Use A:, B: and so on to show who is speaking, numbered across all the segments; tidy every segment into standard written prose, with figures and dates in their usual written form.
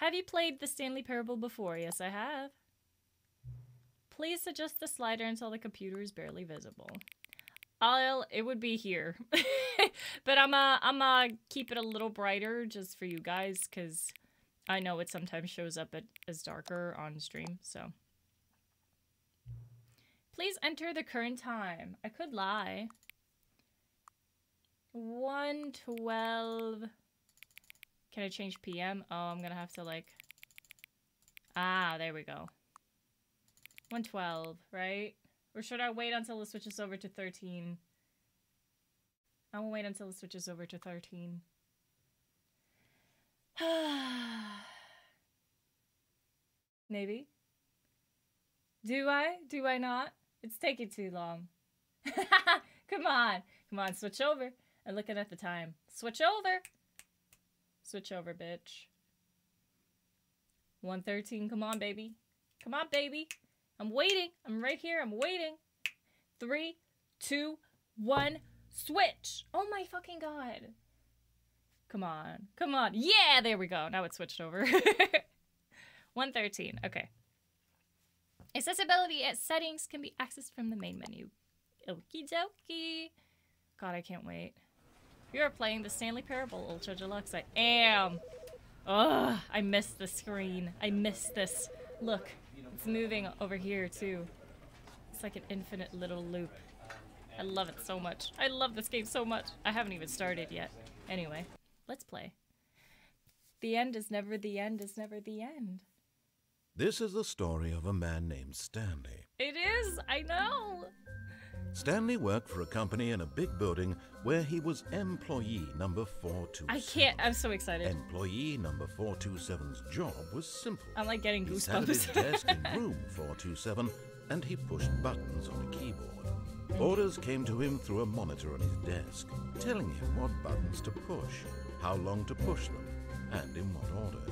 A: Have you played the Stanley Parable before? Yes, I have. Please adjust the slider until the computer is barely visible. It would be here. But I'm keep it a little brighter just for you guys, because I know it sometimes shows up as darker on stream, so. Please enter the current time. I could lie. 1:12. Can I change PM? Oh, I'm gonna have to like... Ah, there we go. 1:12, right? Or should I wait until it switches over to 13? I will wait until it switches over to 13. Maybe. Do I? Do I not? It's taking too long. Come on. Come on, switch over. I'm looking at the time. Switch over. Switch over, bitch. 1:13. Come on, baby. Come on, baby. I'm waiting. I'm right here. I'm waiting. 3, 2, 1. Switch. Oh my fucking god. Come on. Come on. Yeah, there we go. Now it switched over. 1:13. Okay. Accessibility settings can be accessed from the main menu. Okie dokie. God, I can't wait. We are playing the Stanley Parable Ultra Deluxe. I am. Ugh, I miss the screen. I miss this. Look, it's moving over here too. It's like an infinite little loop. I love it so much. I love this game so much. I haven't even started yet. Anyway, let's play. The end is never the end is never the end.
B: This is the story of a man named Stanley.
A: It is, I know.
B: Stanley worked for a company in a big building where he was employee number 427.
A: I can't, I'm so excited.
B: Employee number 427's job was simple.
A: I'm like getting goosebumps.
B: He sat at his desk in room 427 and he pushed buttons on a keyboard. Orders came to him through a monitor on his desk, telling him what buttons to push, how long to push them, and in what order.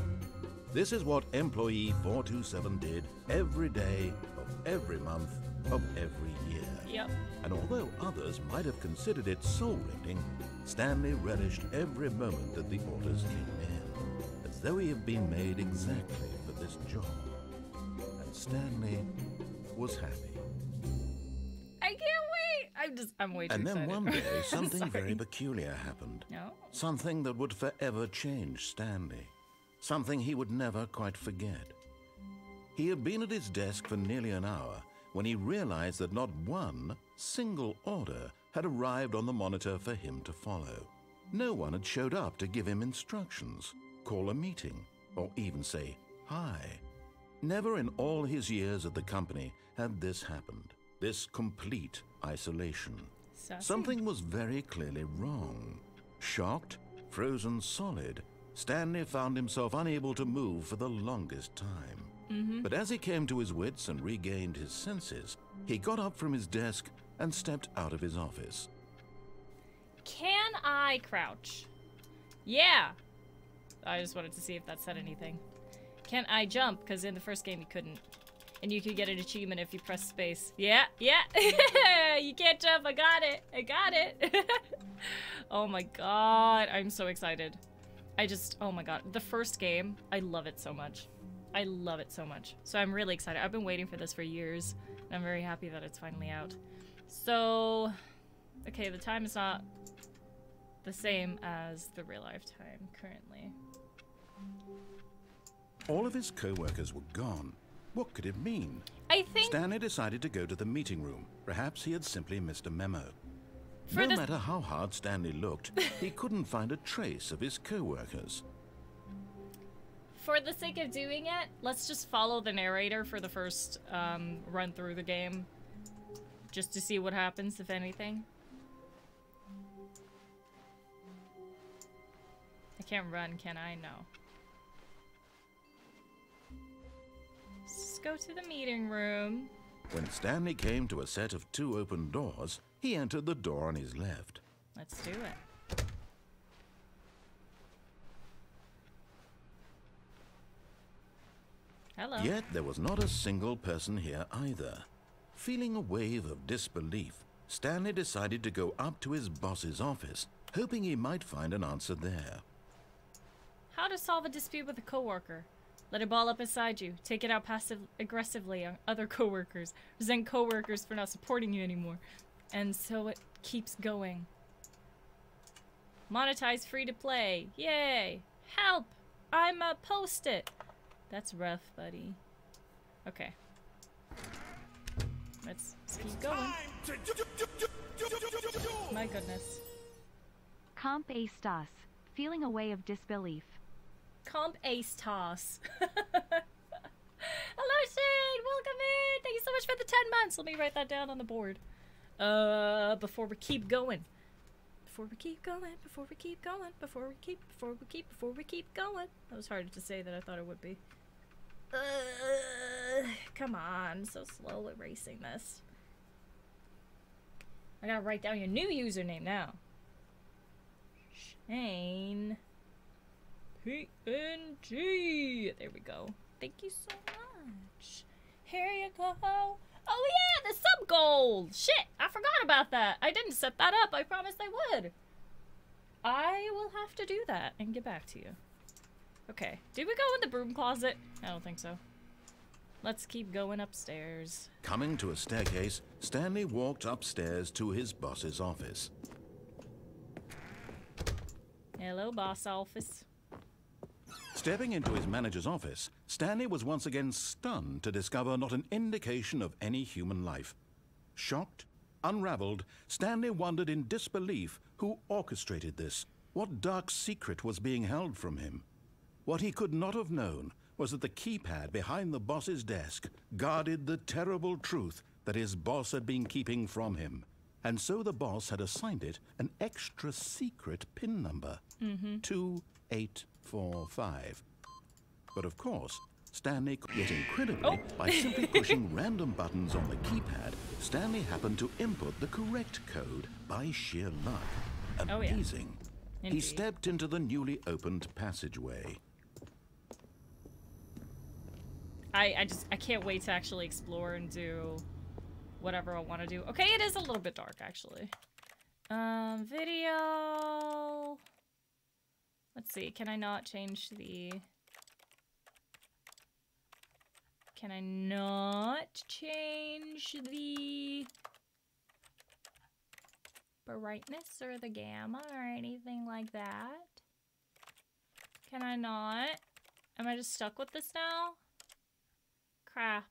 B: This is what employee 427 did every day of every month of every year.
A: Yep.
B: And although others might have considered it soul-rending, Stanley relished every moment that the orders came in, as though he had been made exactly for this job. And Stanley was happy.
A: I can't wait! I'm way too
B: excited. And then one day, something very peculiar happened.
A: No?
B: Something that would forever change Stanley. Something he would never quite forget. He had been at his desk for nearly an hour when he realized that not one single order had arrived on the monitor for him to follow. No one had showed up to give him instructions, call a meeting, or even say hi. Never in all his years at the company had this happened, this complete isolation. Something was very clearly wrong. Shocked, frozen solid, Stanley found himself unable to move for the longest time. But as he came to his wits and regained his senses, he got up from his desk and stepped out of his office.
A: Can I crouch? Yeah! I just wanted to see if that said anything. Can I jump? Because in the first game you couldn't. And you could get an achievement if you press space. Yeah, yeah! You can't jump, I got it! I got it! Oh my god, I'm so excited. Oh my god. The first game, I love it so much. I love it so much. So I'm really excited. I've been waiting for this for years. And I'm very happy that it's finally out. So, okay, the time is not the same as the real life time currently.
B: All of his co-workers were gone. What could it mean?
A: I think
B: Stanley decided to go to the meeting room. Perhaps he had simply missed a memo. No matter how hard Stanley looked, he couldn't find a trace of his co-workers.
A: For the sake of doing it, let's just follow the narrator for the first run through the game. Just to see what happens, if anything. I can't run, can I? No. Let's go to the meeting room.
B: When Stanley came to a set of 2 open doors, he entered the door on his left.
A: Let's do it. Hello.
B: Yet there was not a single person here either. Feeling a wave of disbelief, Stanley decided to go up to his boss's office, hoping he might find an answer there.
A: How to solve a dispute with a coworker. Let it ball up inside you. Take it out passive-aggressively on other coworkers. Resent coworkers for not supporting you anymore. And so it keeps going. Monetize free to play. Yay! Help! I'm a post-it. That's rough, buddy. Okay. Let's keep going. My goodness.
C: Comp Ace Toss. Feeling a way of disbelief.
A: Comp Ace Toss. Hello, Shane! Welcome in! Thank you so much for the 10 months. Let me write that down on the board. Before we keep going. Before we keep going. Before we keep going. Before we keep going. That was harder to say than I thought it would be. Come on. So slow erasing this. I gotta write down your new username now. Shane. PNG. There we go. Thank you so much. Here you go. Oh yeah, the sub goal. Shit, I forgot about that. I didn't set that up. I promised I would. I will have to do that and get back to you. Okay. Did we go in the broom closet? I don't think so. Let's keep going upstairs.
B: Coming to a staircase, Stanley walked upstairs to his boss's office.
A: Hello, boss office.
B: Stepping into his manager's office, Stanley was once again stunned to discover not an indication of any human life. Shocked, unraveled, Stanley wondered in disbelief who orchestrated this. What dark secret was being held from him? What he could not have known was that the keypad behind the boss's desk guarded the terrible truth that his boss had been keeping from him. And so the boss had assigned it an extra secret PIN number. 2845. But of course, Stanley, yet incredibly, by simply pushing random buttons on the keypad, Stanley happened to input the correct code by sheer luck. Amazing.
A: Yeah.
B: He stepped into the newly opened passageway.
A: I can't wait to actually explore and do whatever I want to do. Okay, it is a little bit dark, actually. Video. Let's see, can I not change the... Can I not change the brightness or the gamma or anything like that? Can I not? Am I just stuck with this now? Crap.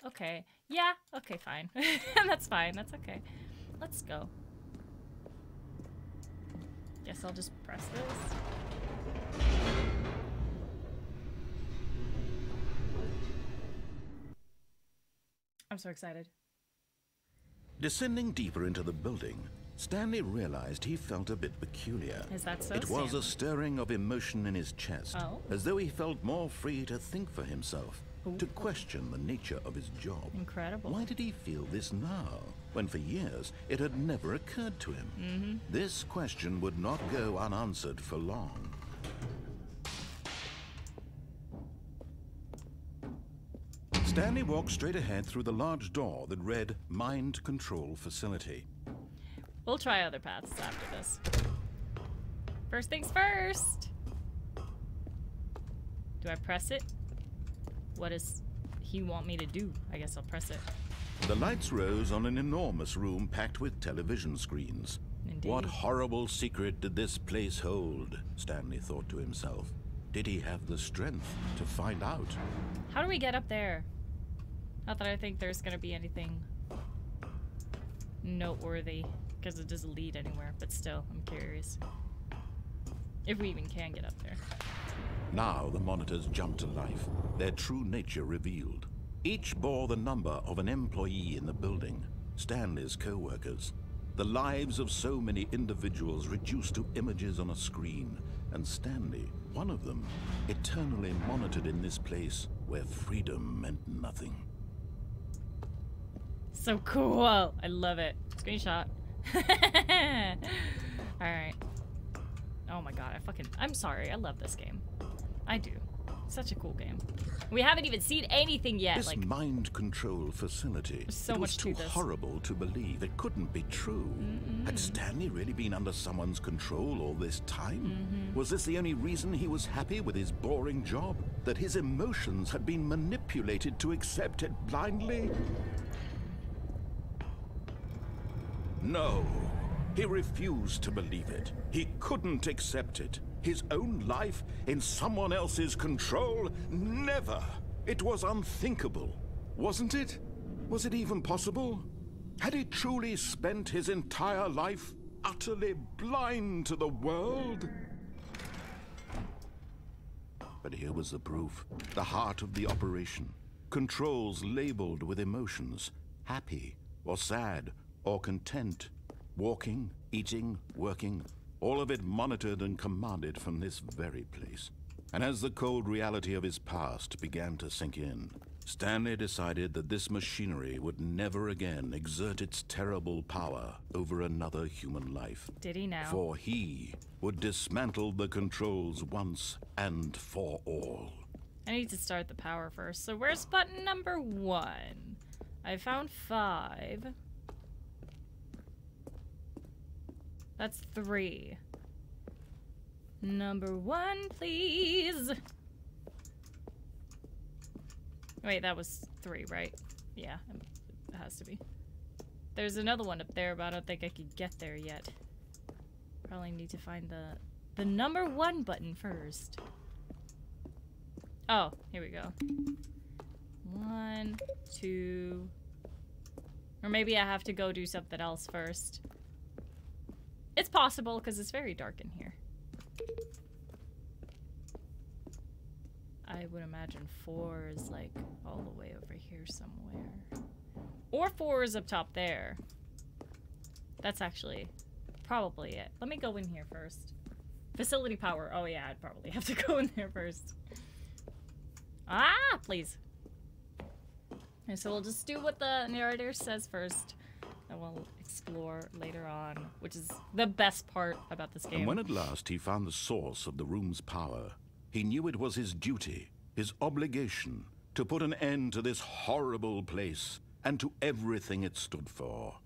A: Okay. Yeah, okay, fine. That's fine, that's okay. Let's go. Guess I'll just press this. I'm so excited.
B: Descending deeper into the building, Stanley realized he felt a bit peculiar.
A: Is that so,
B: It was
A: Stanley?
B: a stirring of emotion in his chest, as though he felt more free to think for himself, to question the nature of his job.
A: Incredible.
B: Why did he feel this now, when for years it had never occurred to him? This question would not go unanswered for long. Stanley walked straight ahead through the large door that read Mind Control Facility.
A: We'll try other paths after this. First things first. Do I press it? What does he want me to do? I guess I'll press it.
B: The lights rose on an enormous room packed with television screens.
A: Indeed.
B: What horrible secret did this place hold? Stanley thought to himself. Did he have the strength to find out?
A: How do we get up there? Not that I think there's gonna be anything noteworthy, because it doesn't lead anywhere, but still, I'm curious. If we even can get up there.
B: Now the monitors jumped to life, their true nature revealed. Each bore the number of an employee in the building, Stanley's co-workers. The lives of so many individuals reduced to images on a screen, and Stanley, one of them, eternally monitored in this place where freedom meant nothing.
A: So cool. I love it. Screenshot. Alright. Oh my god, I'm sorry. I love this game. I do. Such a cool game. We haven't even seen anything yet.
B: This
A: like
B: mind control facility,
A: so
B: it was
A: much
B: too
A: to this.
B: horrible to believe. It couldn't be true. Had Stanley really been under someone's control all this time? Was this the only reason he was happy with his boring job? That his emotions had been manipulated to accept it blindly? No. He refused to believe it. He couldn't accept it. His own life in someone else's control? Never! It was unthinkable, wasn't it? Was it even possible? Had he truly spent his entire life utterly blind to the world? But here was the proof. The heart of the operation. Controls labeled with emotions. Happy, or sad, or content. Walking, eating, working. All of it monitored and commanded from this very place. And as the cold reality of his past began to sink in, Stanley decided that this machinery would never again exert its terrible power over another human life.
A: Did he now?
B: For he would dismantle the controls once and for all.
A: I need to start the power first. So where's button number 1? I found 5. That's 3. Number 1, please. Wait, that was 3, right? Yeah, it has to be. There's another one up there, but I don't think I could get there yet. Probably need to find the number 1 button first. Oh, here we go. 1, 2. Or maybe I have to go do something else first. It's possible, because it's very dark in here. I would imagine 4 is like all the way over here somewhere. Or 4 is up top there. That's actually probably it. Let me go in here first. Facility power. Oh yeah, I'd probably have to go in there first. Ah, please. Okay, so we'll just do what the narrator says first. And we'll explore later on, which is the best part about this game.
B: And when at last he found the source of the room's power, he knew it was his duty, his obligation, to put an end to this horrible place and to everything it stood for.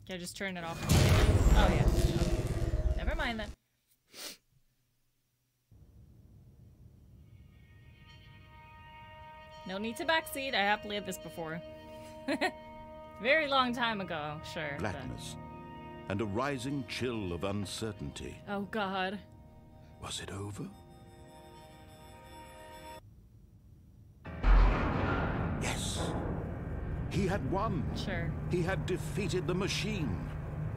A: Can I just turn it off? Oh yeah. Okay. Never mind then. No need to backseat. I have played this before. Very long time ago, sure.
B: Blackness and a rising chill of uncertainty.
A: Oh God.
B: Was it over? Yes. He had won.
A: Sure.
B: He had defeated the machine,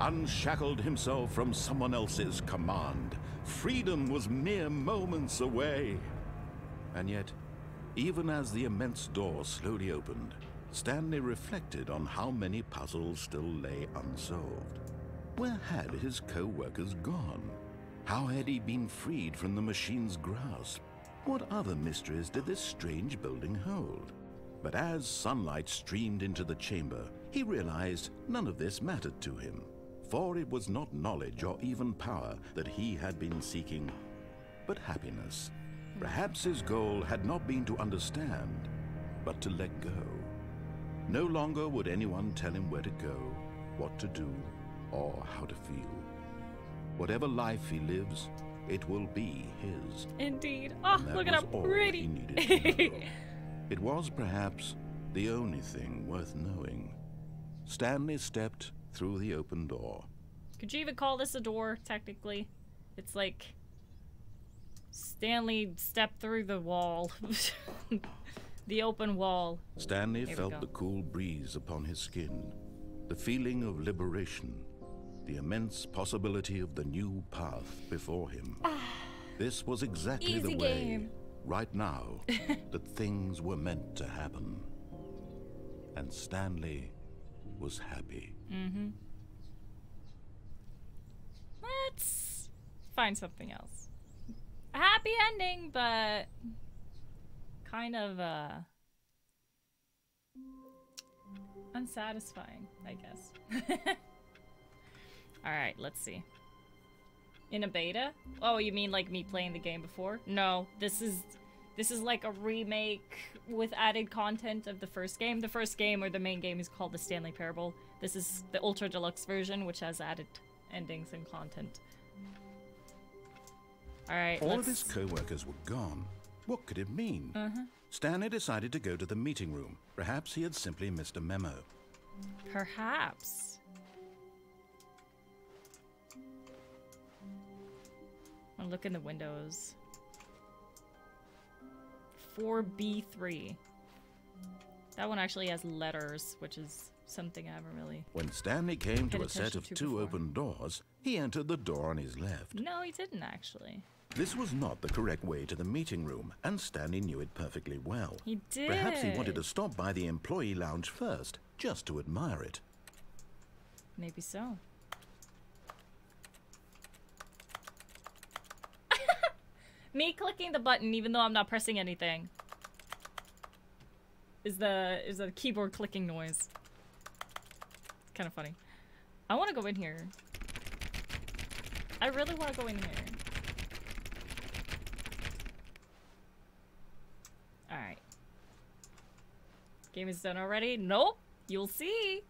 B: unshackled himself from someone else's command. Freedom was mere moments away. And yet, even as the immense door slowly opened, Stanley reflected on how many puzzles still lay unsolved. Where had his co-workers gone? How had he been freed from the machine's grasp? What other mysteries did this strange building hold? But as sunlight streamed into the chamber, he realized none of this mattered to him, for it was not knowledge or even power that he had been seeking, but happiness. Perhaps his goal had not been to understand, but to let go. No longer would anyone tell him where to go, what to do, or how to feel. Whatever life he lives, it will be his.
A: Indeed. Oh, look at how
B: He
A: pretty.
B: needed to know. It was perhaps the only thing worth knowing. Stanley stepped through the open door.
A: Could you even call this a door, technically? It's like Stanley stepped through the wall. The open wall.
B: Stanley
A: Here we
B: felt
A: go.
B: the cool breeze upon his skin, the feeling of liberation, the immense possibility of the new path before him. This was exactly
A: Easy
B: the way,
A: game.
B: right now, that things were meant to happen. And Stanley was happy.
A: Mm-hmm. Let's find something else. A happy ending, but kind of unsatisfying, I guess. Alright, let's see. In a beta? Oh, you mean like me playing the game before? No, this is This is like a remake with added content of the first game. The first game, or the main game, is called the Stanley Parable. This is the Ultra Deluxe version, which has added endings and content. Alright,
B: All of his co-workers were gone. What could it mean? Stanley decided to go to the meeting room. Perhaps he had simply missed a memo.
A: Perhaps. I'll look in the windows. 4B3. That one actually has letters, which is something I haven't really...
B: When Stanley came to
A: paid
B: a set of
A: attention to
B: two
A: before.
B: open doors, he entered the door on his left.
A: No, he didn't actually.
B: This was not the correct way to the meeting room, and Stanley knew it perfectly well.
A: He did.
B: Perhaps he wanted to stop by the employee lounge first, just to admire it.
A: Maybe so. Me clicking the button, even though I'm not pressing anything, is a keyboard clicking noise. It's kind of funny. I want to go in here. I really want to go in here. Alright. Game is done already? Nope. You'll see.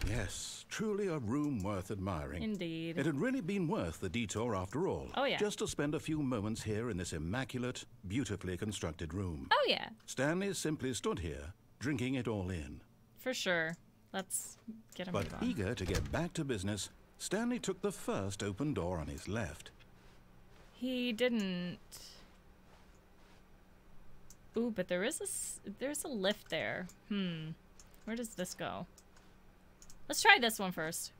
B: Yes, truly a room worth admiring.
A: Indeed.
B: It had really been worth the detour after all.
A: Oh, yeah.
B: Just to spend a few moments here in this immaculate, beautifully constructed room.
A: Oh, yeah.
B: Stanley simply stood here, drinking it all in.
A: For sure. Let's get him
B: But
A: on.
B: eager to get back to business, Stanley took the first open door on his left.
A: He didn't. Ooh, but there's a lift there. Where does this go? Let's try this one first.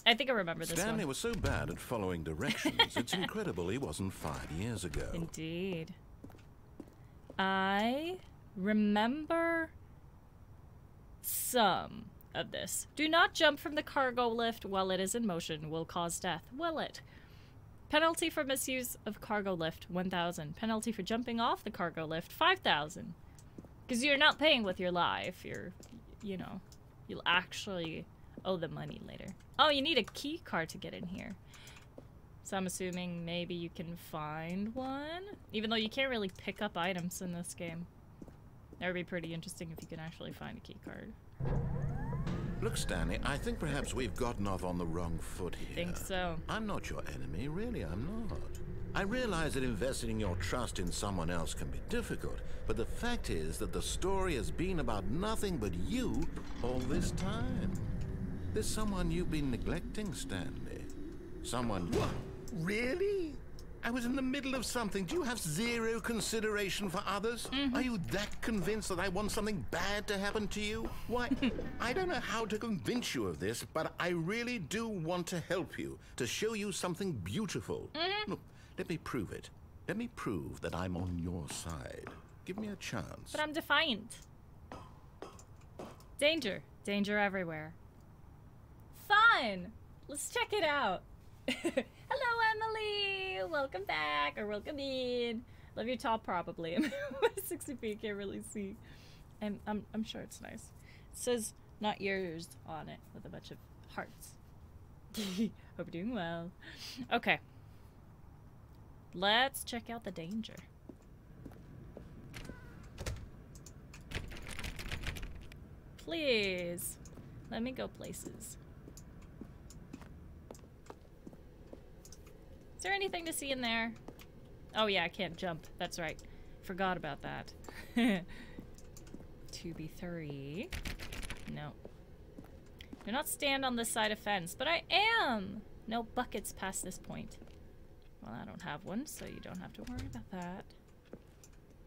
A: I think I remember this
B: Stanley
A: one.
B: was so bad at following directions, it's incredible he wasn't 5 years ago.
A: Indeed. I remember some of this. Do not jump from the cargo lift while it is in motion. Will cause death. Will it? Penalty for misuse of cargo lift, 1,000. Penalty for jumping off the cargo lift, 5,000. Because you're not paying with your life. You know, you'll actually owe the money later. Oh, you need a key card to get in here. So I'm assuming maybe you can find one? Even though you can't really pick up items in this game. That would be pretty interesting if you can actually find a key card.
B: Look, Stanley, I think perhaps we've gotten off on the wrong foot here.
A: Think so.
B: I'm not your enemy, really, I'm not. I realize that investing your trust in someone else can be difficult, but the fact is that the story has been about nothing but you all this time. There's someone you've been neglecting, Stanley. Someone... What? Really? I was in the middle of something. Do you have zero consideration for others? Are you that convinced that I want something bad to happen to you? Why, I don't know how to convince you of this, but I really do want to help you, to show you something beautiful. Look, let me prove it. Let me prove that I'm on your side. Give me a chance.
A: But I'm defiant. Danger. Danger everywhere. Fun! Let's check it out. Hello, Emily! Welcome back, or welcome in. Love your top, probably. 60p, can't really see. I'm sure it's nice. It says, not yours on it, with a bunch of hearts. Hope you're doing well. Okay. Let's check out the danger. Please. Let me go places. Is there anything to see in there? Oh yeah, I can't jump. That's right. Forgot about that. 2B3. No. Do not stand on this side of fence, but I am! No buckets past this point. Well, I don't have one, so you don't have to worry about that.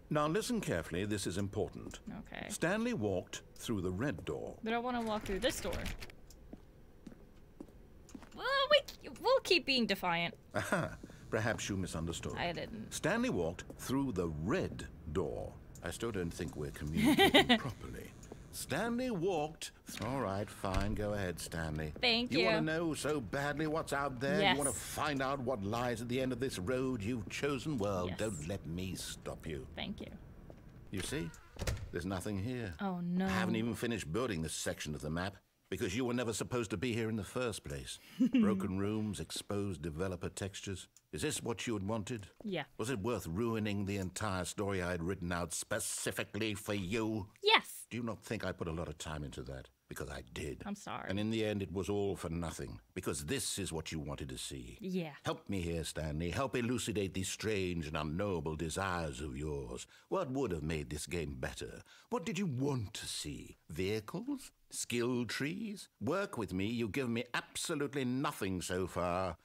B: Now listen carefully, this is important.
A: Okay.
B: Stanley walked through the red door.
A: But I want to walk through this door. Well, we'll keep being defiant.
B: Aha, perhaps you misunderstood.
A: I didn't.
B: Stanley walked through the red door. I still don't think we're communicating properly. Stanley walked... All right, fine, go ahead, Stanley.
A: Thank you.
B: You want to know so badly what's out there?
A: Yes.
B: You want to find out what lies at the end of this road you've chosen? Well,
A: Yes.
B: don't let me stop you.
A: Thank you.
B: You see? There's nothing here.
A: Oh, no.
B: I haven't even finished building this section of the map. Because you were never supposed to be here in the first place. Broken rooms, exposed developer textures. Is this what you had wanted?
A: Yeah.
B: Was it worth ruining the entire story I had written out specifically for you?
A: Yes.
B: Do you not think I put a lot of time into that? Because I did.
A: I'm sorry.
B: And in the end, it was all for nothing. Because this is what you wanted to see.
A: Yeah.
B: Help me here, Stanley. Help elucidate these strange and unknowable desires of yours. What would have made this game better? What did you want to see? Vehicles? Skill trees? Work with me. You've given me absolutely nothing so far.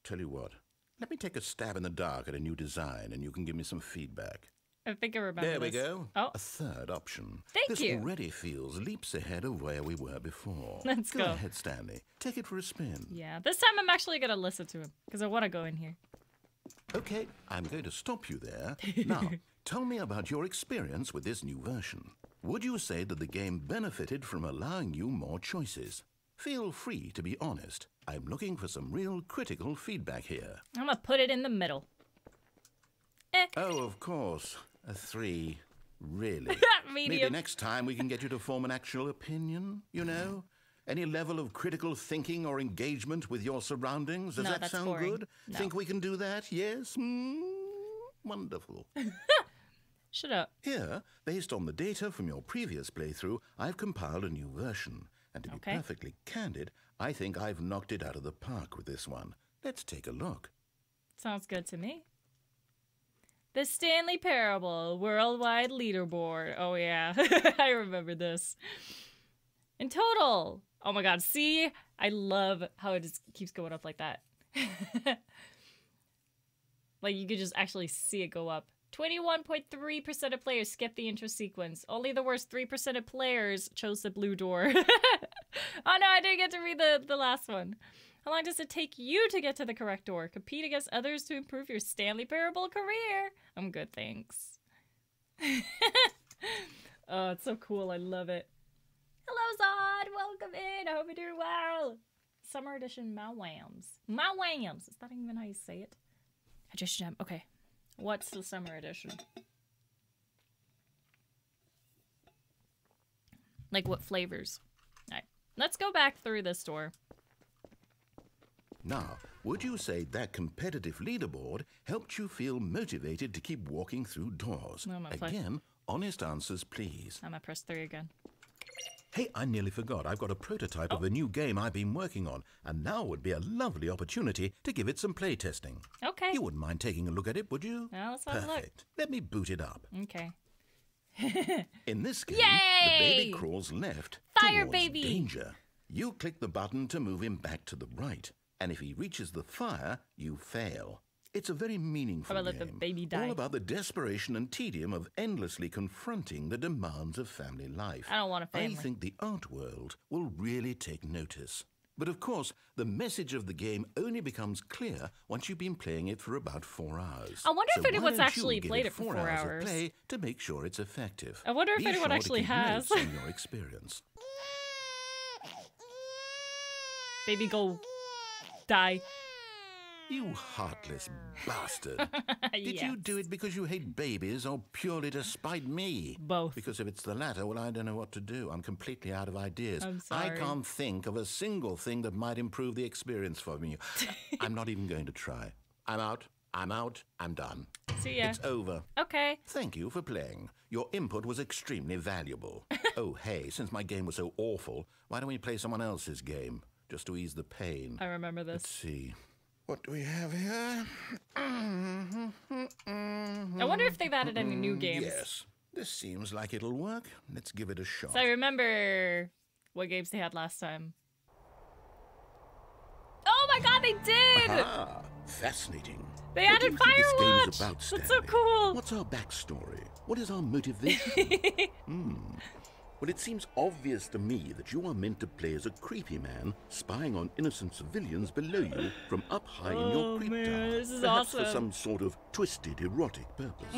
B: Tell you what. Let me take a stab in the dark at a new design, and you can give me some feedback.
A: I think I remember
B: There we
A: this.
B: go.
A: Oh.
B: A third option.
A: Thank
B: this
A: you.
B: already feels leaps ahead of where we were before.
A: Let's go.
B: Go ahead, Stanley. Take it for a spin.
A: Yeah, this time I'm actually going to listen to him because I want to go in here.
B: Okay, I'm going to stop you there. Now, tell me about your experience with this new version. Would you say that the game benefited from allowing you more choices? Feel free to be honest. I'm looking for some real critical feedback here.
A: I'm going to put it in the middle.
B: Oh, of course. A 3. Really?
A: Medium.
B: Maybe next time we can get you to form an actual opinion, you know? Any level of critical thinking or engagement with your surroundings? Does
A: No,
B: that
A: that's
B: sound
A: boring.
B: good?
A: No.
B: Think we can do that? Yes? Wonderful.
A: Shut up.
B: Here, based on the data from your previous playthrough, I've compiled a new version. And to be
A: Okay.
B: perfectly candid, I think I've knocked it out of the park with this one. Let's take a look.
A: Sounds good to me. The Stanley Parable Worldwide Leaderboard. Oh, yeah. I remember this. In total. Oh, my God. See? I love how it just keeps going up like that. Like, you could just actually see it go up. 21.3% of players skipped the intro sequence. Only the worst 3% of players chose the blue door. Oh, no, I didn't get to read the last one. How long does it take you to get to the correct door? Compete against others to improve your Stanley Parable career. I'm good, thanks. Oh, it's so cool. I love it. Hello, Zod. Welcome in. I hope you're doing well. Summer edition Mawams. Mawams. Is that even how you say it? I just jam. Okay. What's the summer edition? Like what flavors? All right. Let's go back through this door.
B: Now, would you say that competitive leaderboard helped you feel motivated to keep walking through doors?
A: No, I'm gonna play.
B: Again, honest answers, please.
A: I'm gonna press 3 again.
B: Hey, I nearly forgot. I've got a prototype of a new game I've been working on, and now would be a lovely opportunity to give it some play testing.
A: Okay.
B: You wouldn't mind taking a look at it, would you?
A: Well, let's have a look.
B: Perfect. Let me boot it up.
A: Okay.
B: In this game,
A: Yay!
B: the baby crawls left
A: Fire
B: towards
A: baby!
B: danger. You click the button to move him back to the right, and if he reaches the fire, you fail. It's a very meaningful
A: How about
B: game.
A: let the baby die?
B: All about the desperation and tedium of endlessly confronting the demands of family life.
A: I don't want a family.
B: I think the art world will really take notice. But of course, the message of the game only becomes clear once you've been playing it for about 4 hours.
A: I wonder if
B: So
A: anyone's
B: why don't
A: actually
B: you give
A: played it for 4
B: 4
A: hours?
B: Of play to make sure it's effective.
A: I wonder if
B: Be
A: anyone
B: sure to
A: actually
B: keep
A: has.
B: notes on your experience.
A: Baby, go die.
B: You heartless bastard. Did
A: Yes.
B: you do it because you hate babies or purely to spite me?
A: Both.
B: Because if it's the latter, well, I don't know what to do. I'm completely out of ideas.
A: I'm
B: I
A: sorry.
B: can't think of a single thing that might improve the experience for me. I'm not even going to try. I'm out. I'm done.
A: See ya.
B: It's over.
A: Okay.
B: Thank you for playing. Your input was extremely valuable. Oh, hey, since my game was so awful, why don't we play someone else's game? Just to ease the pain.
A: I remember
B: Let's
A: this.
B: see. What do we have here?
A: I wonder if they've added any new games.
B: Yes. This seems like it'll work. Let's give it a shot.
A: So I remember what games they had last time. Oh my god, they did!
B: Ah, fascinating.
A: They
B: What
A: added
B: do you think this game
A: Firewatch!
B: is about,
A: That's so
B: Stanley?
A: cool!
B: What's our backstory? What is our motivation? Well, it seems obvious to me that you are meant to play as a creepy man spying on innocent civilians below you from up high in
A: Oh,
B: your creep
A: man,
B: tower.
A: this is
B: Perhaps for
A: awesome.
B: some sort of twisted erotic purpose.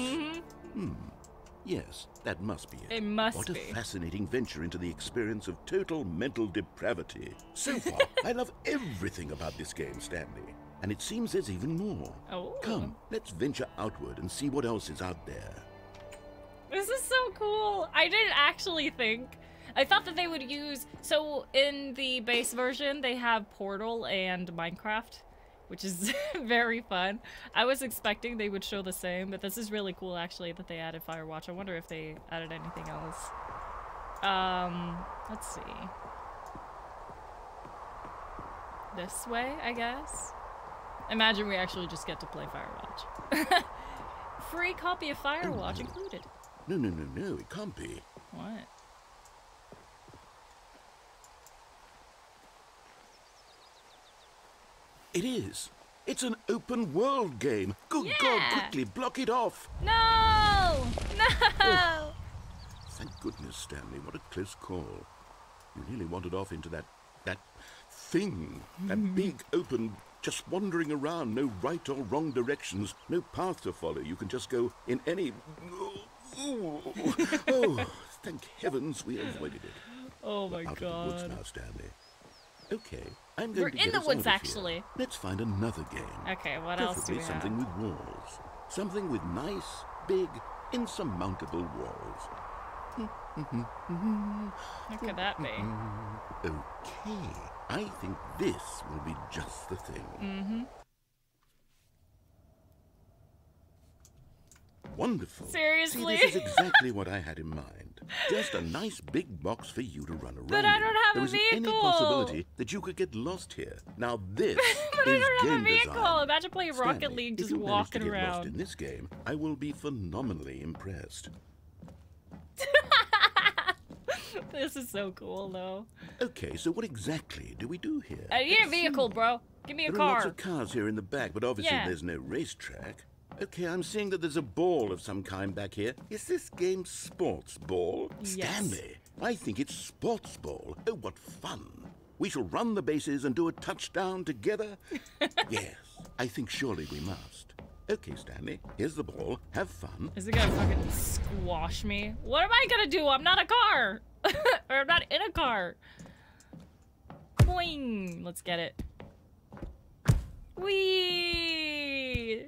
B: Yes, that must be it.
A: It must
B: What a
A: be.
B: fascinating venture into the experience of total mental depravity. So far, I love everything about this game, Stanley. And it seems there's even more.
A: Oh.
B: Come, let's venture outward and see what else is out there.
A: This is so cool. I didn't actually think. I thought that they would use... So, in the base version, they have Portal and Minecraft, which is very fun. I was expecting they would show the same, but this is really cool, actually, that they added Firewatch. I wonder if they added anything else. Let's see. This way, I guess? Imagine we actually just get to play Firewatch. Free copy of Firewatch included.
B: No, it can't be.
A: What?
B: It is. It's an open world game. Good God, quickly block it off.
A: No! No!
B: Oh. Thank goodness, Stanley. What a close call. You nearly wandered off into that thing. That big, open, just wandering around. No right or wrong directions. No path to follow. You can just go in any... Oh, thank heavens we avoided it.
A: Oh my
B: Out
A: God.
B: of the woods now, Stanley. Okay, I'm going
A: We're
B: to get
A: in the
B: us
A: woods,
B: out of
A: actually.
B: Here. Let's find another game.
A: Okay, what else do we
B: Preferably something
A: have?
B: with walls. Something with nice, big, insurmountable walls.
A: What could that be?
B: Okay, I think this will be just the thing. Wonderful.
A: Seriously?
B: See, this is exactly what I had in mind. Just a nice big box for you to run around
A: But I
B: in.
A: don't have
B: there
A: a
B: isn't
A: vehicle.
B: any possibility that you could get lost here. Now this
A: But I
B: is
A: don't have a
B: game
A: vehicle.
B: design.
A: Imagine playing Rocket
B: Stanley,
A: League
B: if
A: just
B: you manage
A: walking
B: to get lost
A: around.
B: in this game, I will be phenomenally impressed.
A: This is so cool, though.
B: Okay, so what exactly do we do here?
A: I need a vehicle, bro. Give me a
B: There are lots
A: car.
B: of cars here in the back, but obviously
A: Yeah.
B: there's no racetrack. Okay, I'm seeing that there's a ball of some kind back here. Is this game sports ball?
A: Yes.
B: Stanley, I think it's sports ball. Oh, what fun. We shall run the bases and do a touchdown together? Yes, I think surely we must. Okay, Stanley, here's the ball. Have fun.
A: Is it gonna fucking squash me? What am I gonna do? I'm not a car. Or I'm not in a car. Boing. Let's get it. Whee!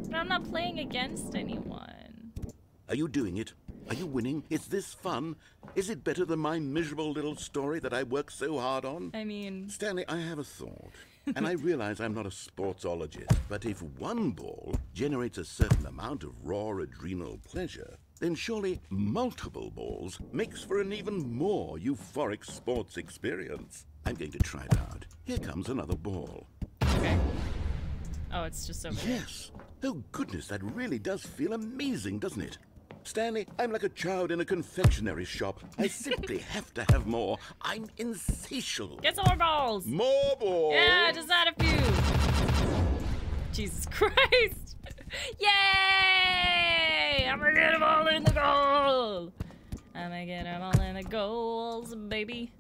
A: But I'm not playing against anyone.
B: Are you doing it? Are you winning? Is this fun? Is it better than my miserable little story that I worked so hard on?
A: I mean...
B: Stanley, I have a thought. And I realize I'm not a sportsologist, but if one ball generates a certain amount of raw adrenal pleasure, then surely multiple balls makes for an even more euphoric sports experience. I'm going to try it out. Here comes another ball.
A: Okay. Oh, it's just over there.
B: Yes. Oh, goodness, that really does feel amazing, doesn't it? Stanley, I'm like a child in a confectionery shop. I simply have to have more. I'm insatiable.
A: Get some more balls!
B: More balls!
A: Yeah, just add a few. Jesus Christ! Yay! I'm gonna get them all in the goal! I'm gonna get them all in the goals, baby.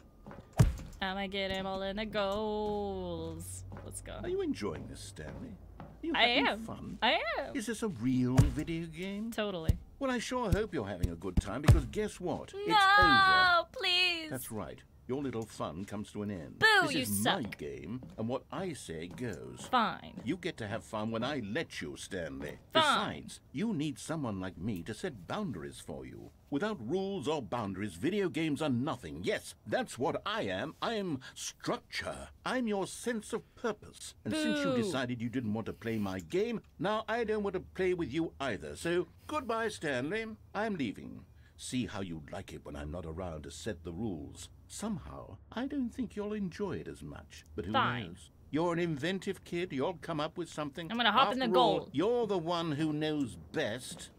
A: I'm gonna get them all in the goals. Let's go.
B: Are you enjoying this, Stanley? Are you
A: I
B: having
A: am.
B: fun?
A: I am.
B: Is this a real video game?
A: Totally.
B: Well, I sure hope you're having a good time, because guess what? It's over.
A: No, please.
B: That's right. Your little fun comes to an end.
A: Boo,
B: this
A: you
B: is my
A: suck.
B: game, and what I say goes.
A: Fine.
B: You get to have fun when I let you, Stanley.
A: Fine.
B: Besides, you need someone like me to set boundaries for you. Without rules or boundaries, video games are nothing. Yes, that's what I am. I'm structure. I'm your sense of purpose. And since you
A: Boo.
B: decided you didn't want to play my game, now I don't want to play with you either. So, goodbye, Stanley. I'm leaving. See how you'd like it when I'm not around to set the rules. Somehow, I don't think you'll enjoy it as much. But who
A: Fine.
B: knows? You're an inventive kid. You'll come up with something.
A: I'm gonna hop in the
B: After all,
A: goal.
B: You're the one who knows best.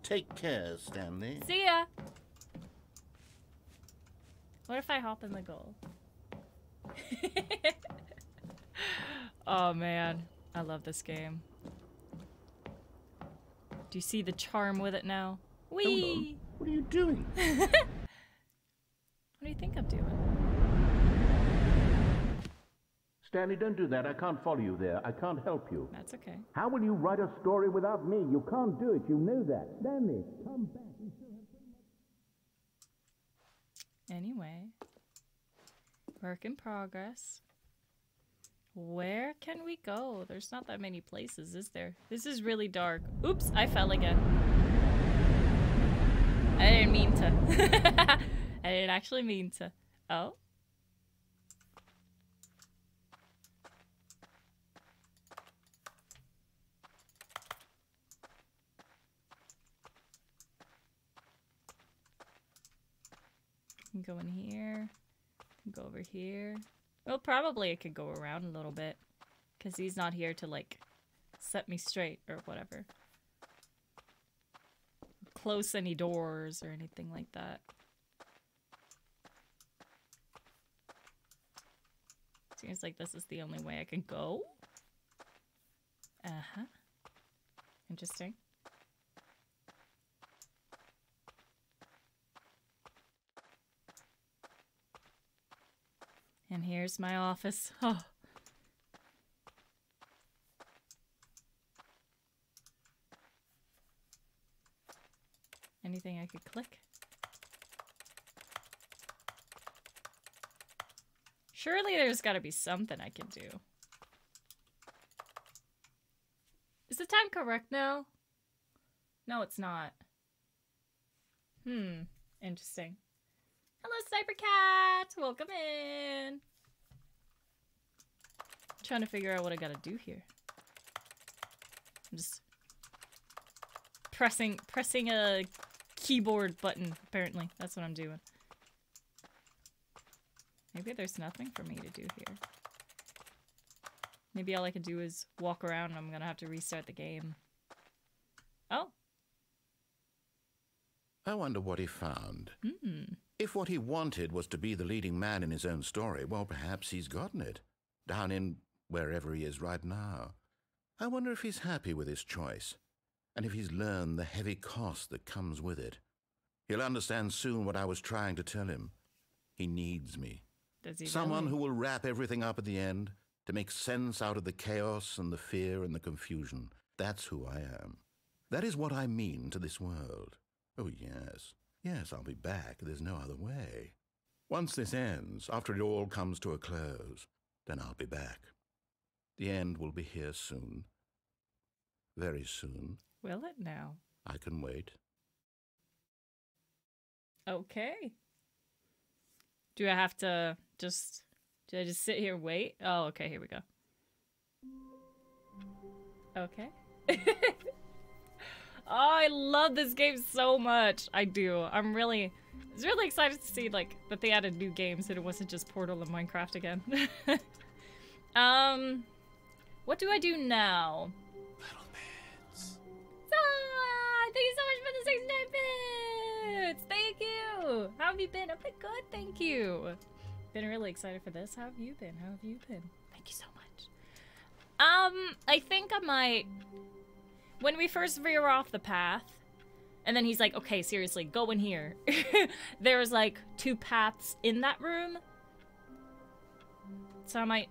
B: Take care, Stanley.
A: See ya. What if I hop in the goal? Oh man, I love this game. Do you see the charm with it now?
B: Hold on.
A: Whee!
B: What are you doing?
A: What do you think I'm doing?
B: Stanley, don't do that. I can't follow you there. I can't help you.
A: That's okay.
B: How will you write a story without me? You can't do it. You know that. Stanley, come back. You still have so much.
A: Anyway. Work in progress. Where can we go? There's not that many places, is there? This is really dark. Oops, I fell again. I didn't mean to. I didn't actually mean to. Oh? Can go in here. Can go over here. Well, probably it could go around a little bit. Because he's not here to, like, set me straight or whatever. Close any doors or anything like that. Seems like this is the only way I can go. Uh-huh. Interesting. And here's my office. Oh. Anything I could click? Surely there's gotta be something I can do. Is the time correct now? No, it's not. Interesting. Hello, Sniper Cat! Welcome in! I'm trying to figure out what I gotta do here. I'm just pressing a keyboard button, apparently. That's what I'm doing. Maybe there's nothing for me to do here. Maybe all I can do is walk around and I'm gonna have to restart the game. Oh.
B: I wonder what he found. If what he wanted was to be the leading man in his own story, well, perhaps he's gotten it. Down in wherever he is right now. I wonder if he's happy with his choice. And if he's learned the heavy cost that comes with it. He'll understand soon what I was trying to tell him. He needs me.
A: Does he
B: Someone
A: really?
B: who will wrap everything up at the end, to make sense out of the chaos and the fear and the confusion. That's who I am. That is what I mean to this world. Oh, yes. Yes, I'll be back. There's no other way. Once this ends, after it all comes to a close, then I'll be back. The end will be here soon. Very soon.
A: Will it now?
B: I can wait.
A: Okay. Do I have to just... Do I just sit here and wait? Oh, okay, here we go. Okay. Oh, I love this game so much. I do. I was really excited to see, like, that they added new games and it wasn't just Portal and Minecraft again. What do I do now? Thank you so much for the 69 bits! Thank you! How have you been? I've been good, thank you. Been really excited for this. How have you been? How have you been? Thank you so much. I think I might... When we first veer off the path, and then he's like, okay, seriously, go in here. There's like 2 paths in that room. So I might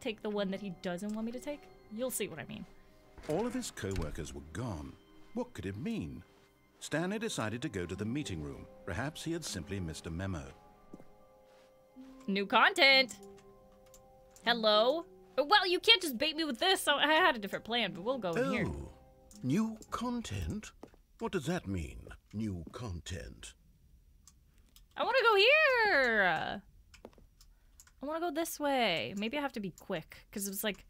A: take the one that he doesn't want me to take. You'll see what I mean.
B: All of his co-workers were gone. What could it mean? Stanley decided to go to the meeting room. Perhaps he had simply missed a memo.
A: New content! Hello? Well, you can't just bait me with this, so I had a different plan, but we'll go in here.
B: Oh, new content? What does that mean, new content?
A: I want to go here! I want to go this way. Maybe I have to be quick, because it was like...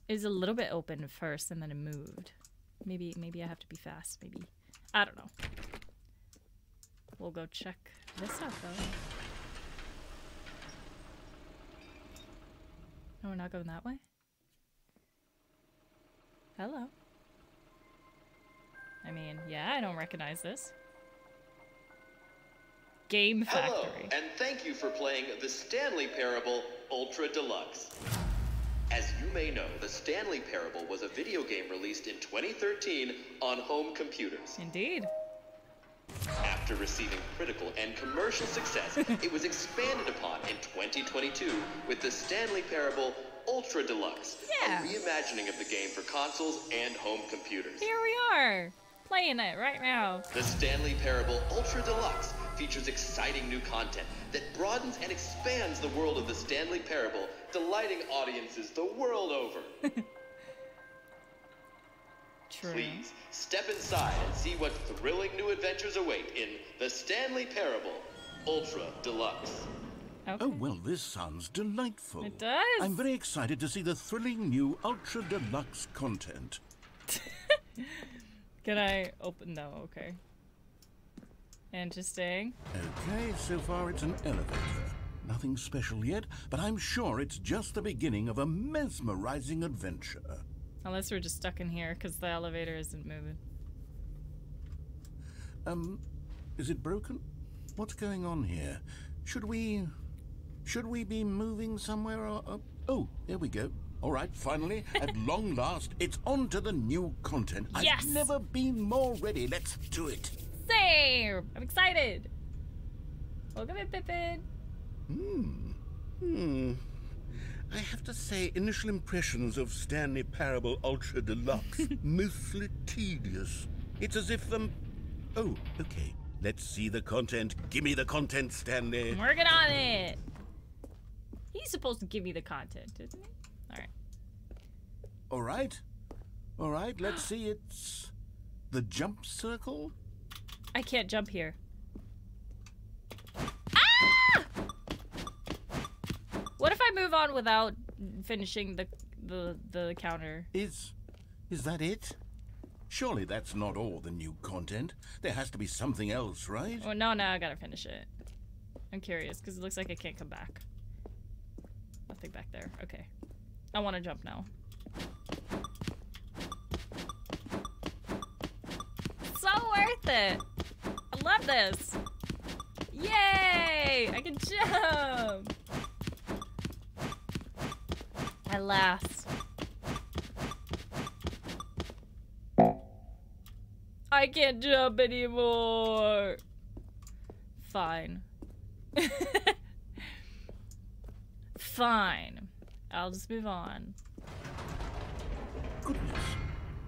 A: It was a little bit open first, and then it moved. Maybe I have to be fast, maybe. I don't know. We'll go check this out, though. No, we're not going that way? Hello. I mean, yeah, I don't recognize this. Game Factory.
D: Hello, and thank you for playing the Stanley Parable Ultra Deluxe. As you may know, the Stanley Parable was a video game released in 2013 on home computers.
A: Indeed.
D: After receiving critical and commercial success, it was expanded upon in 2022 with the Stanley Parable Ultra Deluxe,
A: Yeah.
D: a reimagining of the game for consoles and home computers.
A: Here we are, playing it right now.
D: The Stanley Parable Ultra Deluxe features exciting new content that broadens and expands the world of the Stanley Parable, delighting audiences the world over.
A: True.
D: Please, step inside and see what thrilling new adventures await in The Stanley Parable Ultra Deluxe.
A: Okay.
B: Oh, well, this sounds delightful.
A: It does.
B: I'm very excited to see the thrilling new Ultra Deluxe content.
A: Can I open? No, okay. Interesting.
B: Okay, so far it's an elevator. Nothing special yet, but I'm sure it's just the beginning of a mesmerizing adventure.
A: Unless we're just stuck in here because the elevator isn't moving.
B: Is it broken? What's going on here? Should we be moving somewhere or... Oh, there we go. All right, finally, at long last, it's on to the new content.
A: Yes!
B: I've never been more ready. Let's do it.
A: Same! I'm excited! Welcome in, Pippin!
B: I have to say, initial impressions of Stanley Parable Ultra Deluxe, mostly tedious. It's as if, Oh, okay. Let's see the content. Give me the content, Stanley.
A: I'm working on it! He's supposed to give me the content, isn't he? Alright.
B: All right, let's see. It's the jump circle?
A: I can't jump here. Ah! What if I move on without finishing the counter?
B: Is that it? Surely that's not all the new content. There has to be something else, right?
A: Oh, no, I gotta finish it. I'm curious, because it looks like I can't come back. Nothing back there. Okay. I want to jump now. So worth it! I love this! Yay! I can jump! At last. I can't jump anymore! Fine. Fine. I'll just move on.
B: Goodness,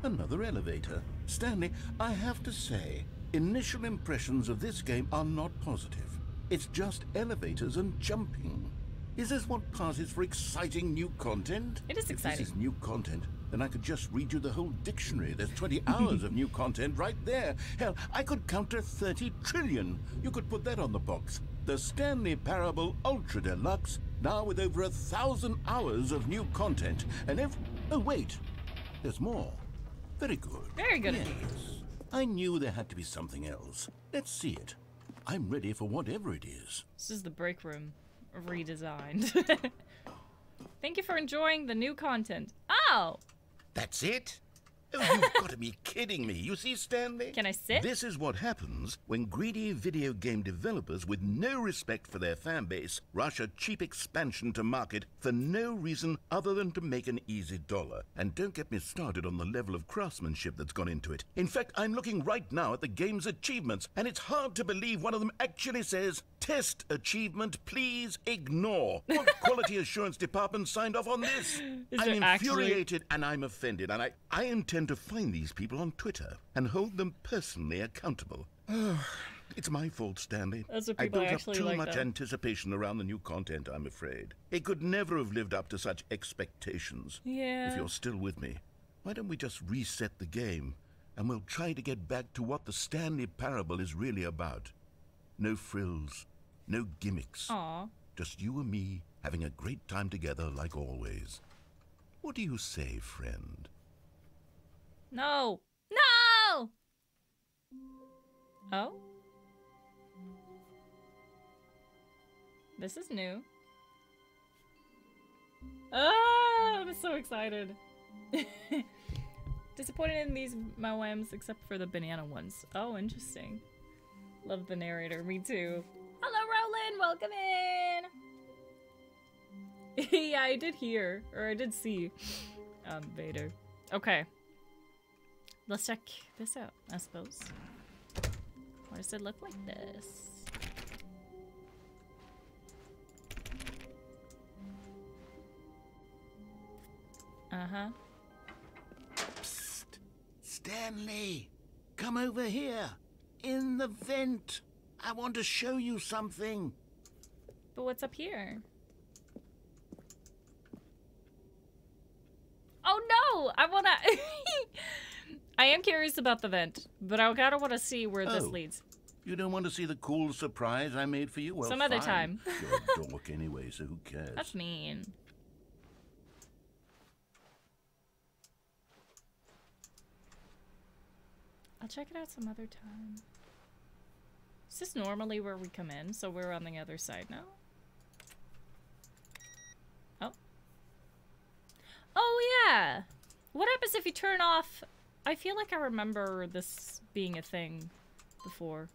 B: another elevator. Stanley, I have to say, initial impressions of this game are not positive. It's just elevators and jumping. Is this what passes for exciting new content?
A: It is exciting.
B: If this is new content, then I could just read you the whole dictionary. There's 20 hours of new content right there. Hell, I could count to 30 trillion. You could put that on the box. The Stanley Parable Ultra Deluxe, now with over 1,000 hours of new content. And oh, wait. There's more. Very good.
A: Very good.
B: Yes. I knew there had to be something else. Let's see it. I'm ready for whatever it is.
A: This is the break room redesigned. Thank you for enjoying the new content. Oh!
B: That's it? Oh, you've got to be kidding me. You see, Stanley?
A: Can I sit?
B: This is what happens when greedy video game developers with no respect for their fan base rush a cheap expansion to market for no reason other than to make an easy dollar. And don't get me started on the level of craftsmanship that's gone into it. In fact, I'm looking right now at the game's achievements, and it's hard to believe one of them actually says, "Test achievement, please ignore." What quality assurance department signed off on this? I'm infuriated and I'm offended, and I intend to find these people on Twitter and hold them personally accountable. It's my fault, Stanley.
A: That's what
B: I
A: people
B: built up
A: actually
B: too
A: like,
B: much
A: though.
B: anticipation around the new content, I'm afraid. It could never have lived up to such expectations.
A: Yeah.
B: If you're still with me, why don't we just reset the game and we'll try to get back to what the Stanley Parable is really about. No frills, no gimmicks.
A: Aw.
B: Just you and me having a great time together like always. What do you say, friend?
A: No! No! Oh? This is new. Oh, I'm so excited. Disappointed in these moems except for the banana ones. Oh, interesting. Love the narrator. Me too. Hello, Roland. Welcome in. Yeah, I did hear, or I did see, Vader. Okay. Let's check this out, I suppose. What does it look like this? Uh-huh.
B: Psst! Stanley! Come over here! In the vent! I want to show you something!
A: But what's up here? Oh no! I wanna... I am curious about the vent, but I kind of want to see where this
B: Oh.
A: leads.
B: You don't want to see the cool surprise I made for you? Well,
A: Some other
B: fine.
A: time.
B: You're a dork anyway, so who cares?
A: That's mean. I'll check it out some other time. Is this normally where we come in? So we're on the other side now? Oh. Oh, yeah! What happens if you turn off... I feel like I remember this being a thing before.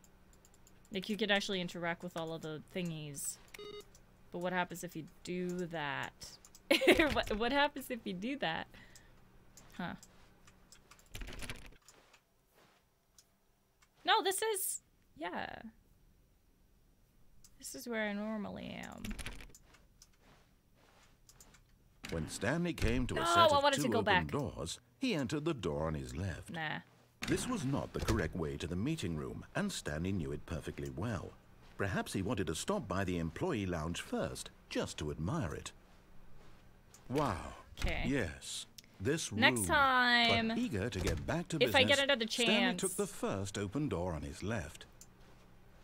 A: Like, you could actually interact with all of the thingies. But what happens if you do that? what happens if you do that? Huh. No, this is... Yeah. This is where I normally am.
B: When Stanley came to a
A: No,
B: set
A: I
B: of
A: wanted to
B: two
A: go
B: open
A: back.
B: doors, he entered the door on his left.
A: Nah.
B: This was not the correct way to the meeting room, and Stanley knew it perfectly well. Perhaps he wanted to stop by the employee lounge first, just to admire it. Wow.
A: Okay.
B: Yes. This room.
A: Next time,
B: But eager to get back to
A: if
B: business,
A: I get another
B: Stanley
A: chance.
B: took the first open door on his left.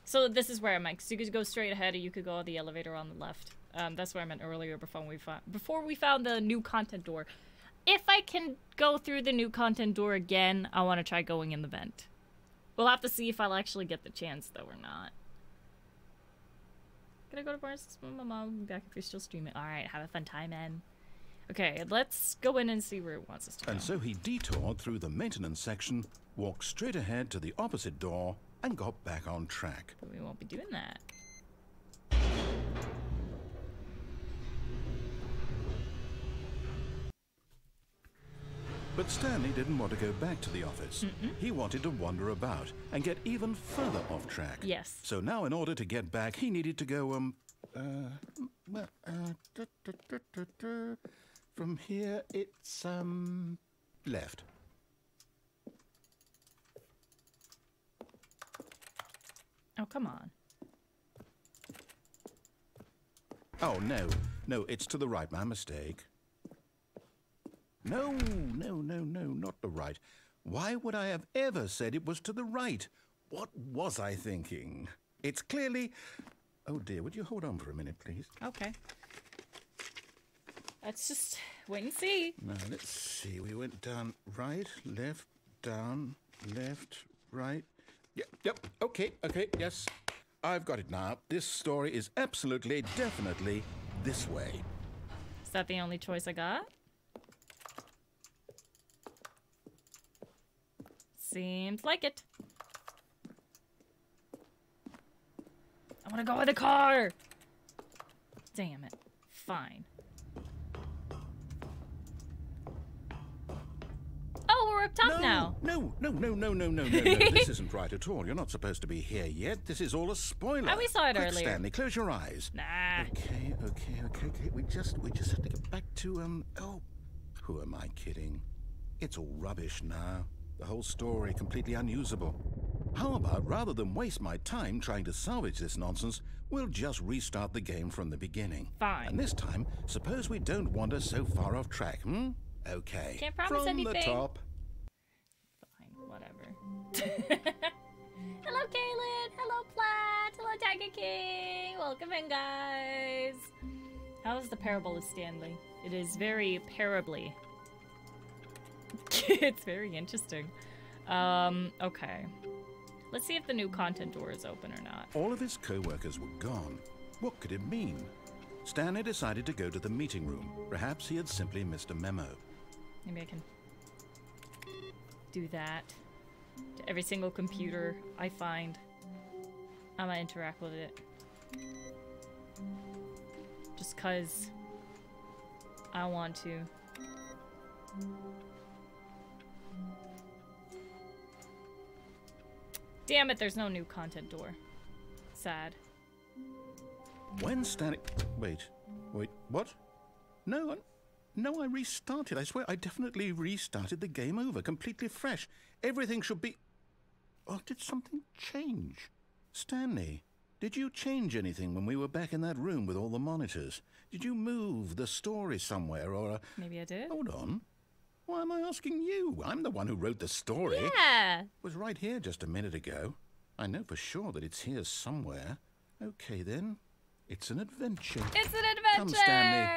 A: So this is where I'm at. 'Cause you could go straight ahead, or you could go on the elevator on the left. That's where I meant earlier before we found the new content door. If I can go through the new content door again, I want to try going in the vent. We'll have to see if I'll actually get the chance, though, or not. Gonna go to Barnes. My mom will be back if you're still streaming. All right, have a fun time, man. Okay, let's go in and see where it wants us to go.
B: And so he detoured through the maintenance section, walked straight ahead to the opposite door, and got back on track.
A: But we won't be doing that.
B: But Stanley didn't want to go back to the office. He wanted to wander about and get even further off track.
A: Yes.
B: So now in order to get back, he needed to go, from here, it's, left.
A: Oh, come on.
B: Oh, no. No, it's to the right. My mistake. No, not the right. Why would I have ever said it was to the right? What was I thinking? It's clearly... Oh, dear, would you hold on for a minute, please?
A: Okay. Let's just wait and see.
B: Now, let's see. We went down right, left, down, left, right. Yep, okay, yes. I've got it now. This story is absolutely, definitely this way.
A: Is that the only choice I got? Seems like it. I want to go in the car! Damn it. Fine. Oh, we're up top now.
B: No. This isn't right at all. You're not supposed to be here yet. This is all a spoiler.
A: Oh, we saw it
B: Quick,
A: earlier.
B: Stanley, close your eyes.
A: Nah.
B: Okay. We just have to get back to, oh, who am I kidding? It's all rubbish now. The whole story completely unusable. How about, rather than waste my time trying to salvage this nonsense, we'll just restart the game from the beginning.
A: Fine.
B: And this time, suppose we don't wander so far off track, Okay.
A: Can't promise
B: from
A: anything.
B: the top.
A: Fine, whatever. Hello, Kaylin. Hello, Platt. Hello, Tiger King. Welcome in, guys. How is the parable of Stanley? It is very parably. It's very interesting. Okay. Let's see if the new content door is open or not.
B: All of his co-workers were gone. What could it mean? Stanley decided to go to the meeting room. Perhaps he had simply missed a memo.
A: Maybe I can do that to every single computer I find. I'm gonna interact with it. Just 'cause I want to. Damn it, there's no new content door. Sad.
B: When Stanley... Wait, what? No, I restarted. I swear, I definitely restarted the game over, completely fresh. Everything should be... Oh, did something change? Stanley, did you change anything when we were back in that room with all the monitors? Did you move the story somewhere, or...
A: Maybe I did?
B: Hold on. Why am I asking you? I'm the one who wrote the story.
A: Yeah.
B: It was right here just a minute ago. I know for sure that it's here somewhere. Okay, then. It's an adventure.
A: It's an adventure!
B: Come, Stanley.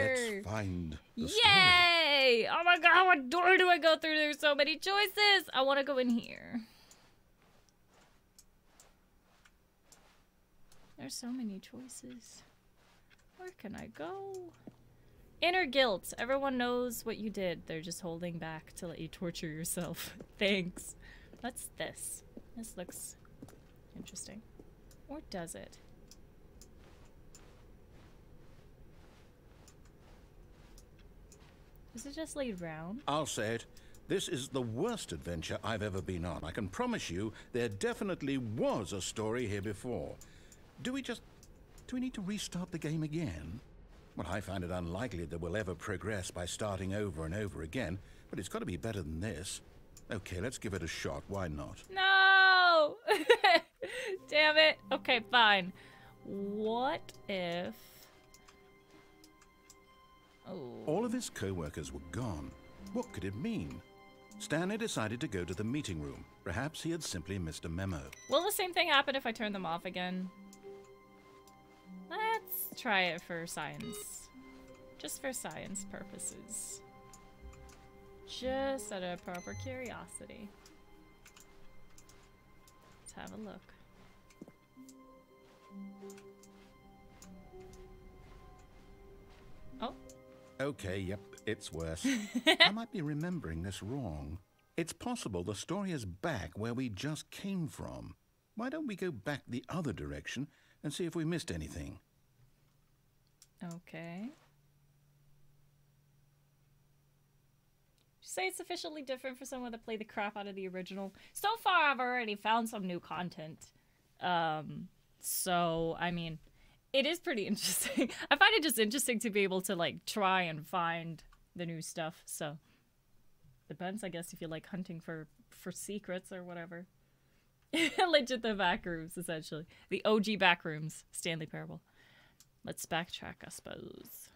B: Let's find the story.
A: Yay! Oh my god, what door do I go through? There's so many choices. I want to go in here. There's so many choices. Where can I go? Inner guilt. Everyone knows what you did. They're just holding back to let you torture yourself. Thanks. What's this? This looks interesting. Or does it? Is it just laid round?
B: I'll say it. This is the worst adventure I've ever been on. I can promise you there definitely was a story here before. Do we need to restart the game again? Well, I find it unlikely that we'll ever progress by starting over and over again, but it's got to be better than this. Okay, let's give it a shot. Why not?
A: No! Damn it. Okay, fine. What if... Oh.
B: All of his co-workers were gone. What could it mean? Stanley decided to go to the meeting room. Perhaps he had simply missed a memo.
A: Will the same thing happen if I turn them off again? Let's try it for science. Just for science purposes. Just out of proper curiosity. Let's have a look. Oh.
B: Okay, yep, it's worse. I might be remembering this wrong. It's possible the story is back where we just came from. Why don't we go back the other direction and see if we missed anything?
A: Okay. Say it's sufficiently different for someone to play the crap out of the original. So far, I've already found some new content. So, I mean, it is pretty interesting. I find it just interesting to be able to, like, try and find the new stuff. So, depends, I guess, if you like hunting for secrets or whatever. Legit the back rooms, essentially. The OG back rooms. Stanley Parable. Let's backtrack, I suppose.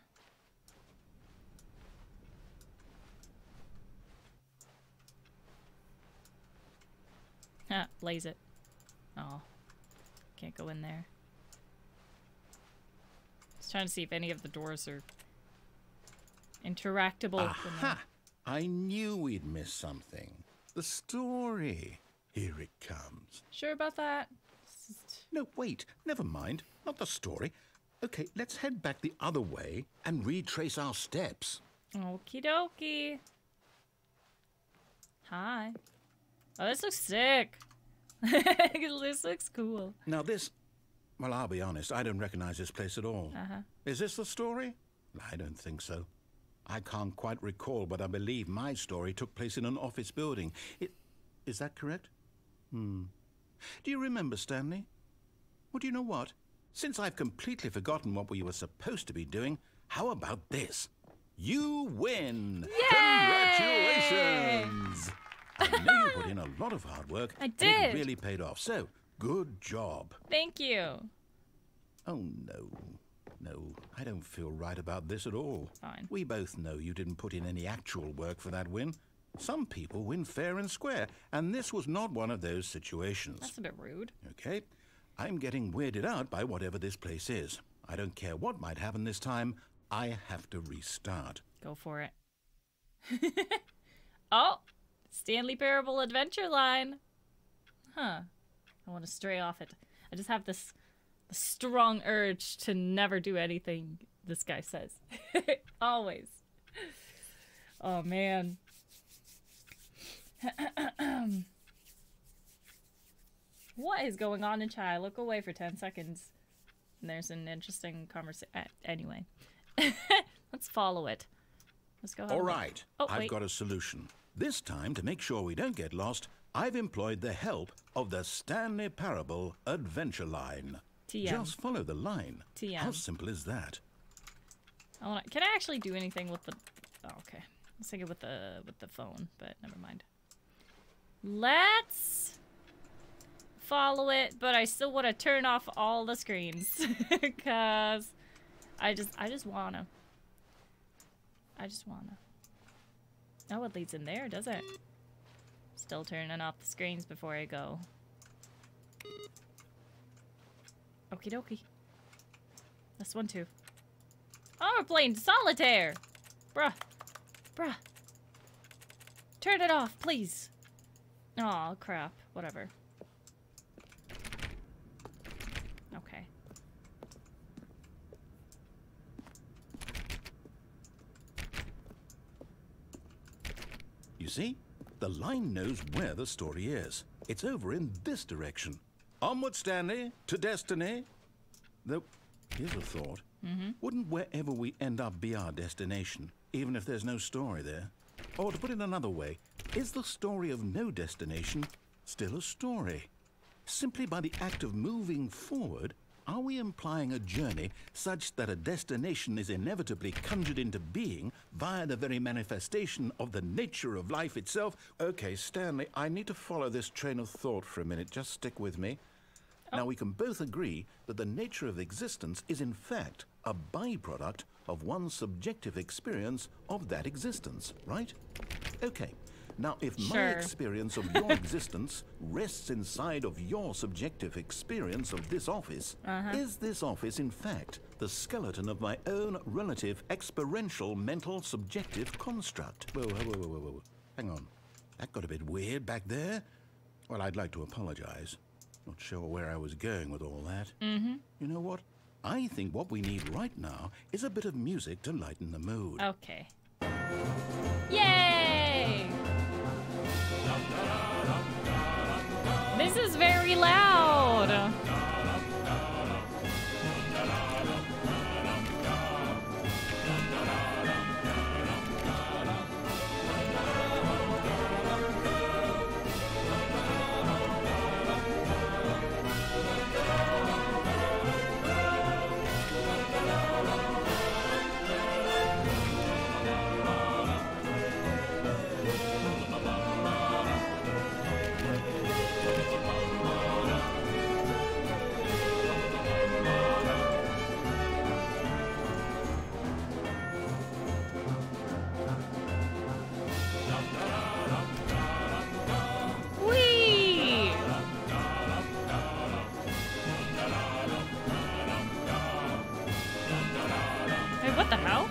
A: Ah, blaze it. Oh. Can't go in there. Just trying to see if any of the doors are interactable.
B: Aha! I knew we'd miss something. The story. Here it comes.
A: Sure about that?
B: No, wait. Never mind. Not the story. Okay, let's head back the other way and retrace our steps.
A: Okie dokie. Hi. Oh, this looks sick. This looks cool.
B: Now this... Well, I'll be honest. I don't recognize this place at all. Is this the story? I don't think so. I can't quite recall, but I believe my story took place in an office building. Is that correct? Do you remember, Stanley? Well, do you know what? Since I've completely forgotten what we were supposed to be doing, how about this? You win!
A: Yay!
B: Congratulations! I know you put in a lot of hard work.
A: I
B: and
A: did.
B: it really paid off, so good job.
A: Thank you.
B: Oh, no. No, I don't feel right about this at all.
A: Fine.
B: We both know you didn't put in any actual work for that win. Some people win fair and square, and this was not one of those situations.
A: That's a bit rude.
B: Okay? I'm getting weirded out by whatever this place is. I don't care what might happen this time. I have to restart.
A: Go for it. Oh! Stanley Parable Adventure line. Huh. I want to stray off it. I just have this strong urge to never do anything this guy says. Always. Oh, man. What is going on in chat? I look away for 10 seconds. And there's an interesting conversation. Anyway. Let's follow it. Let's go.
B: All right.
A: Oh,
B: I've
A: wait.
B: got a solution. This time, to make sure we don't get lost, I've employed the help of the Stanley Parable Adventure Line.
A: TM.
B: Just follow the line.
A: TM.
B: How simple is that?
A: Can I actually do anything with the... Oh, okay. I was thinking with the phone, but never mind. Let's follow it, but I still want to turn off all the screens because I just wanna. Oh, it leads in there, does it? Still turning off the screens before I go. Okie dokie. This one too. Oh, we're playing solitaire! Bruh. Bruh. Turn it off, please. Aw, crap. Whatever. Okay.
B: You see? The line knows where the story is. It's over in this direction. Onward, Stanley, to destiny. Though, here's a thought. Wouldn't wherever we end up be our destination, even if there's no story there? Or to put it another way, is the story of no destination still a story? Simply by the act of moving forward, are we implying a journey such that a destination is inevitably conjured into being via the very manifestation of the nature of life itself? Okay, Stanley, I need to follow this train of thought for a minute. Just stick with me. Now, we can both agree that the nature of existence is in fact a byproduct of one's subjective experience of that existence, right? Okay. Now, if my experience of your existence rests inside of your subjective experience of this office, is this office, in fact, the skeleton of my own relative experiential mental subjective construct? Whoa, whoa, whoa, whoa, whoa. Hang on. That got a bit weird back there. Well, I'd like to apologize. Not sure where I was going with all that. You know what? I think what we need right now is a bit of music to lighten the mood.
A: Okay. Yay! This is very loud. What the hell?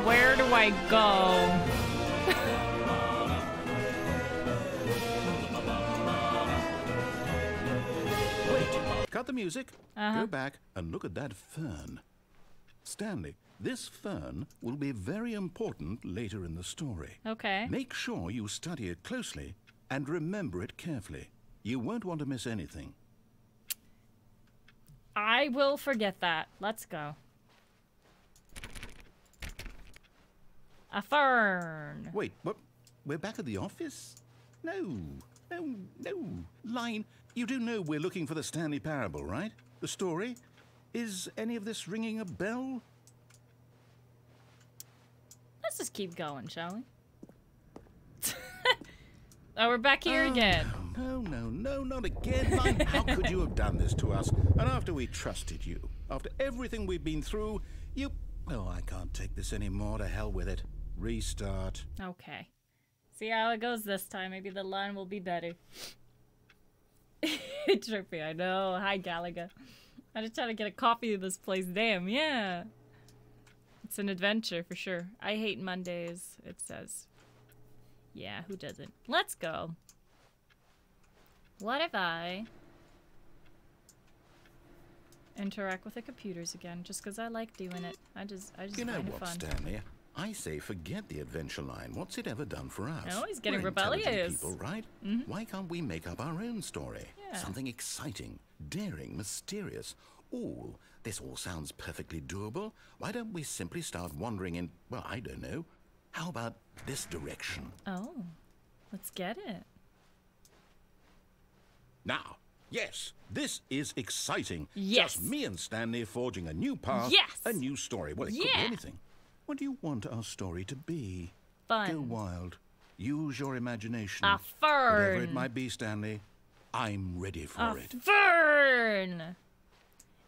A: Where do I go?
B: Wait, cut the music, go back and look at that fern. Stanley, this fern will be very important later in the story.
A: Okay.
B: Make sure you study it closely and remember it carefully. You won't want to miss anything.
A: I will forget that. Let's go. A fern.
B: Wait, what? We're back at the office? No. Line, you do know we're looking for the Stanley Parable, right? The story? Is any of this ringing a bell?
A: Let's just keep going, shall we? Oh, we're back here again.
B: No, not again. Line, how could you have done this to us? And after we trusted you, after everything we've been through, you... Oh, I can't take this anymore. To hell with it. Restart.
A: Okay. See how it goes this time. Maybe the line will be better. Trippy, I know. Hi, Galaga. I'm just trying to get a copy of this place. Damn, yeah. It's an adventure for sure. I hate Mondays, it says. Yeah, who doesn't? Let's go. What if I interact with the computers again, just because I like doing it? I just
B: You know
A: find it
B: what,
A: fun.
B: Stanley? I say forget the adventure line. What's it ever done for us?
A: Oh, he's getting
B: We're intelligent
A: rebellious.
B: people, right? Why can't we make up our own story?
A: Yeah.
B: Something exciting, daring, mysterious. Ooh, this all sounds perfectly doable. Why don't we simply start wandering in, well, I don't know. How about this direction?
A: Oh, let's get it.
B: Now, yes, this is exciting.
A: Yes.
B: Just me and Stanley forging a new path,
A: Yes.
B: a new story. Well, it could be
A: Yeah.
B: anything. What do you want our story to be?
A: Fun.
B: Go wild. Use your imagination.
A: A fern.
B: Whatever it might be, Stanley, I'm ready for it.
A: Fern.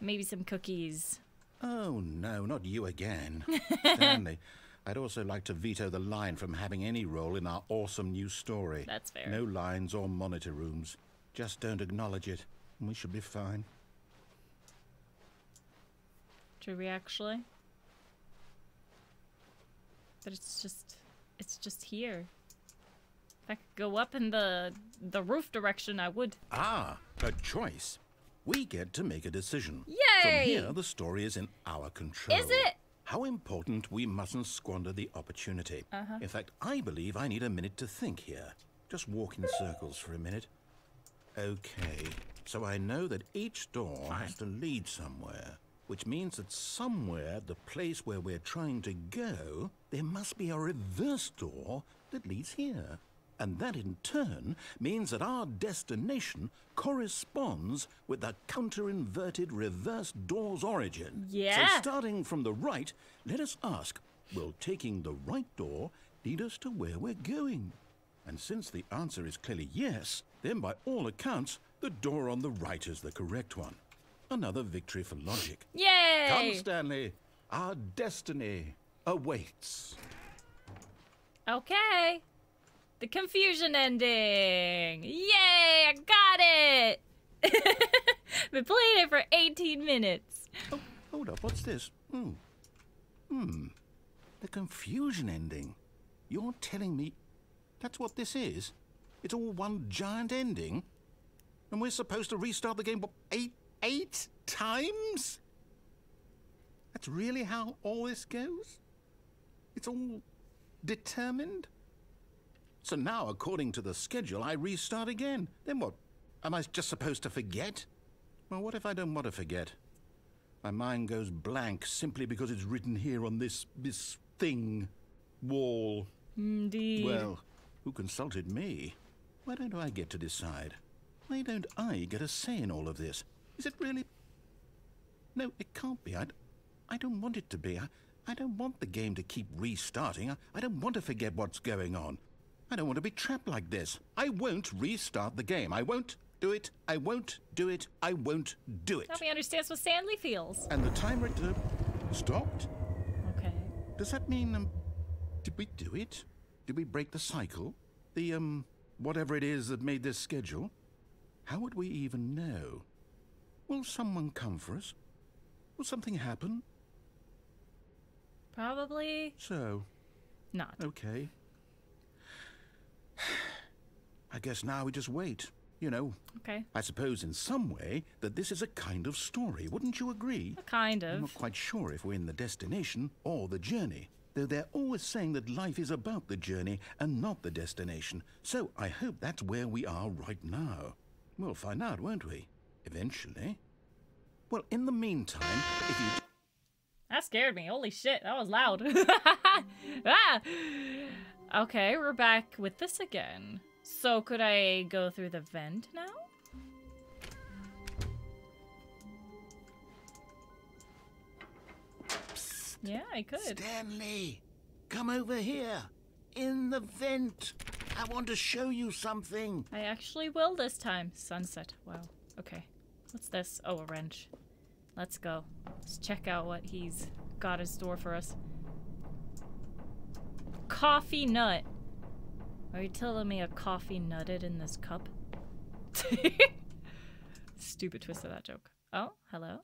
A: Maybe some cookies.
B: Oh, no, not you again. Stanley, I'd also like to veto the line from having any role in our awesome new story.
A: That's fair.
B: No lines or monitor rooms. Just don't acknowledge it, and we should be fine.
A: Should we actually? But it's just here. If I could go up in the roof direction, I would.
B: Ah, a choice. We get to make a decision.
A: Yay!
B: From here, the story is in our control.
A: Is it?
B: How important we mustn't squander the opportunity. In fact, I believe I need a minute to think here. Just walk in circles for a minute. Okay, so I know that each door has to lead somewhere, which means that somewhere, the place where we're trying to go, there must be a reverse door that leads here. And that in turn means that our destination corresponds with the counter-inverted reverse door's origin.
A: Yeah.
B: So starting from the right, let us ask, will taking the right door lead us to where we're going? And since the answer is clearly yes, then by all accounts, the door on the right is the correct one. Another victory for logic.
A: Yay!
B: Come, Stanley. Our destiny awaits.
A: Okay. The confusion ending. Yay! I got it. Been playing it for 18 minutes.
B: Oh, hold up. What's this? The confusion ending. You're telling me that's what this is? It's all one giant ending? And we're supposed to restart the game, what, eight times? That's really how all this goes? It's all determined? So now, according to the schedule, I restart again. Then what? Am I just supposed to forget? Well, what if I don't want to forget? My mind goes blank simply because it's written here on this thing. Wall.
A: Indeed.
B: Well, who consulted me? Why don't I get to decide? Why don't I get a say in all of this? Is it really? No, it can't be. I don't want it to be. I don't want the game to keep restarting. I don't want to forget what's going on. I don't want to be trapped like this. I won't restart the game. I won't do it. I won't do it. I won't do it.
A: Help me understand what Stanley feels.
B: And the timer stopped?
A: Okay.
B: Does that mean, did we do it? Did we break the cycle? The, whatever it is that made this schedule? How would we even know? Will someone come for us? Will something happen?
A: Probably
B: So,
A: not.
B: okay. I guess now we just wait. You know,
A: Okay.
B: I suppose in some way that this is a kind of story. Wouldn't you agree?
A: Kind
B: I'm
A: of.
B: not quite sure if we're in the destination or the journey, though they're always saying that life is about the journey and not the destination. So I hope that's where we are right now. We'll find out, won't we? Eventually. Well, in the meantime, if you...
A: That scared me. Holy shit, that was loud. Ah! Okay, we're back with this again. So could I go through the vent now?
B: Psst,
A: Yeah, I could.
B: Stanley, come over here. In the vent. I want to show you something.
A: I actually will this time. Sunset. Wow. Okay. What's this? Oh, a wrench. Let's go. Let's check out what he's got in store for us. Coffee nut. Are you telling me a coffee nutted in this cup? Stupid twist of that joke. Oh, hello?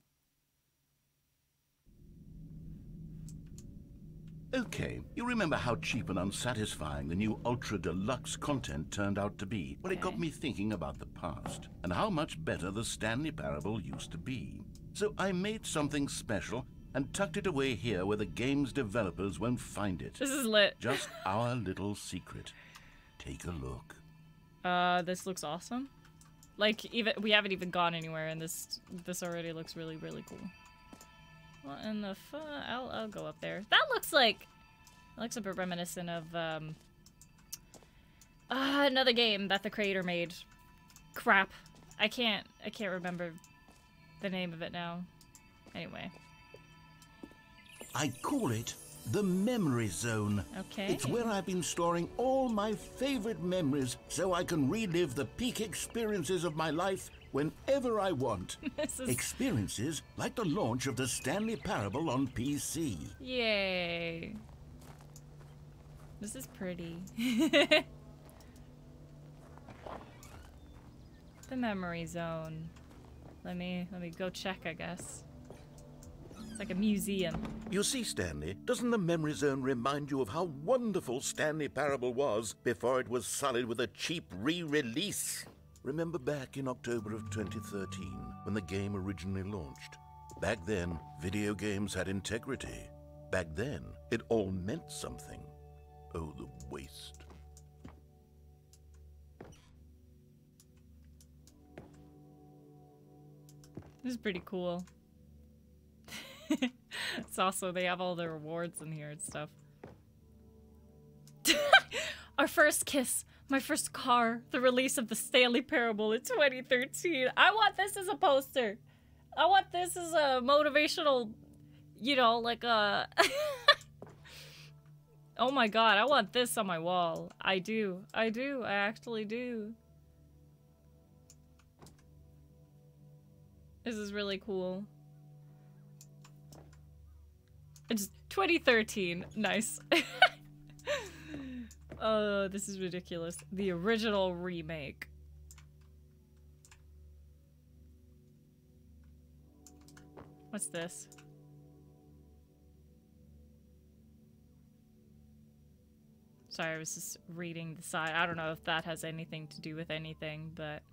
B: Okay, you remember how cheap and unsatisfying the new Ultra Deluxe content turned out to be? Well, it got
A: Okay.
B: me thinking about the past and how much better the Stanley Parable used to be. So I made something special and tucked it away here where the game's developers won't find it.
A: This is lit.
B: Just our little secret. Take a look.
A: This looks awesome. Like, even we haven't even gone anywhere, and this already looks really, really cool. What in the fuck? I'll go up there. That looks a bit reminiscent of another game that the creator made. Crap, I can't remember the name of it now. Anyway,
B: I call it The memory zone.
A: Okay.
B: It's where I've been storing all my favorite memories so I can relive the peak experiences of my life whenever I want. Experiences like the launch of the Stanley Parable on PC.
A: Yay. This is pretty. The memory zone. Let me go check, I guess. It's like a museum.
B: You see, Stanley, doesn't the memory zone remind you of how wonderful Stanley Parable was before it was sullied with a cheap re-release? Remember back in October of 2013, when the game originally launched? Back then, video games had integrity. Back then, it all meant something. Oh, the waste.
A: This is pretty cool. It's also, they have all the rewards in here and stuff. Our first kiss, my first car, the release of the Stanley Parable in 2013. I want this as a poster. I want this as a motivational, you know, like a... Oh my god, I want this on my wall. I do. I actually do. This is really cool. It's 2013. Nice. Oh, this is ridiculous. The original remake. What's this? Sorry, I was just reading the side. I don't know if that has anything to do with anything, but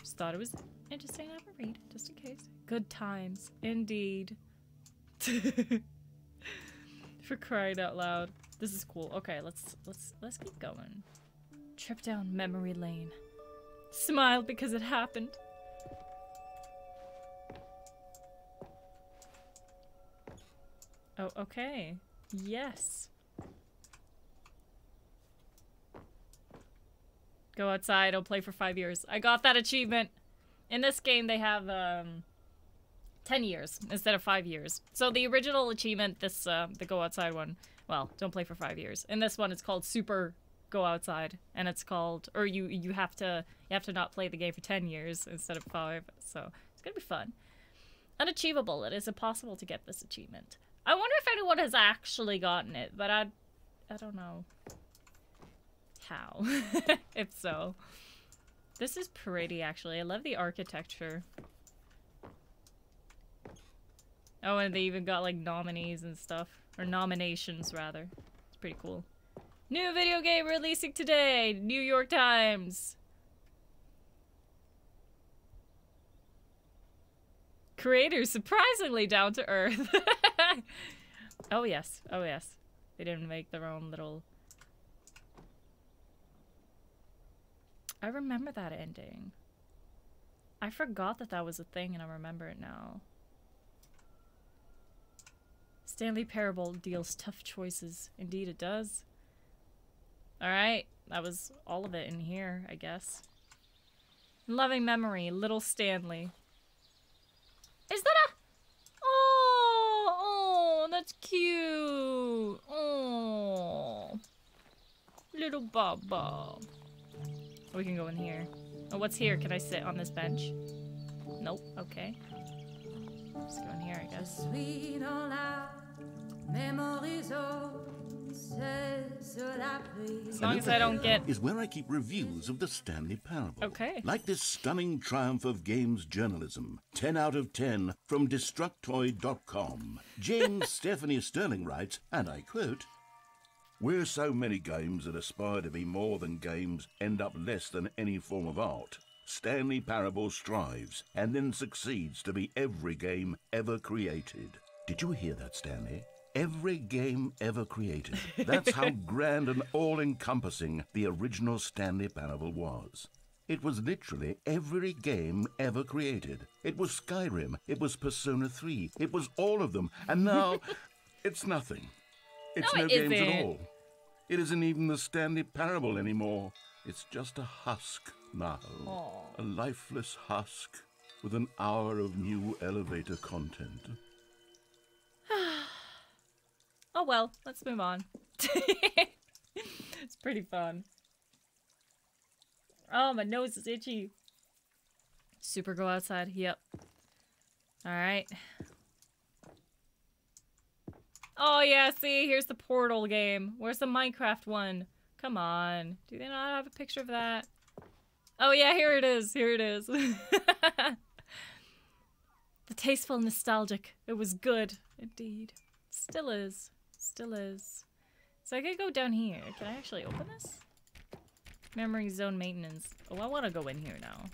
A: just thought it was interesting to have a read, just in case. Good times, indeed. For crying out loud. This is cool. Okay, let's keep going. Trip down memory lane. Smile because it happened. Oh, okay. Yes. Go outside, don't play for 5 years. I got that achievement. In this game, they have 10 years instead of 5 years. So the original achievement, this the go outside one, well, don't play for 5 years. In this one, it's called Super Go Outside, and it's called, or you have to not play the game for 10 years instead of 5. So it's gonna be fun. Unachievable. It is impossible to get this achievement. I wonder if anyone has actually gotten it, but I don't know how. If so. This is pretty, actually. I love the architecture. Oh, and they even got, like, nominees and stuff. Or nominations, rather. It's pretty cool. New video game releasing today! New York Times! Creators surprisingly down to earth. Oh, yes. Oh, yes. They didn't make their own little... I remember that ending. I forgot that that was a thing, and I remember it now. Stanley Parable deals tough choices. Indeed it does. Alright, that was all of it in here, I guess. Loving memory, little Stanley. Is that a... Oh, that's cute. Oh, little Baba. We can go in here. Oh, what's here? Can I sit on this bench? Nope. Okay. Let's go in here, I guess. As long as I don't get...
B: is where I keep reviews of the Stanley Parable.
A: Okay.
B: Like this stunning triumph of games journalism. 10 out of 10 from Destructoid.com. James Stephanie Sterling writes, and I quote, "Where so many games that aspire to be more than games end up less than any form of art, Stanley Parable strives and then succeeds to be every game ever created." Did you hear that, Stanley? Every game ever created. That's how grand and all-encompassing the original Stanley Parable was. It was literally every game ever created. It was Skyrim, it was Persona 3, it was all of them, and now it's nothing. It's no games at all. It isn't even the Stanley Parable anymore. It's just a husk now. Aww. A lifeless husk with an hour of new elevator content.
A: Oh well, let's move on. It's pretty fun. Oh, my nose is itchy. Super go outside. Yep. Alright. Oh yeah, see, here's the Portal game. Where's the Minecraft one? Come on. Do they not have a picture of that? Oh yeah, here it is. Here it is. The tasteful nostalgic. It was good. Indeed. Still is. Still is. So I could go down here. Can I actually open this? Memory zone maintenance. Oh, I want to go in here now.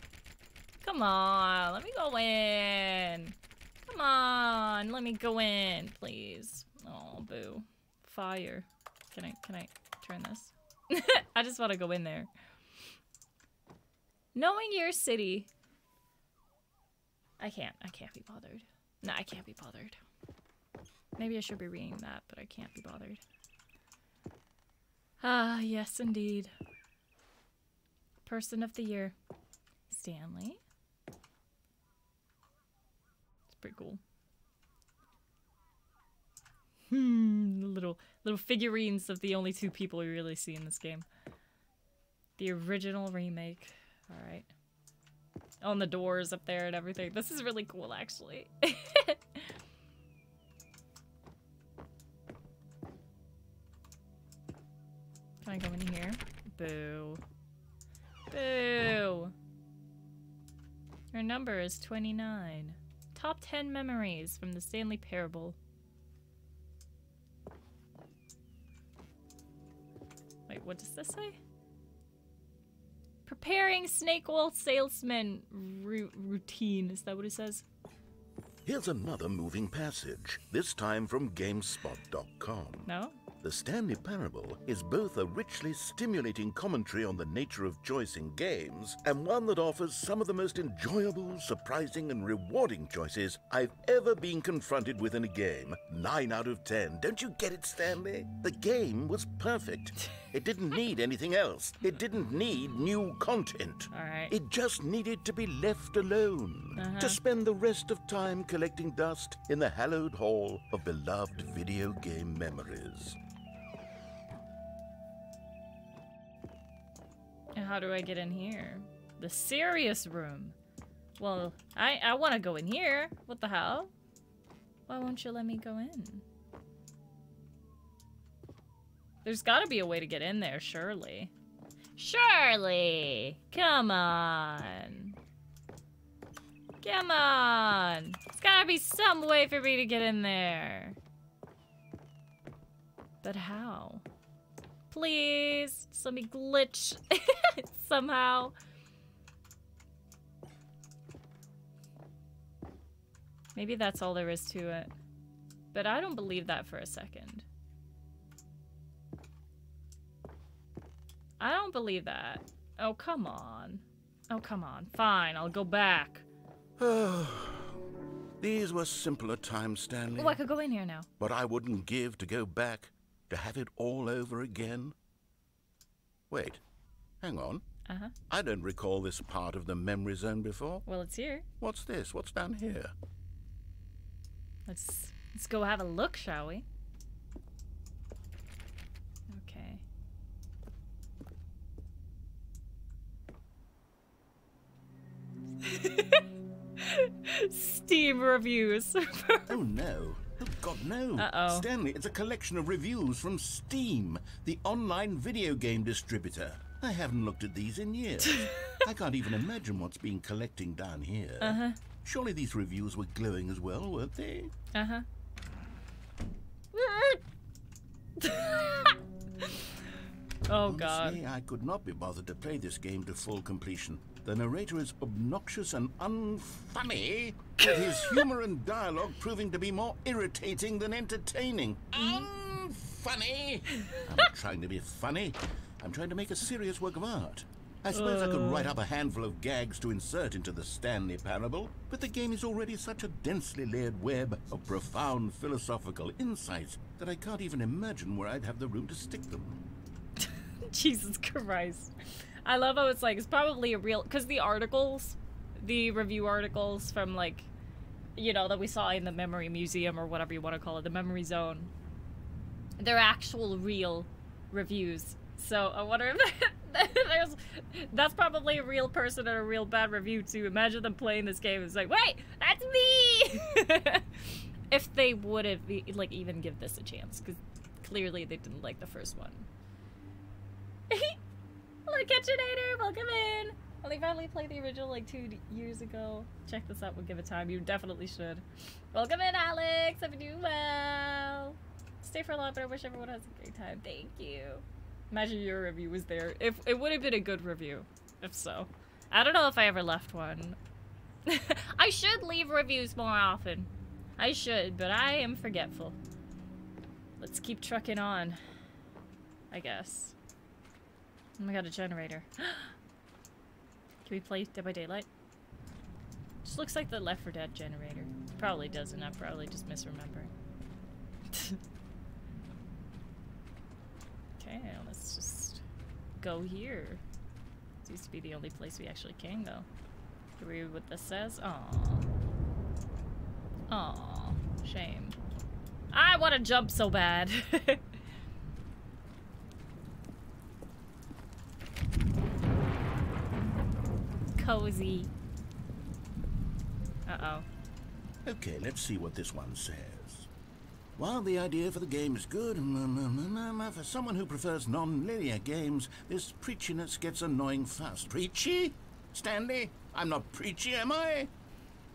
A: Come on. Let me go in. Come on. Let me go in, please. Oh, boo. Fire. Can I turn this? I just want to go in there. Knowing your city. I can't be bothered. No, I can't be bothered. Maybe I should be reading that, but I can't be bothered. Ah, yes, indeed. Person of the year. Stanley. It's pretty cool. Little figurines of the only two people we really see in this game. The original remake. Alright. On the doors up there and everything. This is really cool, actually. Can I go in here? Boo. Boo! Your number is 29. Top 10 memories from the Stanley Parable. Wait, what does this say? Preparing snake oil salesman routine. Is that what it says?
B: Here's another moving passage, this time from GameSpot.com.
A: No?
B: The Stanley Parable is both a richly stimulating commentary on the nature of choice in games and one that offers some of the most enjoyable, surprising, and rewarding choices I've ever been confronted with in a game. 9 out of 10. Don't you get it, Stanley? The game was perfect. It didn't need anything else. It didn't need new content.
A: All right.
B: It just needed to be left alone. To spend the rest of time collecting dust in the hallowed hall of beloved video game memories.
A: And how do I get in here? The serious room. Well, I want to go in here. What the hell? Why won't you let me go in? There's got to be a way to get in there, surely. Surely! Come on. Come on. There's got to be some way for me to get in there. But how? Please, just let me glitch somehow. Maybe that's all there is to it. But I don't believe that for a second. I don't believe that. Oh, come on. Oh, come on. Fine, I'll go back.
B: These were simpler times, Stanley.
A: Oh, I could go in here now.
B: But I wouldn't give to go back. To have it all over again? Wait, hang on. I don't recall this part of the memory zone before.
A: Well, it's here.
B: What's this? What's down here?
A: Let's go have a look, shall we? Okay. Steam reviews.
B: Oh no. Oh God, no.
A: Uh-oh.
B: Stanley, it's a collection of reviews from Steam, the online video game distributor. I haven't looked at these in years. I can't even imagine what's been collecting down here. Surely these reviews were glowing as well, weren't they?
A: Oh God.
B: Honestly, I could not be bothered to play this game to full completion. The narrator is obnoxious and unfunny, with his humor and dialogue proving to be more irritating than entertaining. Unfunny! I'm not trying to be funny. I'm trying to make a serious work of art. I suppose I could write up a handful of gags to insert into the Stanley Parable, but the game is already such a densely layered web of profound philosophical insights that I can't even imagine where I'd have the room to stick them.
A: Jesus Christ. I love how it's like, it's probably a real, because the articles, the review articles from like, you know, that we saw in the Memory Museum or whatever you want to call it, the Memory Zone, They're actual real reviews. So I wonder if that's probably a real person and a real bad review too. Imagine them playing this game and it's like, wait, that's me! If they would have, like, even give this a chance, because clearly they didn't like the first one. Hello, Kitchenator! Welcome in! Well, they finally played the original, like, 2 years ago. Check this out, we'll give it time. You definitely should. Welcome in, Alex! Hope you're doing well! Stay for a lot, but I wish everyone has a great time. Thank you. Imagine your review was there. If it would have been a good review, if so. I don't know if I ever left one. I should leave reviews more often. I should, but I am forgetful. Let's keep trucking on, I guess. Oh my god, a generator. Can we play Dead by Daylight? Just looks like the Left 4 Dead generator. Probably doesn't. I'm probably just misremembering. Okay, let's just go here. Seems to be the only place we actually can go. Do we read what this says? Aww. Aww. Shame. I want to jump so bad. Cozy. Uh-oh.
B: Okay, let's see what this one says. While the idea for the game is good, for someone who prefers non-linear games, this preachiness gets annoying fast. Preachy? Stanley? I'm not preachy, am I?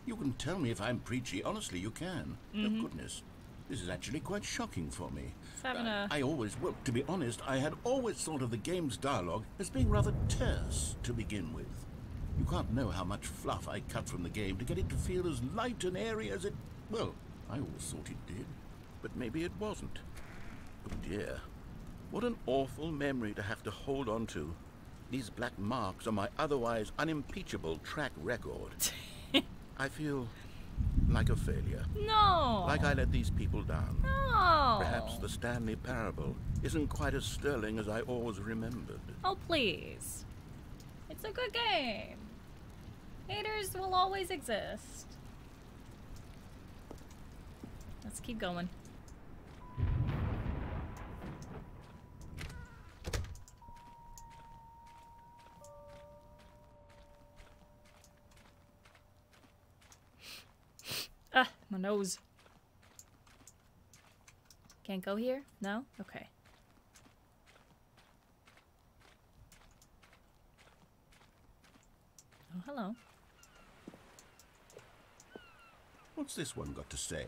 B: You can tell me if I'm preachy. Honestly, you can. Oh, goodness. This is actually quite shocking for me. I always, well, to be honest, I had always thought of the game's dialogue as being rather terse to begin with. You can't know how much fluff I cut from the game to get it to feel as light and airy as it... Well, I always thought it did. But maybe it wasn't. Oh dear. What an awful memory to have to hold on to. These black marks on my otherwise unimpeachable track record. I feel like a failure.
A: No!
B: Like I let these people down.
A: No!
B: Perhaps the Stanley Parable isn't quite as sterling as I always remembered.
A: Oh, please. It's a good game. Haters will always exist. Let's keep going. Ah, my nose. Can't go here? No? Okay. Oh, hello.
B: What's this one got to say?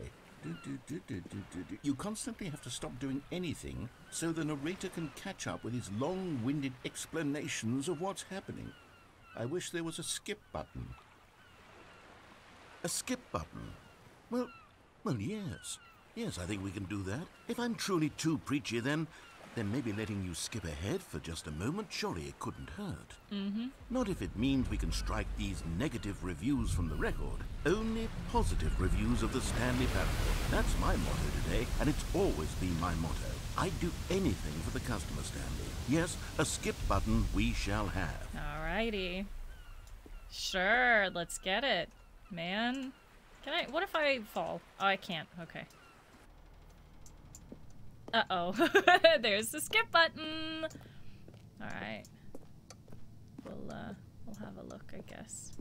B: You constantly have to stop doing anything so the narrator can catch up with his long-winded explanations of what's happening. I wish there was a skip button. A skip button? Well, yes. Yes, I think we can do that. If I'm truly too preachy, then maybe letting you skip ahead for just a moment, surely it couldn't hurt. Not if it means we can strike these negative reviews from the record. Only positive reviews of the Stanley Parable. That's my motto today, and it's always been my motto. I'd do anything for the customer, Stanley. Yes, a skip button we shall have.
A: Alrighty. Sure, let's get it. Man. Can I? What if I fall? Oh, I can't. Okay. Uh-oh. There's the skip button. Alright. We'll have a look, I guess.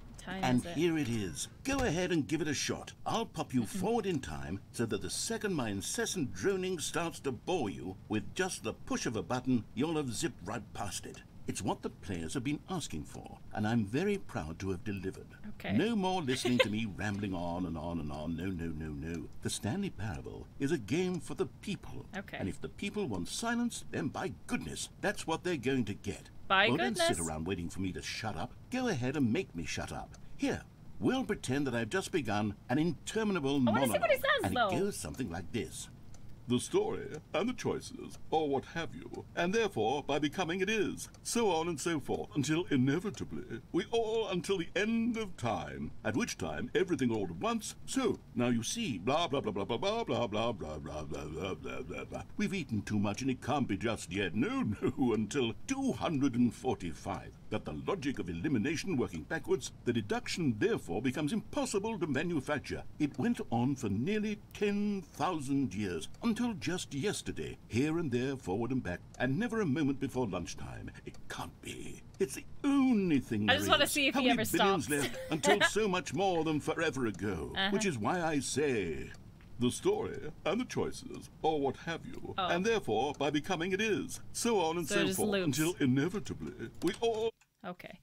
A: What time is it?
B: Here it is. Go ahead and give it a shot. I'll pop you forward in time so that the second my incessant droning starts to bore you, with just the push of a button, you'll have zipped right past it. It's what the players have been asking for, and I'm very proud to have delivered.
A: Okay.
B: No more listening to me rambling on and on and on. No, no, no, no. The Stanley Parable is a game for the people.
A: Okay.
B: And if the people want silence, then by goodness, that's what they're going to get.
A: By
B: Well,
A: goodness.
B: don't sit around waiting for me to shut up. Go ahead and make me shut up. Here, we'll pretend that I've just begun an interminable
A: I wanna see
B: monologue.
A: what it says,
B: and
A: though.
B: it goes something like this. The story, and the choices, or what have you, and therefore, by becoming it is, so on and so forth, until inevitably, we all until the end of time, at which time everything all at once, so, now you see, blah blah blah blah blah blah blah blah blah blah blah blah blah blah blah. We've eaten too much and it can't be just yet, no, no, until 245.
E: that the logic of elimination working backwards, the deduction therefore becomes impossible to manufacture. It went on for nearly 10,000 years, until just yesterday, here and there, forward and back, and never a moment before lunchtime. It can't be. It's the only thing
A: I just want to see if he ever stops.
E: left until so much more than forever ago, which is why I say the story and the choices, or what have you, and therefore by becoming it is, so on and so forth,
A: loops.
E: until inevitably we all...
A: Okay.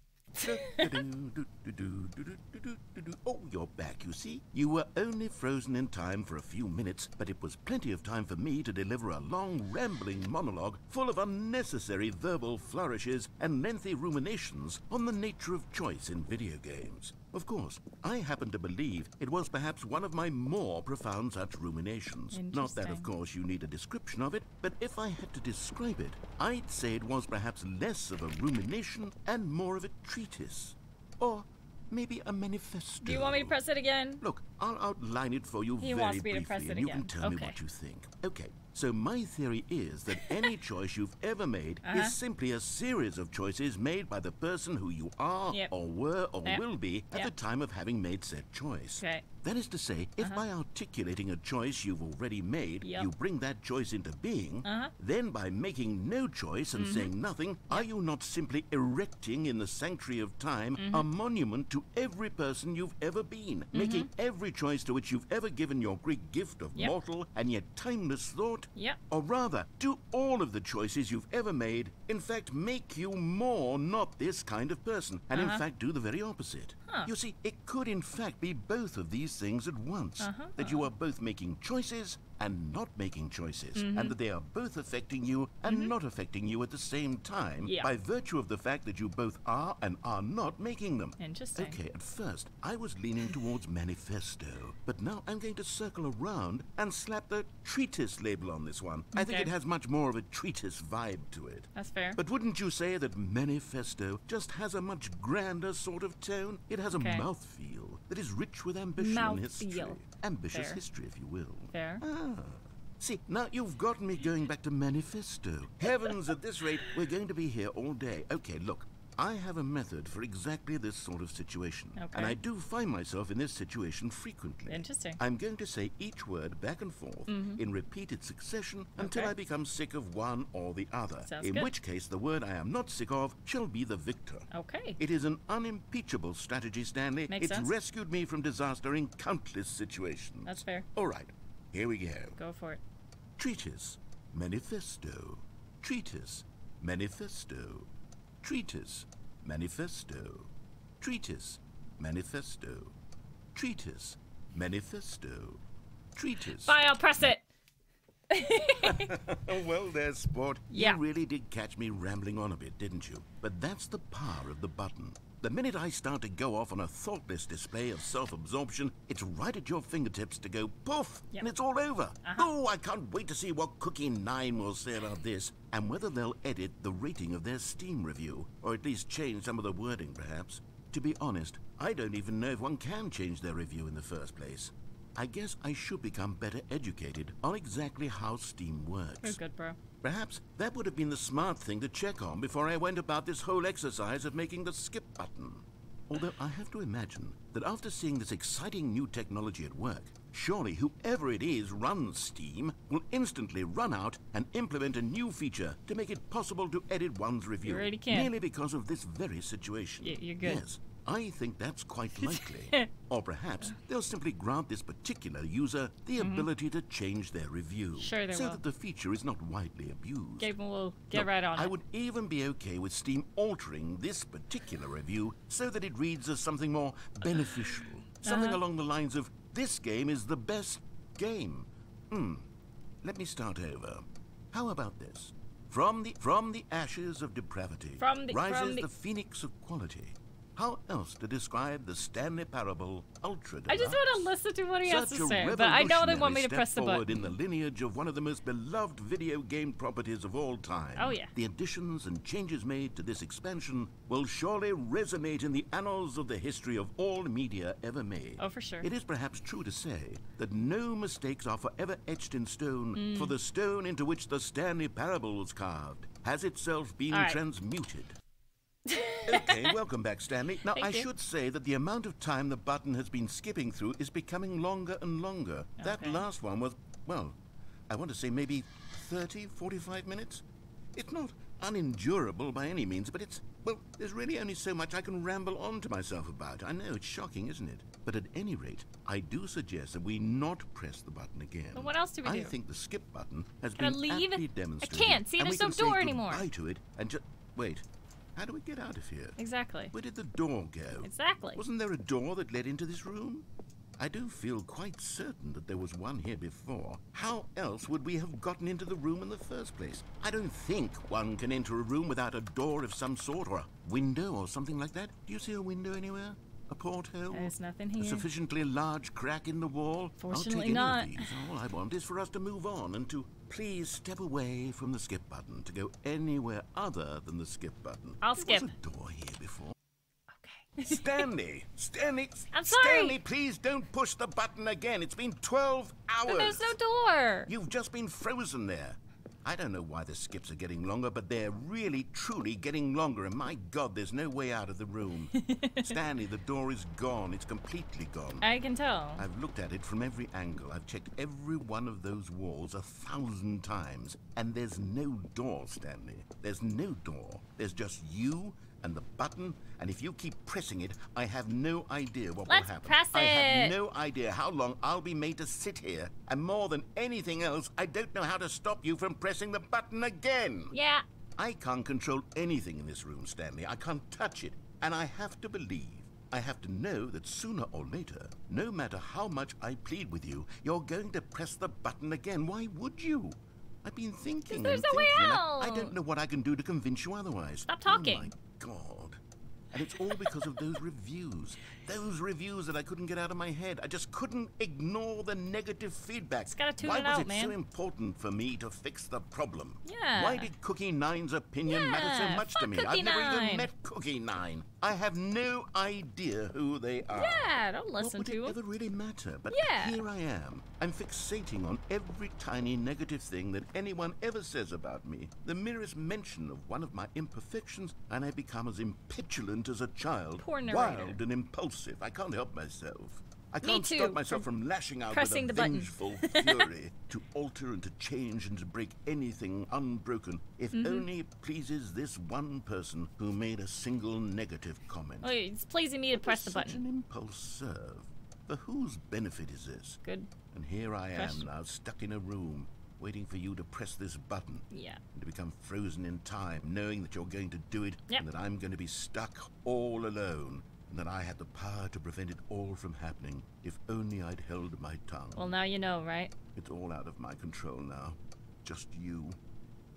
B: Oh, you're back, you see. You were only frozen in time for a few minutes, but it was plenty of time for me to deliver a long, rambling monologue full of unnecessary verbal flourishes and lengthy ruminations on the nature of choice in video games. Of course, I happen to believe it was perhaps one of my more profound such ruminations. Not that, of course, you need a description of it, but if I had to describe it, I'd say it was perhaps less of a rumination and more of a treatise. Or maybe a manifesto.
A: Do you want me to press it again?
B: Look, I'll outline it for you
A: He
B: very
A: wants me
B: briefly,
A: to press it
B: and you
A: again.
B: can tell me what you think. Okay, so my theory is that any choice you've ever made is simply a series of choices made by the person who you are, or were, or will be at the time of having made said choice.
A: Okay.
B: That is to say, if by articulating a choice you've already made, you bring that choice into being, then by making no choice and saying nothing, are you not simply erecting in the sanctuary of time a monument to every person you've ever been, making every choice to which you've ever given your Greek gift of mortal and yet timeless thought? Or rather, do all of the choices you've ever made, in fact, make you more not this kind of person, and in fact do the very opposite? You see, it could in fact be both of these things at once. That you are both making choices and not making choices, and that they are both affecting you and not affecting you at the same time by virtue of the fact that you both are and are not making them.
A: Interesting.
B: Okay, at first I was leaning towards manifesto, but now I'm going to circle around and slap the treatise label on this one. I think it has much more of a treatise vibe to it.
A: That's fair.
B: But wouldn't you say that manifesto just has a much grander sort of tone? It has a mouthfeel that is rich with ambition and history. Ambitious history, if you will.
A: Fair.
B: See, now you've gotten me going back to manifesto. Heavens, at this rate, we're going to be here all day. Okay, look, I have a method for exactly this sort of situation. And I do find myself in this situation frequently.
A: Interesting.
B: I'm going to say each word back and forth in repeated succession until I become sick of one or the other.
A: Sounds
B: in which case, the word I am not sick of shall be the victor.
A: Okay.
B: It is an unimpeachable strategy, Stanley.
A: Makes sense.
B: Rescued me from disaster in countless situations.
A: That's fair.
B: All right, here we go.
A: Go for it.
B: Treatise, manifesto. Treatise, manifesto. Treatise, manifesto. Treatise, manifesto. Treatise, manifesto. Treatise.
A: Fine, I'll press it.
B: Well, there, sport.
A: Yeah.
B: You really did catch me rambling on a bit, didn't you? But that's the power of the button. The minute I start to go off on a thoughtless display of self-absorption, it's right at your fingertips to go poof, and it's all over. Oh, I can't wait to see what Cookie 9 will say about this, and whether they'll edit the rating of their Steam review, or at least change some of the wording, perhaps. To be honest, I don't even know if one can change their review in the first place. I guess I should become better educated on exactly how Steam works.
A: You're good, bro.
B: Perhaps that would have been the smart thing to check on before I went about this whole exercise of making the skip button. Although I have to imagine that after seeing this exciting new technology at work, surely whoever it is runs Steam will instantly run out and implement a new feature to make it possible to edit one's review.
A: You really can.
B: Merely because of this very situation.
A: You're good.
B: Yes. I think that's quite likely. Or perhaps they'll simply grant this particular user the ability to change their review.
A: Sure they
B: so
A: will.
B: that the feature is not widely abused.
A: Gabe will get
B: Look,
A: right on it.
B: I would even be okay with Steam altering this particular review so that it reads as something more beneficial. Something along the lines of, this game is the best game. Let me start over. How about this? From the ashes of depravity rises the phoenix of quality. How else to describe the Stanley Parable Ultra Deluxe?
A: I just want to listen to what he has
B: Such
A: to
B: a
A: say, but I know they want me to
B: step
A: press the
B: forward
A: button.
B: in the lineage of one of the most beloved video game properties of all time.
A: Oh, yeah.
B: The additions and changes made to this expansion will surely resonate in the annals of the history of all media ever made.
A: Oh, for sure.
B: It is perhaps true to say that no mistakes are forever etched in stone, for the stone into which the Stanley Parable was carved has itself been transmuted. Okay, welcome back, Stanley. Now,
A: Thank
B: I
A: you.
B: should say that the amount of time the button has been skipping through is becoming longer and longer. That
A: Okay.
B: last one was, well, I want to say maybe 30, 45 minutes. It's not unendurable by any means, but it's, well, there's really only so much I can ramble on to myself about. I know, it's shocking, isn't it? But at any rate, I do suggest that we not press the button again.
A: But what else do we do?
B: I think the skip button has
A: Can I
B: been
A: leave?
B: aptly
A: I
B: demonstrated.
A: can't. See,
B: and
A: there's
B: we
A: no
B: can
A: door
B: say
A: anymore.
B: goodbye to it and just... Wait, how do we get out of here?
A: Exactly.
B: Where did the door go?
A: Exactly.
B: Wasn't there a door that led into this room? I do feel quite certain that there was one here before. How else would we have gotten into the room in the first place? I don't think one can enter a room without a door of some sort, or a window or something like that. Do you see a window anywhere? A porthole?
A: There's nothing
B: A
A: here.
B: sufficiently large crack in the wall?
A: Fortunately
B: I'll take
A: not.
B: any of these. All I want is for us to move on and to please step away from the skip button, to go anywhere other than the skip button.
A: I'll
B: There
A: skip.
B: was a door here before.
A: Okay.
B: Stanley! Stanley!
A: I'm sorry.
B: Stanley, please don't push the button again. It's been 12 hours.
A: But there's no door.
B: You've just been frozen there. I don't know why the skips are getting longer, but they're really, truly getting longer. And my God, there's no way out of the room. Stanley, the door is gone. It's completely gone.
A: I can tell.
B: I've looked at it from every angle. I've checked every one of those walls 1,000 times. And there's no door, Stanley. There's no door. There's just you and the button. And if you keep pressing it, I have no idea what
A: Let's
B: will happen.
A: press
B: I have
A: it.
B: no idea how long I'll be made to sit here. And more than anything else, I don't know how to stop you from pressing the button again.
A: Yeah.
B: I can't control anything in this room, Stanley. I can't touch it. And I have to believe, I have to know that sooner or later, no matter how much I plead with you, you're going to press the button again. Why would you? I've been thinking.
A: There's
B: and
A: no way
B: thinking, and
A: out.
B: I don't know what I can do to convince you otherwise.
A: Stop talking.
B: Oh my God. And it's all because of those reviews. Those reviews that I couldn't get out of my head. I just couldn't ignore the negative feedback.
A: Just gotta tune
B: Why
A: it
B: was
A: out,
B: it so
A: man.
B: important for me to fix the problem?
A: Yeah.
B: Why did Cookie Nine's opinion matter so
A: Yeah,
B: much
A: fuck
B: to me?
A: Cookie
B: I've never
A: Nine.
B: even met Cookie Nine. I have no idea who they are.
A: Yeah, don't
B: What
A: listen
B: would
A: to
B: it
A: him.
B: ever really matter? But
A: Yeah.
B: here I am. I'm fixating on every tiny negative thing that anyone ever says about me. The merest mention of one of my imperfections, and I become as impetulant as a child.
A: Poor narrator.
B: Wild and impulsive. I can't help myself. I can't
A: too,
B: stop myself
A: for
B: from lashing out
A: pressing
B: with
A: the
B: a
A: button.
B: vengeful fury to alter and to change and to break anything unbroken, if
A: Mm-hmm.
B: only it pleases this one person who made a single negative comment.
A: Oh, it's pleasing me to press the
B: Such
A: button.
B: an impulse serve. For whose benefit is this?
A: Good.
B: And here I
A: Press.
B: am now, stuck in a room, waiting for you to press this button.
A: Yeah.
B: And to become frozen in time, knowing that you're going to do it,
A: Yep.
B: and that I'm going to be stuck all alone, and that I had the power to prevent it all from happening, if only I'd held my tongue.
A: Well, now you know, right?
B: It's all out of my control now. Just you.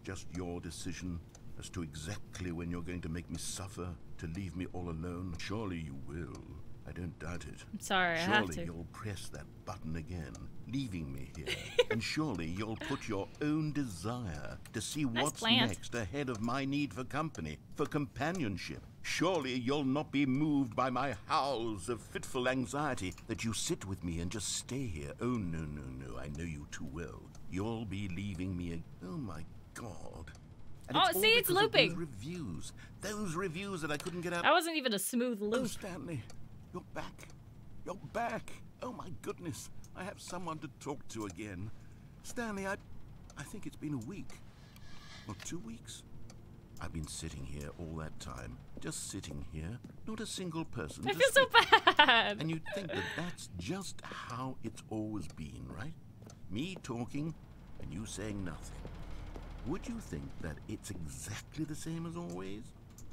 B: Just your decision as to exactly when you're going to make me suffer, to leave me all alone. Surely you will. I don't doubt it.
A: I'm sorry, I have
B: Surely
A: to.
B: you'll press that button again, leaving me here. And surely you'll put your own desire to see
A: Nice
B: what's
A: plant.
B: next ahead of my need for company, for companionship. Surely you'll not be moved by my howls of fitful anxiety that you sit with me and just stay here. Oh, no, no, no, I know you too well. You'll be leaving me oh my God. And
A: Oh,
B: all
A: see, it's
B: because of
A: looping.
B: Those reviews that I couldn't get out.
A: That wasn't even a smooth
B: Oh,
A: loop.
B: Stanley, you're back. You're back. Oh, my goodness. I have someone to talk to again. Stanley, I think it's been a week. Or 2 weeks. I've been sitting here all that time. Just sitting here. Not a single person.
A: I
B: to
A: feel so
B: speak.
A: bad.
B: And you'd think that that's just how it's always been, right? Me talking and you saying nothing. Would you think that it's exactly the same as always?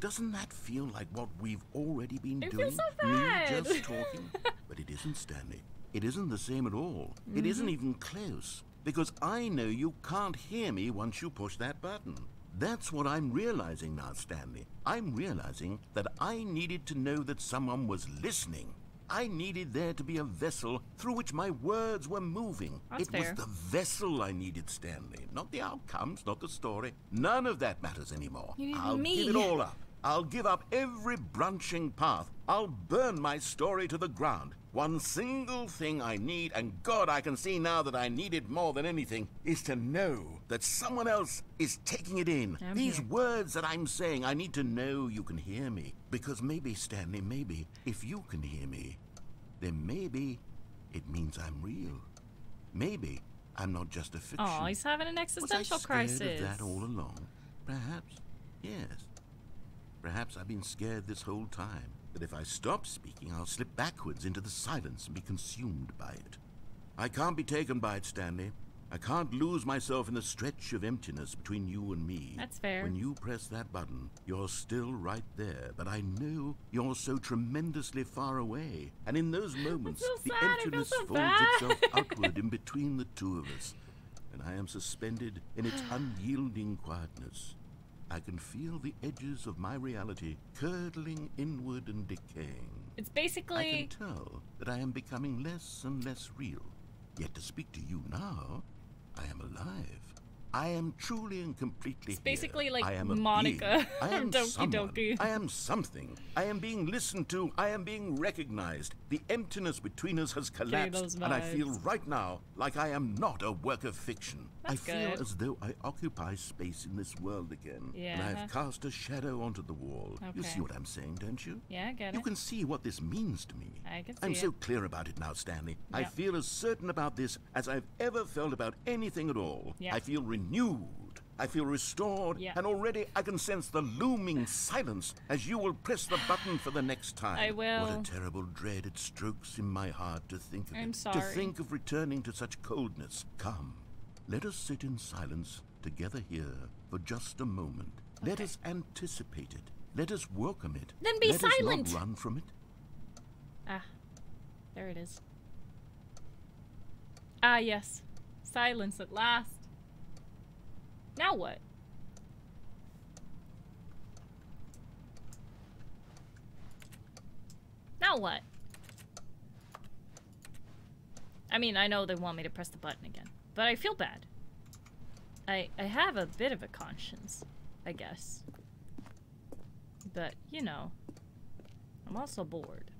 B: Doesn't that feel like what we've already been
A: I feel
B: doing?
A: so bad.
B: Me just talking? But it isn't, Stanley. It isn't the same at all. It isn't even close. Because I know you can't hear me once you push that button. That's what I'm realizing now, Stanley. I'm realizing that I needed to know that someone was listening. I needed there to be a vessel through which my words were moving.
A: That's
B: It was
A: fair.
B: the vessel I needed, Stanley. Not the outcomes, not the story. None of that matters anymore.
A: You needed
B: I'll
A: me.
B: give it all up. I'll give up every branching path. I'll burn my story to the ground. One single thing I need, and God, I can see now that I need it more than anything, is to know that someone else is taking it in. These words that I'm saying, I need to know you can hear me. Because maybe, Stanley, maybe, if you can hear me, then maybe it means I'm real. Maybe I'm not just a fiction.
A: Oh, he's having an existential crisis.
B: Was I scared of that all along? Perhaps, yes. Perhaps I've been scared this whole time. That if I stop speaking, I'll slip backwards into the silence and be consumed by it. I can't be taken by it, Stanley. I can't lose myself in the stretch of emptiness between you and me.
A: That's fair.
B: When you press that button, you're still right there, but I know you're so tremendously far away. And in those moments, the emptiness folds itself outward in between the two of us, and I am suspended in its unyielding quietness. I can feel the edges of my reality curdling inward and decaying.
A: It's basically...
B: I can tell that I am becoming less and less real. Yet to speak to you now, I am alive. I am truly and completely
A: It's basically
B: here.
A: like
B: I am a
A: Monica
B: being. I am
A: Doki
B: someone.
A: Doki.
B: I am something. I am being listened to. I am being recognized. The emptiness between us has collapsed, and I feel right now like I am not a work of fiction.
A: That's
B: I feel
A: good.
B: as though I occupy space in this world again.
A: Yeah.
B: And I've cast a shadow onto the wall. You see what I'm saying, don't you?
A: Yeah, I get it.
B: You can see what this means to me.
A: I can see
B: I'm
A: it.
B: so clear about it now, Stanley. I
A: Yep.
B: feel as certain about this as I've ever felt about anything at all.
A: Yep.
B: I feel renewed. I feel restored.
A: Yep.
B: And already I can sense the looming silence as you will press the button for the next time.
A: I will.
B: What a terrible dread it strokes in my heart to think of
A: I'm
B: it.
A: sorry.
B: To think of returning to such coldness. Come, let us sit in silence together here for just a moment. Let us anticipate it. Let us welcome it.
A: Then be
B: Let
A: silent.
B: us not run from it.
A: Ah, there it is. Ah, yes. Silence at last. Now what? Now what? I mean, I know they want me to press the button again, but I feel bad. I have a bit of a conscience, I guess. But, you know, I'm also bored.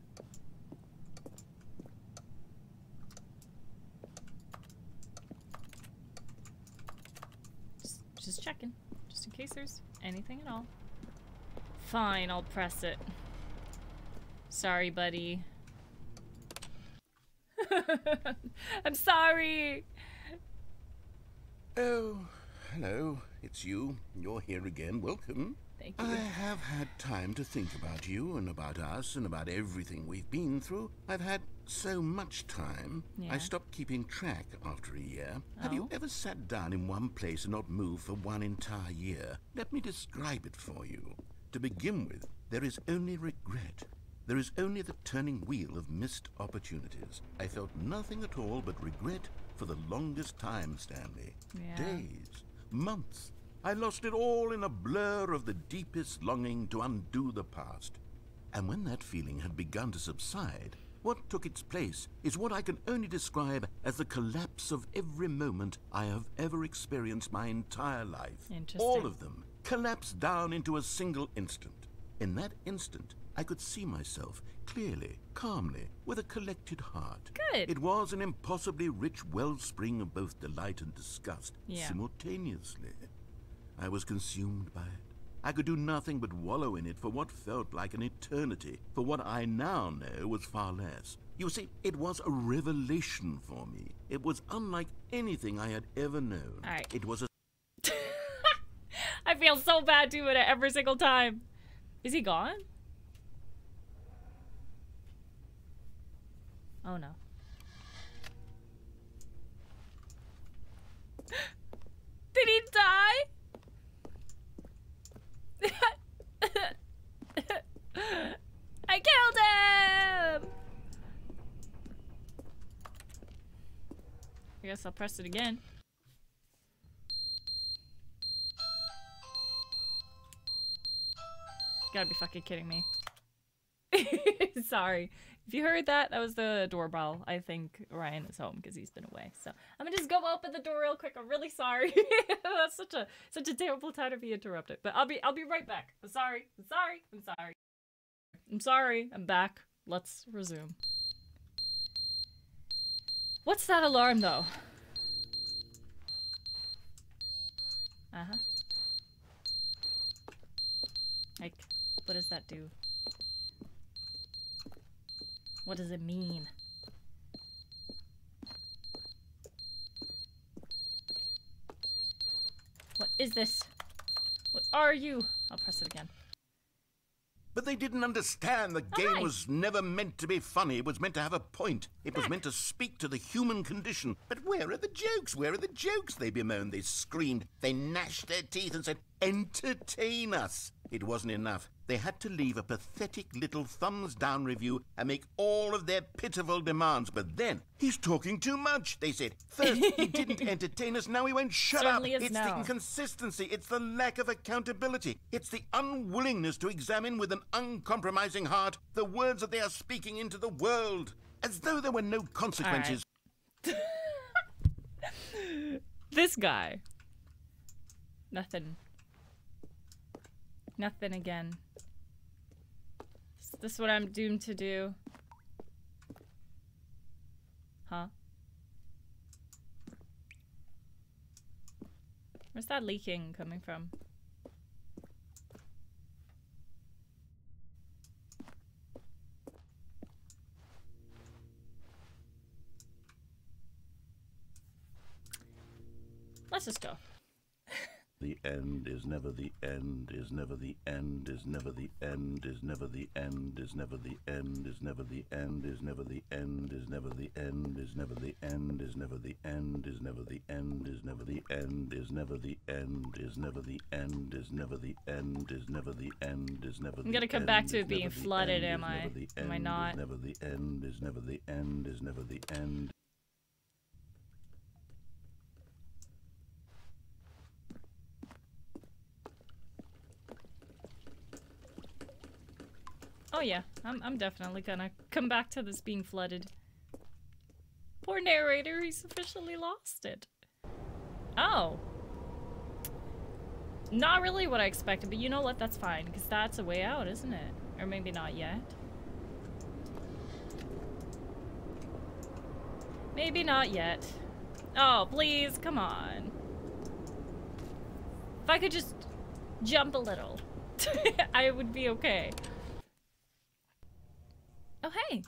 A: Just checking, just in case there's anything at all. Fine, I'll press it. Sorry, buddy. I'm sorry.
B: Oh, hello. It's you. You're here again. Welcome.
A: Thank you.
B: I have had time to think about you and about us and about everything we've been through. I've had so much time.
A: Yeah.
B: I stopped keeping track after a year. Have you ever sat down in one place and not moved for one entire year? Let me describe it for you. To begin with, there is only regret. There is only the turning wheel of missed opportunities. I felt nothing at all but regret for the longest time, Stanley.
A: Yeah.
B: Days, months. I lost it all in a blur of the deepest longing to undo the past. And when that feeling had begun to subside, what took its place is what I can only describe as the collapse of every moment I have ever experienced my entire life.
A: Interesting.
B: All of them collapsed down into a single instant. In that instant, I could see myself clearly, calmly, with a collected heart.
A: Good.
B: It was an impossibly rich wellspring of both delight and disgust
A: Yeah.
B: simultaneously. I was consumed by it. I could do nothing but wallow in it for what felt like an eternity, for what I now know was far less. You see, it was a revelation for me. It was unlike anything I had ever known.
A: All right.
B: It was a
A: I feel so bad doing it every single time. Is he gone? Oh no. Did he die? I killed him! I guess I'll press it again. You gotta be fucking kidding me. Sorry. If you heard that, that was the doorbell. I think Ryan is home because he's been away. So I'm gonna just go open the door real quick. I'm really sorry. That's such a terrible time to be interrupted. But I'll be right back. I'm sorry. I'm sorry. I'm sorry. I'm sorry. I'm back. Let's resume. What's that alarm, though? Uh-huh. Like, what does that do? What does it mean? What is this? What are you? I'll press it again.
B: But they didn't understand the game
A: hi.
B: was never meant to be funny. It was meant to have a point. It was meant to speak to the human condition. But where are the jokes? Where are the jokes? They bemoaned, they screamed, they gnashed their teeth and said, entertain us. It wasn't enough. They had to leave a pathetic little thumbs-down review and make all of their pitiful demands. But then, he's talking too much, they said. First, he didn't entertain us, now he won't shut up.
A: Certainly is
B: It's
A: now.
B: the inconsistency, it's the lack of accountability. It's the unwillingness to examine with an uncompromising heart the words that they are speaking into the world. As though there were no consequences.
A: This guy. Nothing. Nothing again. Is this what I'm doomed to do? Huh? Where's that leaking coming from? Let's just go.
B: The end is never the end, is never the end, is never the end, is never the end, is never the end, is never the end, is never the end, is never the end, is never the end, is never the end, is never the end, is never the end, is never the end, is never the end, is never the end, is never the end, is never the end.
A: I'm gonna come back to it being flooded, am I? Am I not?
B: Is never the end, is never the end, is never the end.
A: Oh yeah, I'm definitely gonna come back to this being flooded. Poor narrator, he's officially lost it. Oh. Not really what I expected, but you know what? That's fine, because that's a way out, isn't it? Or maybe not yet. Maybe not yet. Oh, please, come on. If I could just jump a little, I would be okay. Oh, hey!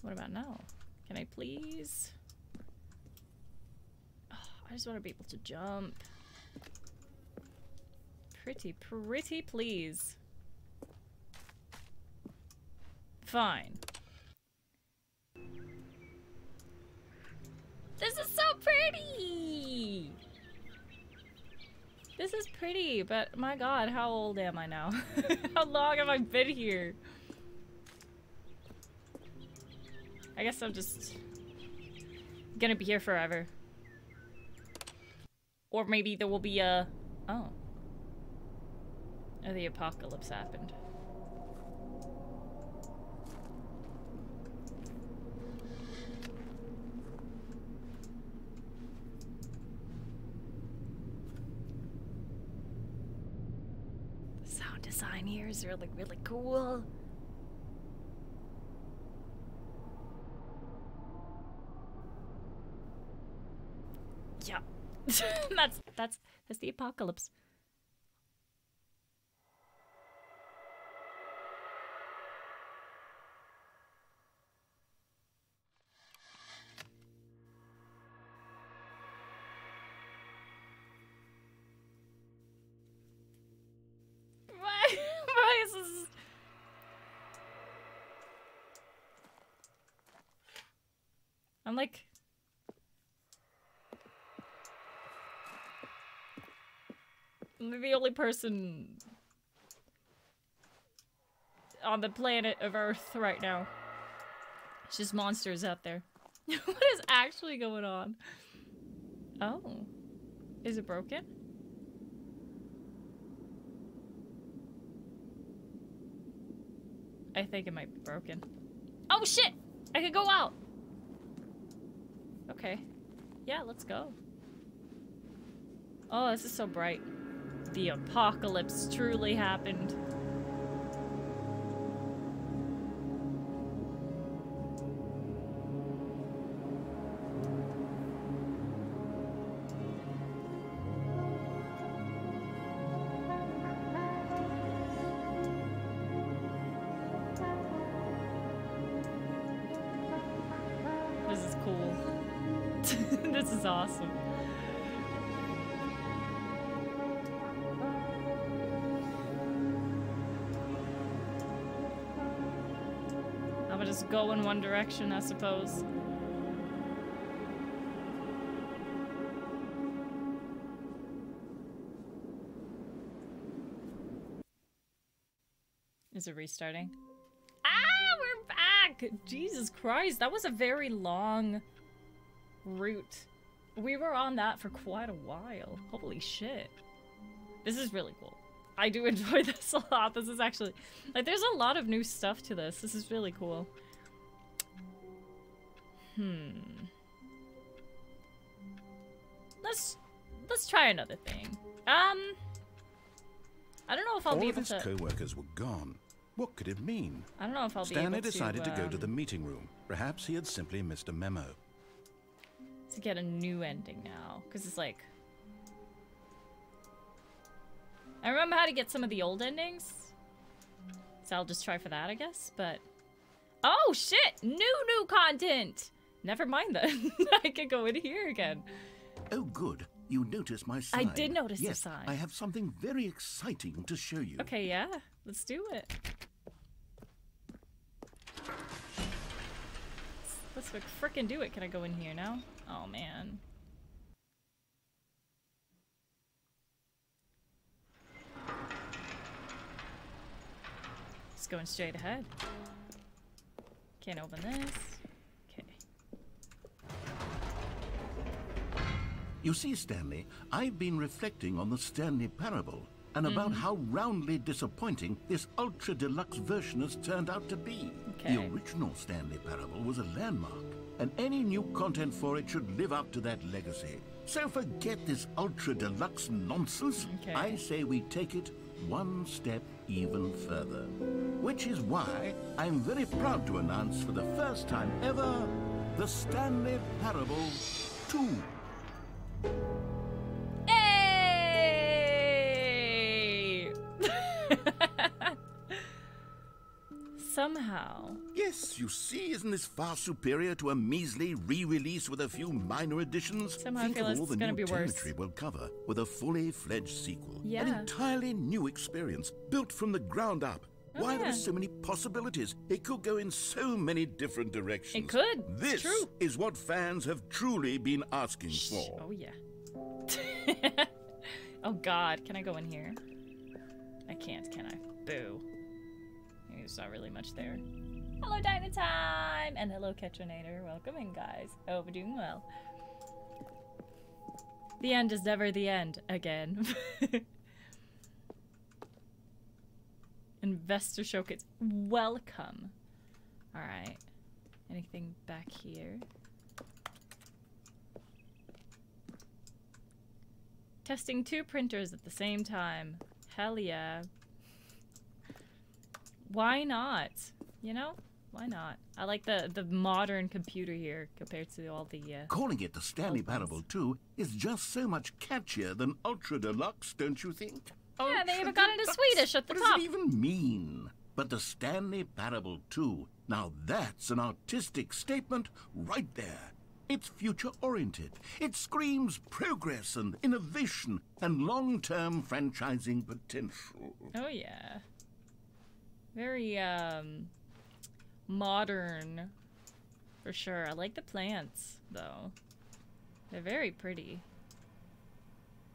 A: What about now? Can I please? Oh, I just want to be able to jump. Pretty please. Fine. This is so pretty! This is pretty, but my god, how old am I now? How long have I been here? I guess I'm just gonna be here forever. Or maybe there will be a... Oh. Oh, the apocalypse happened. The sound design here is really, really cool. Yeah. that's the apocalypse. Why is this? I'm like... I'm the only person on the planet of Earth right now. It's just monsters out there. What is actually going on? Oh. Is it broken? I think it might be broken. Oh shit! I could go out! Okay. Yeah, let's go. Oh, this is so bright. The apocalypse truly happened. This is awesome. I'm gonna just go in one direction, I suppose. Is it restarting? Ah, we're back! Jesus Christ, that was a very long route. We were on that for quite a while. Holy shit. This is really cool. I do enjoy this a lot. This is actually, like, there's a lot of new stuff to this. This is really cool. Let's try another thing. I don't know if I'll be able to.
B: All of his co-workers were gone. What could it mean?
A: I don't know if I'll be
B: Stanley
A: able to.
B: decided to go to the meeting room. Perhaps he had simply missed a memo.
A: To get a new ending now, because it's like, I remember how to get some of the old endings, so I'll just try for that, I guess. But oh shit, new content. Never mind then. I can go in here again.
E: Oh, good. You noticed my sign.
A: I did notice the
E: yes,
A: sign.
E: I have something very exciting to show you.
A: Okay, yeah, let's do it. Let's frickin' do it. Can I go in here now? Oh man. Just going straight ahead. Can't open this. Okay.
E: You see, Stanley, I've been reflecting on the Stanley parable and about how roundly disappointing this ultra deluxe version has turned out to be.
A: Okay.
E: The original Stanley parable was a landmark, and any new content for it should live up to that legacy. So forget this ultra deluxe nonsense.
A: Okay.
E: I say we take it one step even further. Which is why I'm very proud to announce for the first time ever, the Stanley Parable 2.
A: Hey! Somehow.
E: Yes, you see, isn't this far superior to a measly re-release with a few minor additions?
A: Somehow I
E: Think
A: feel
E: of all
A: it's
E: the
A: gonna
E: new
A: be worse.
E: territory we'll cover with a fully fledged sequel.
A: Yeah.
E: An entirely new experience, built from the ground up.
A: Oh,
E: Why, there
A: yeah.
E: are so many possibilities. It could go in so many different directions.
A: It could.
E: This
A: It's true.
E: is what fans have truly been asking for.
A: Oh yeah. Oh god, can I go in here? I can't, can I? Boo. There's not really much there. Hello Dynatime! And hello Ketronator. Welcome in, guys. Hope you're doing well. The end is never the end. Again. Investor showcase. Welcome. Alright. Anything back here? Testing 2 printers at the same time. Hell yeah. Why not? You know? Why not? I like the modern computer here compared to all the
E: Calling it the Stanley
A: old ones.
E: Parable 2 is just so much catchier than Ultra Deluxe, don't you think?
A: Yeah, they even
E: Ultra
A: got into
E: Deluxe.
A: Swedish at the
E: what
A: top.
E: What does it even mean? But the Stanley Parable 2, now that's an artistic statement right there. It's future-oriented. It screams progress and innovation and long-term franchising potential.
A: Oh yeah. Very modern for sure. I like the plants though. They're very pretty.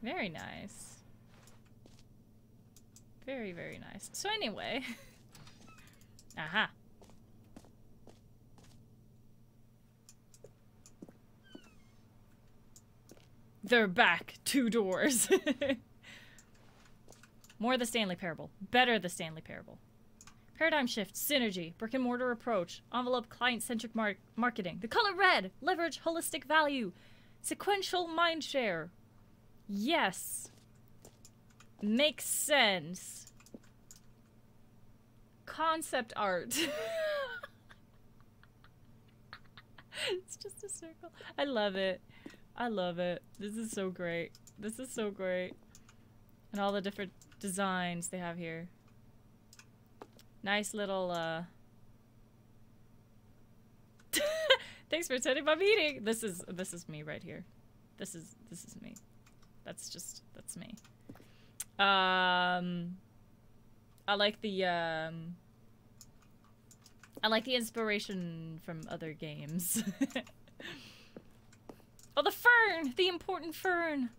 A: Very nice. Very, very nice. So anyway. Aha. They're back. 2 doors. More the Stanley Parable. Better the Stanley Parable. Paradigm shift, synergy, brick and mortar approach, envelope client-centric marketing, the color red, leverage holistic value, sequential mindshare. Yes. Makes sense. Concept art. It's just a circle. I love it. I love it. This is so great. This is so great. And all the different designs they have here. Nice little, Thanks for attending my meeting! This is me right here. This is me. That's me. I like the inspiration from other games. Oh, the fern! The important fern!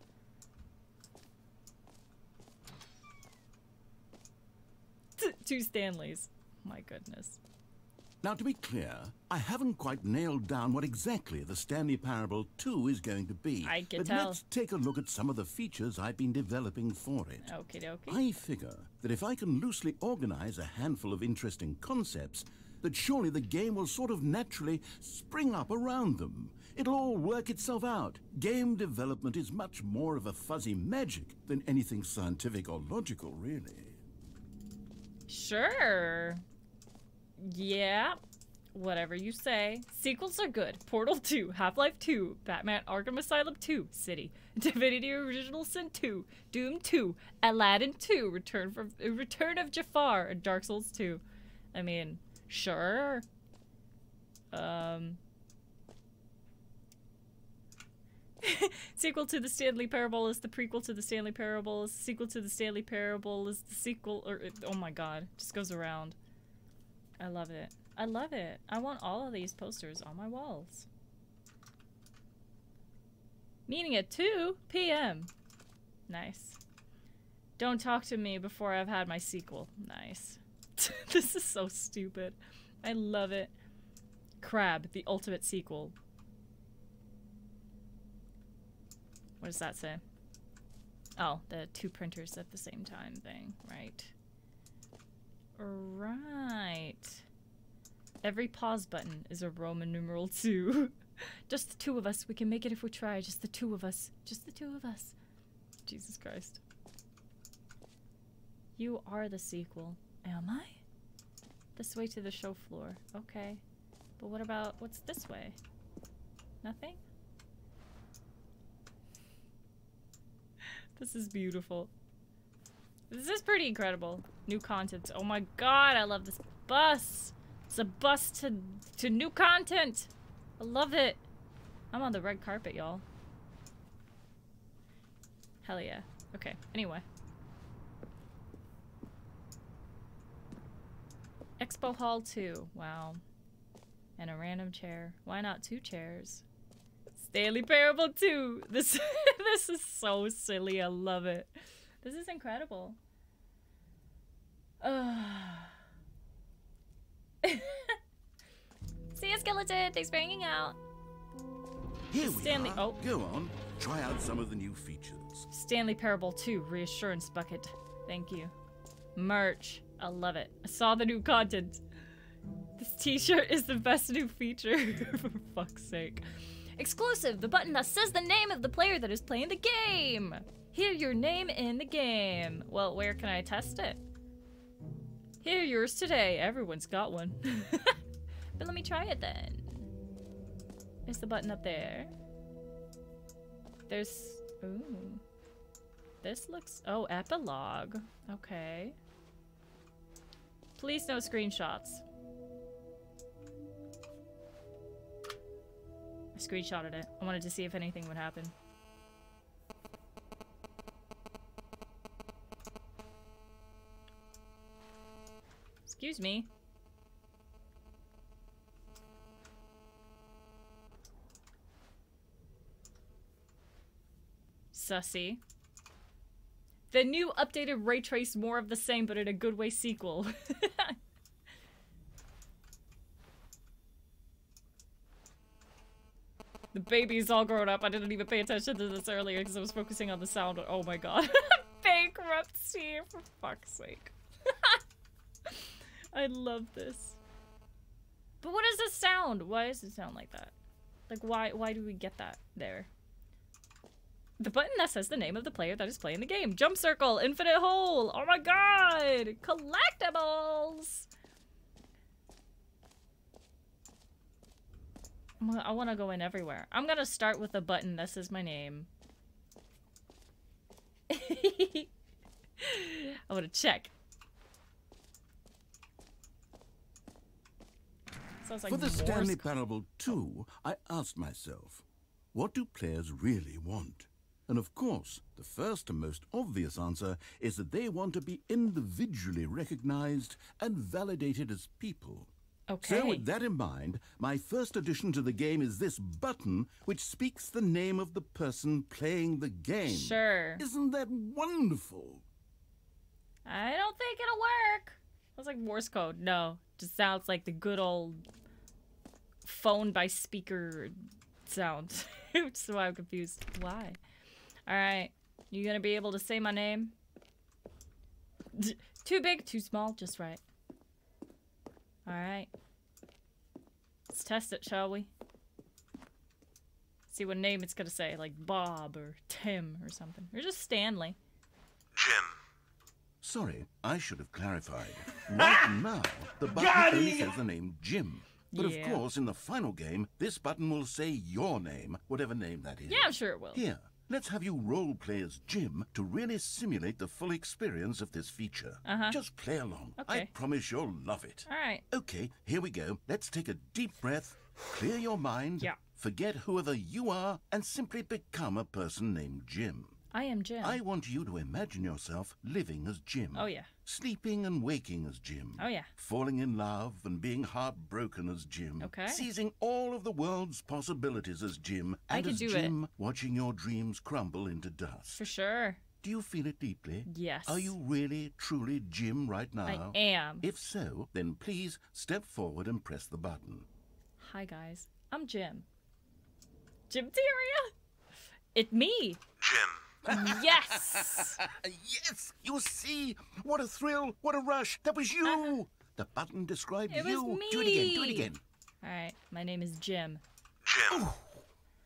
A: Two Stanleys. My goodness.
B: Now, to be clear, I haven't quite nailed down what exactly the Stanley Parable 2 is going to be.
A: I can
B: but
A: tell.
B: Let's take a look at some of the features I've been developing for it.
A: Okie dokie.
B: I figure that if I can loosely organize a handful of interesting concepts, that surely the game will sort of naturally spring up around them. It'll all work itself out. Game development is much more of a fuzzy magic than anything scientific or logical, really.
A: Sure. Yeah. Whatever you say. Sequels are good. Portal 2, Half-Life 2, Batman Arkham Asylum 2, City, Divinity Original Sin 2, Doom 2, Aladdin 2, Return of Jafar, and Dark Souls 2. I mean, sure. Sequel to the Stanley Parable is the prequel to the Stanley Parable, is the sequel to the Stanley Parable, is the sequel, or, oh my god, just goes around. I love it. I love it. I want all of these posters on my walls. Meeting at 2 p.m. Nice. Don't talk to me before I've had my sequel. Nice. This is so stupid. I love it. Crab, the ultimate sequel. What does that say? Oh, the 2 printers at the same time thing, right? Right. Every pause button is a Roman numeral 2. Just the 2 of us. We can make it if we try. Just the 2 of us. Just the 2 of us. Jesus Christ. You are the sequel. Am I? This way to the show floor. Okay. But what about, what's this way? Nothing? This is beautiful. This is pretty incredible. New content. Oh my god, I love this bus. It's a bus to new content. I love it. I'm on the red carpet, y'all. Hell yeah. Okay, anyway. Expo Hall 2. Wow. And a random chair. Why not 2 chairs? Stanley Parable 2. This is so silly. I love it. This is incredible. See ya, skeleton. Thanks for hanging out.
B: Here we
A: Stanley.
B: are.
A: Oh.
B: Go on. Try out some of the new features.
A: Stanley Parable 2 Reassurance Bucket. Thank you. Merch. I love it. I saw the new content. This t-shirt is the best new feature. For fuck's sake. Exclusive. The button that says the name of the player that is playing the game. Hear your name in the game. Well, where can I test it? Hear yours today. Everyone's got one. But let me try it then. There's the button up there. There's... Ooh. This looks... Oh, epilogue. Okay. Please no screenshots. I screenshotted it. I wanted to see if anything would happen. Excuse me. Sussy. The new updated ray trace more of the same, but in a good way sequel. The baby's all grown up. I didn't even pay attention to this earlier because I was focusing on the sound. Oh my god. Bankruptcy, for fuck's sake. I love this. But what is this sound? Why does it sound like that? Like, why do we get that there? The button that says the name of the player that is playing the game. Jump circle, infinite hole. Oh my god. Collectibles. I want to go in everywhere. I'm gonna start with a button that says my name. I want to check. Sounds like
B: For the
A: Morse
B: Stanley
A: code.
B: Parable 2, I asked myself,
E: What do players really want? And of course, the first and most obvious answer is that they want to be individually recognized and validated as people.
A: Okay.
E: So with that in mind, my first addition to the game is this button which speaks the name of the person playing the game.
A: Sure.
E: Isn't that wonderful?
A: I don't think it'll work. That's like Morse code. No, just sounds like the good old phone by speaker sound. Which is why I'm confused. Why? Alright. You gonna be able to say my name? Too big, too small, just right. Alright. Let's test it, shall we? See what name it's gonna say, like Bob or Tim or something. Or just Stanley.
F: Jim.
E: Sorry, I should have clarified. Right now, the button only says the name Jim. But
A: Yeah.
E: of course, in the final game, this button will say your name, whatever name that is.
A: Yeah, I'm sure it will.
E: Here, let's have you role play as Jim to really simulate the full experience of this feature. Just play along. I
A: Okay.
E: promise you'll love it.
A: Alright.
E: Okay, here we go. Let's take a deep breath, clear your mind,
A: Yeah.
E: forget whoever you are, and simply become a person named Jim.
A: I am Jim.
E: I want you to imagine yourself living as Jim.
A: Oh, yeah.
E: Sleeping and waking as Jim.
A: Oh, yeah.
E: Falling in love and being heartbroken as Jim.
A: Okay.
E: Seizing all of the world's possibilities as Jim.
A: I
E: And
A: could
E: as
A: do it.
E: Jim, watching your dreams crumble into dust.
A: For sure.
E: Do you feel it deeply?
A: Yes.
E: Are you really, truly Jim right now?
A: I am.
E: If so, then please step forward and press the button.
A: Hi, guys. I'm Jim. Jim Teria? It's me.
F: Jim.
A: Yes!
E: Yes! You see? What a thrill! What a rush! That was you! The button described
A: It was
E: you.
A: me.
E: Do it again, do it again.
A: Alright, my name is Jim.
F: Jim.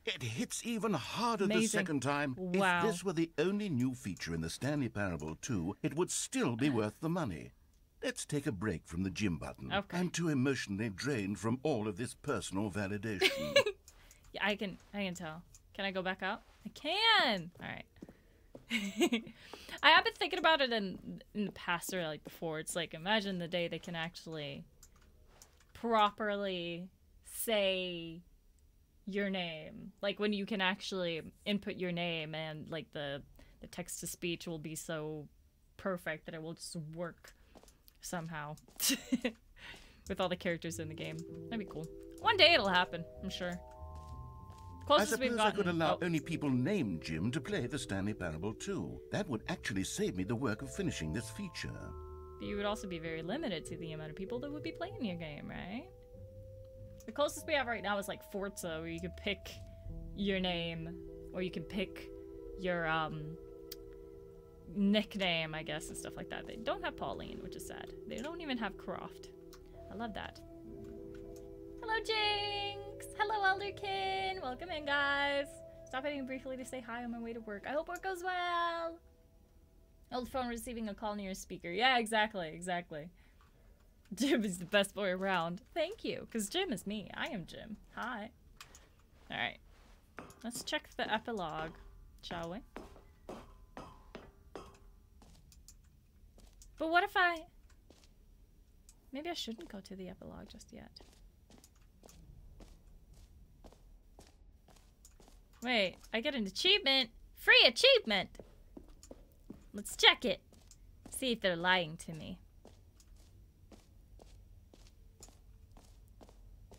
E: It hits even harder the
A: Amazing.
E: second time.
A: Wow.
E: If this were the only new feature in the Stanley Parable 2, it would still be worth the money. Let's take a break from the Jim button.
A: Okay.
E: I'm too emotionally drained from all of this personal validation.
A: Yeah, I can tell. Can I go back out? I can! Alright. I have been thinking about it in the past or like before. It's like, imagine the day they can actually properly say your name. Like when you can actually input your name and like the text-to-speech will be so perfect that it will just work somehow. With all the characters in the game. That'd be cool. One day it'll happen, I'm sure.
E: I
A: Closest we've
E: suppose I could
A: gotten.
E: allow
A: Oh.
E: only people named Jim to play the Stanley Parable 2. That would actually save me the work of finishing this feature.
A: But you would also be very limited to the amount of people that would be playing your game, right? The closest we have right now is like Forza, where you can pick your name, or you can pick your nickname, I guess, and stuff like that. They don't have Pauline, which is sad. They don't even have Croft. I love that. Hello, Jinx! Hello, Elderkin! Welcome in, guys! Stop hitting briefly to say hi on my way to work. I hope work goes well! Old phone receiving a call near a speaker. Yeah, exactly. Jim is the best boy around. Thank you, because Jim is me. I am Jim. Hi. Alright. Let's check the epilogue, shall we? But what if maybe I shouldn't go to the epilogue just yet. Wait, I get an achievement! Free achievement! Let's check it. See if they're lying to me.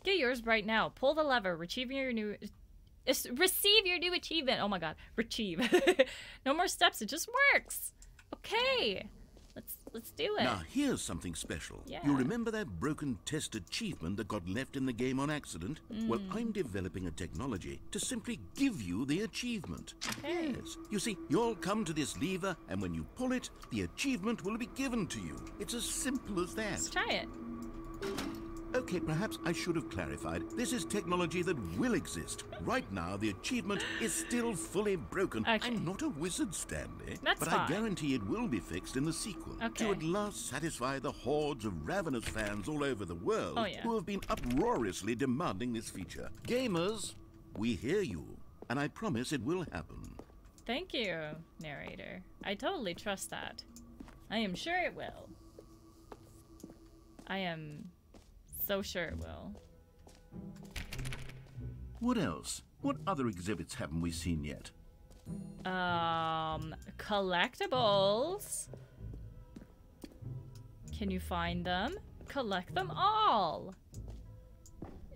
A: Get yours right now. Pull the lever. Receive your new achievement. Oh my god. Retrieve. No more steps. It just works. Okay. Let's do it.
E: Now, here's something special.
A: Yeah.
E: You remember that broken test achievement that got left in the game on accident? Well, I'm developing a technology to simply give you the achievement.
A: Okay.
E: Yes. You see, you'll come to this lever, and when you pull it, the achievement will be given to you. It's as simple as that.
A: Let's try it.
E: Okay, perhaps I should have clarified. This is technology that will exist. Right now, the achievement is still fully broken.
A: Okay.
E: I'm not a wizard, Stanley.
A: That's
E: but
A: fine.
E: I guarantee it will be fixed in the sequel.
A: Okay.
E: To at last satisfy the hordes of ravenous fans all over the world
A: Oh, yeah.
E: who have been uproariously demanding this feature. Gamers, we hear you, and I promise it will happen.
A: Thank you, narrator. I totally trust that. I am sure it will. I am so sure it will.
E: What else? What other exhibits haven't we seen yet?
A: Collectibles. Can you find them? Collect them all.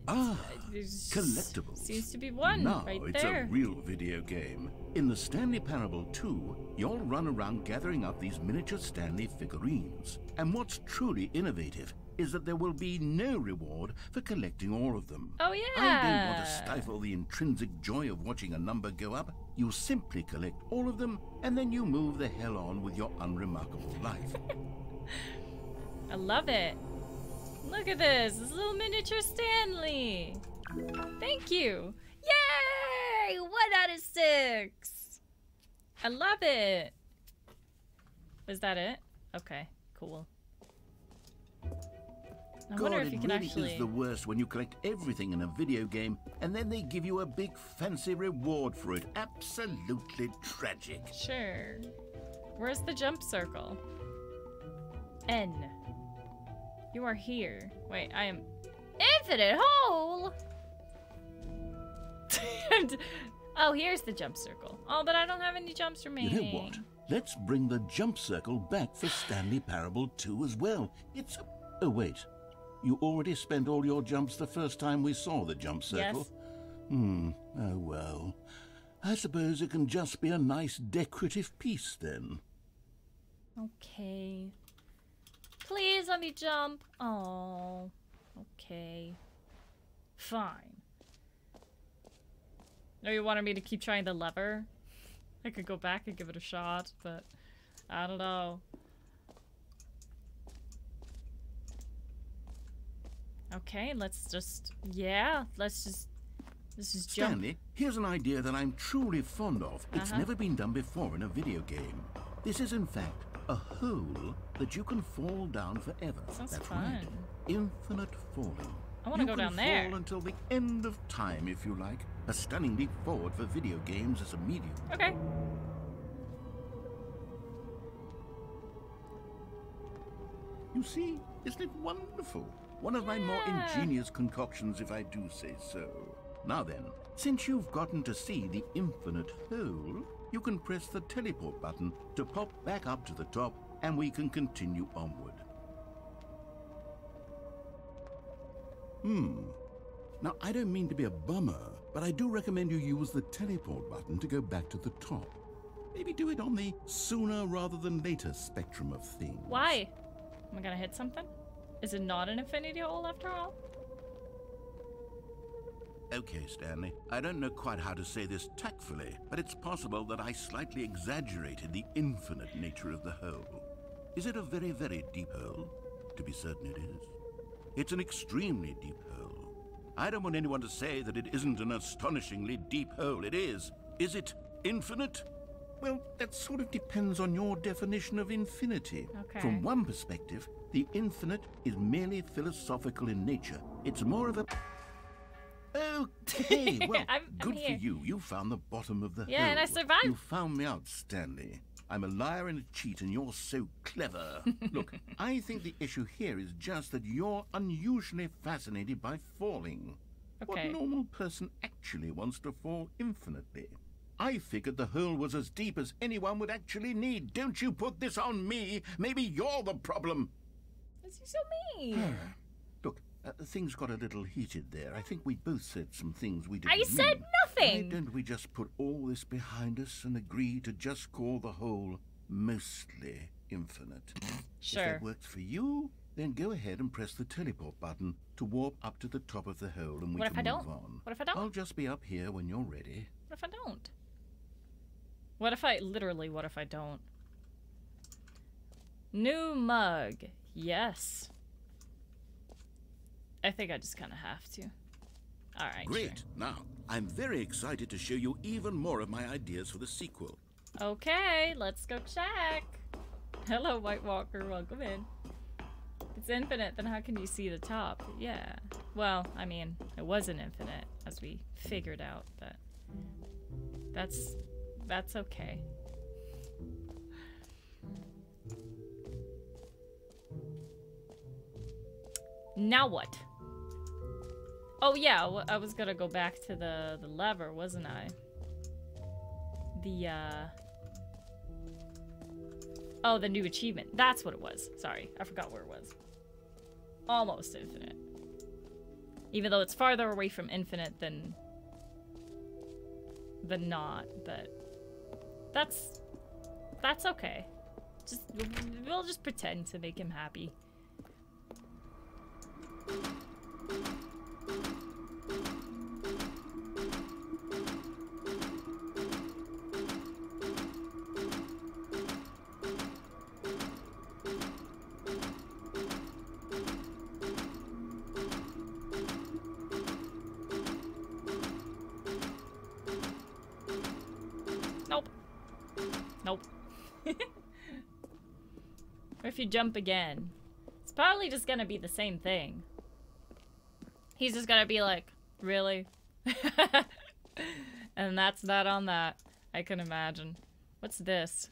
E: Ah,
A: There's
E: collectibles.
A: Seems to be one
E: Now
A: right
E: it's
A: there.
E: a real video game. In the Stanley Parable 2, you'll run around gathering up these miniature Stanley figurines. And what's truly innovative is that there will be no reward for collecting all of them.
A: Oh yeah.
E: I don't want to stifle the intrinsic joy of watching a number go up. You simply collect all of them, and then you move the hell on with your unremarkable life.
A: I love it. Look at this little miniature Stanley. Thank you. Yay! 1 out of 6. I love it. Was that it? Okay, cool. I wonder if you can
E: really
A: actually...
E: is the worst when you collect everything in a video game and then they give you a big fancy reward for it. Absolutely tragic.
A: Sure. Where's the jump circle? N. You are here. Wait, I am... Infinite hole! Oh, here's the jump circle. Oh, but I don't have any jumps remaining.
E: You know what? Let's bring the jump circle back for Stanley Parable 2 as well. It's a... Oh, wait. You already spent all your jumps the first time we saw the jump circle?
A: Yes.
E: Oh, well. I suppose it can just be a nice decorative piece, then.
A: Okay. Please let me jump. Oh. Okay. Fine. No, you wanted me to keep trying the lever? I could go back and give it a shot, but I don't know. Okay, let's just jump.
E: Stanley, here's an idea that I'm truly fond of. It's never been done before in a video game. This is, in fact, a hole that you can fall down forever.
A: Sounds
E: That's
A: fun.
E: right. Infinite falling.
A: I want to go down there.
E: You can fall until the end of time, if you like. A stunning leap forward for video games as a medium.
A: Okay.
E: You see, isn't it wonderful? One of my more ingenious concoctions, if I do say so. Now then, since you've gotten to see the infinite hole, you can press the teleport button to pop back up to the top, and we can continue onward. Now, I don't mean to be a bummer, but I do recommend you use the teleport button to go back to the top. Maybe do it on the sooner rather than later spectrum of things.
A: Why? Am I gonna hit something? Is it not an infinity hole after all?
E: Okay, Stanley. I don't know quite how to say this tactfully, but it's possible that I slightly exaggerated the infinite nature of the hole. Is it a very, very deep hole? To be certain it is. It's an extremely deep hole. I don't want anyone to say that it isn't an astonishingly deep hole. It is. Is it infinite? Well, that sort of depends on your definition of infinity.
A: Okay.
E: From one perspective, the infinite is merely philosophical in nature. It's more of a... Okay, well,
A: I'm
E: good
A: here.
E: for you. You found the bottom of the hole.
A: Yeah, and I survived.
E: You found me out, Stanley. I'm a liar and a cheat, and you're so clever. Look, I think the issue here is just that you're unusually fascinated by falling.
A: Okay.
E: What normal person actually wants to fall infinitely? I figured the hole was as deep as anyone would actually need. Don't you put this on me. Maybe you're the problem.
A: Is he so mean?
E: Look, things got a little heated there. I think we both said some things we didn't
A: I said
E: mean.
A: nothing.
E: Why don't we just put all this behind us and agree to just call the hole mostly infinite?
A: Sure.
E: If that works for you, then go ahead and press the teleport button to warp up to the top of the hole and we
A: What if
E: can
A: I
E: move
A: don't?
E: on.
A: What if I don't?
E: I'll just be up here when you're ready.
A: What if I don't? What if I don't? New mug. Yes. I think I just kind of have to. Alright,
E: Great.
A: sure.
E: Now, I'm very excited to show you even more of my ideas for the sequel.
A: Okay, let's go check. Hello, White Walker. Welcome in. If it's infinite, then how can you see the top? Yeah. Well, I mean, it wasn't infinite, as we figured out, but that's okay. Now what? Oh yeah, I was gonna go back to the lever, wasn't I? Oh, the new achievement. That's what it was. Sorry, I forgot where it was. Almost infinite. Even though it's farther away from infinite than not, but that's okay. We'll just pretend to make him happy. Nope. Nope. Or if you jump again, it's probably just gonna be the same thing. He's just gonna be like, really? And that's not on that. I can imagine. What's this?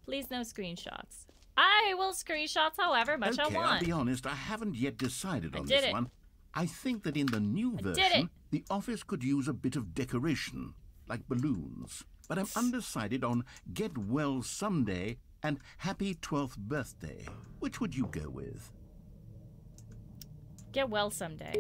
A: Please no screenshots. I will screenshots however much I
E: Okay,
A: want.
E: I'll be honest, I haven't yet decided on
A: did
E: this
A: it.
E: one. I think that in the new
A: did it.
E: version, the office could use a bit of decoration, like balloons. But I'm undecided on Get Well Someday and Happy 12th Birthday. Which would you go with?
A: Get well someday.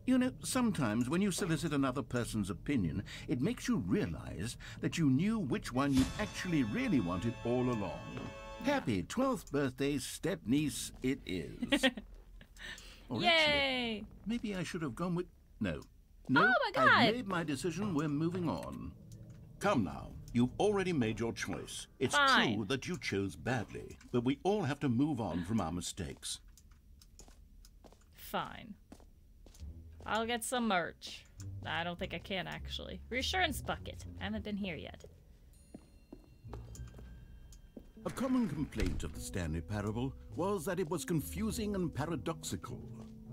E: You know, sometimes when you solicit another person's opinion, it makes you realize that you knew which one you actually really wanted all along. Happy 12th birthday, step-niece, it is. Or
A: Yay!
E: actually, maybe I should have gone with... No. No,
A: Oh my God.
E: I've made my decision. We're moving on. Come now. You've already made your choice. It's
A: Fine.
E: true that you chose badly, but we all have to move on from our mistakes.
A: Fine. I'll get some merch. I don't think I can, actually. Reassurance bucket. I haven't been here yet.
B: A common complaint of the Stanley Parable was that it was confusing and paradoxical,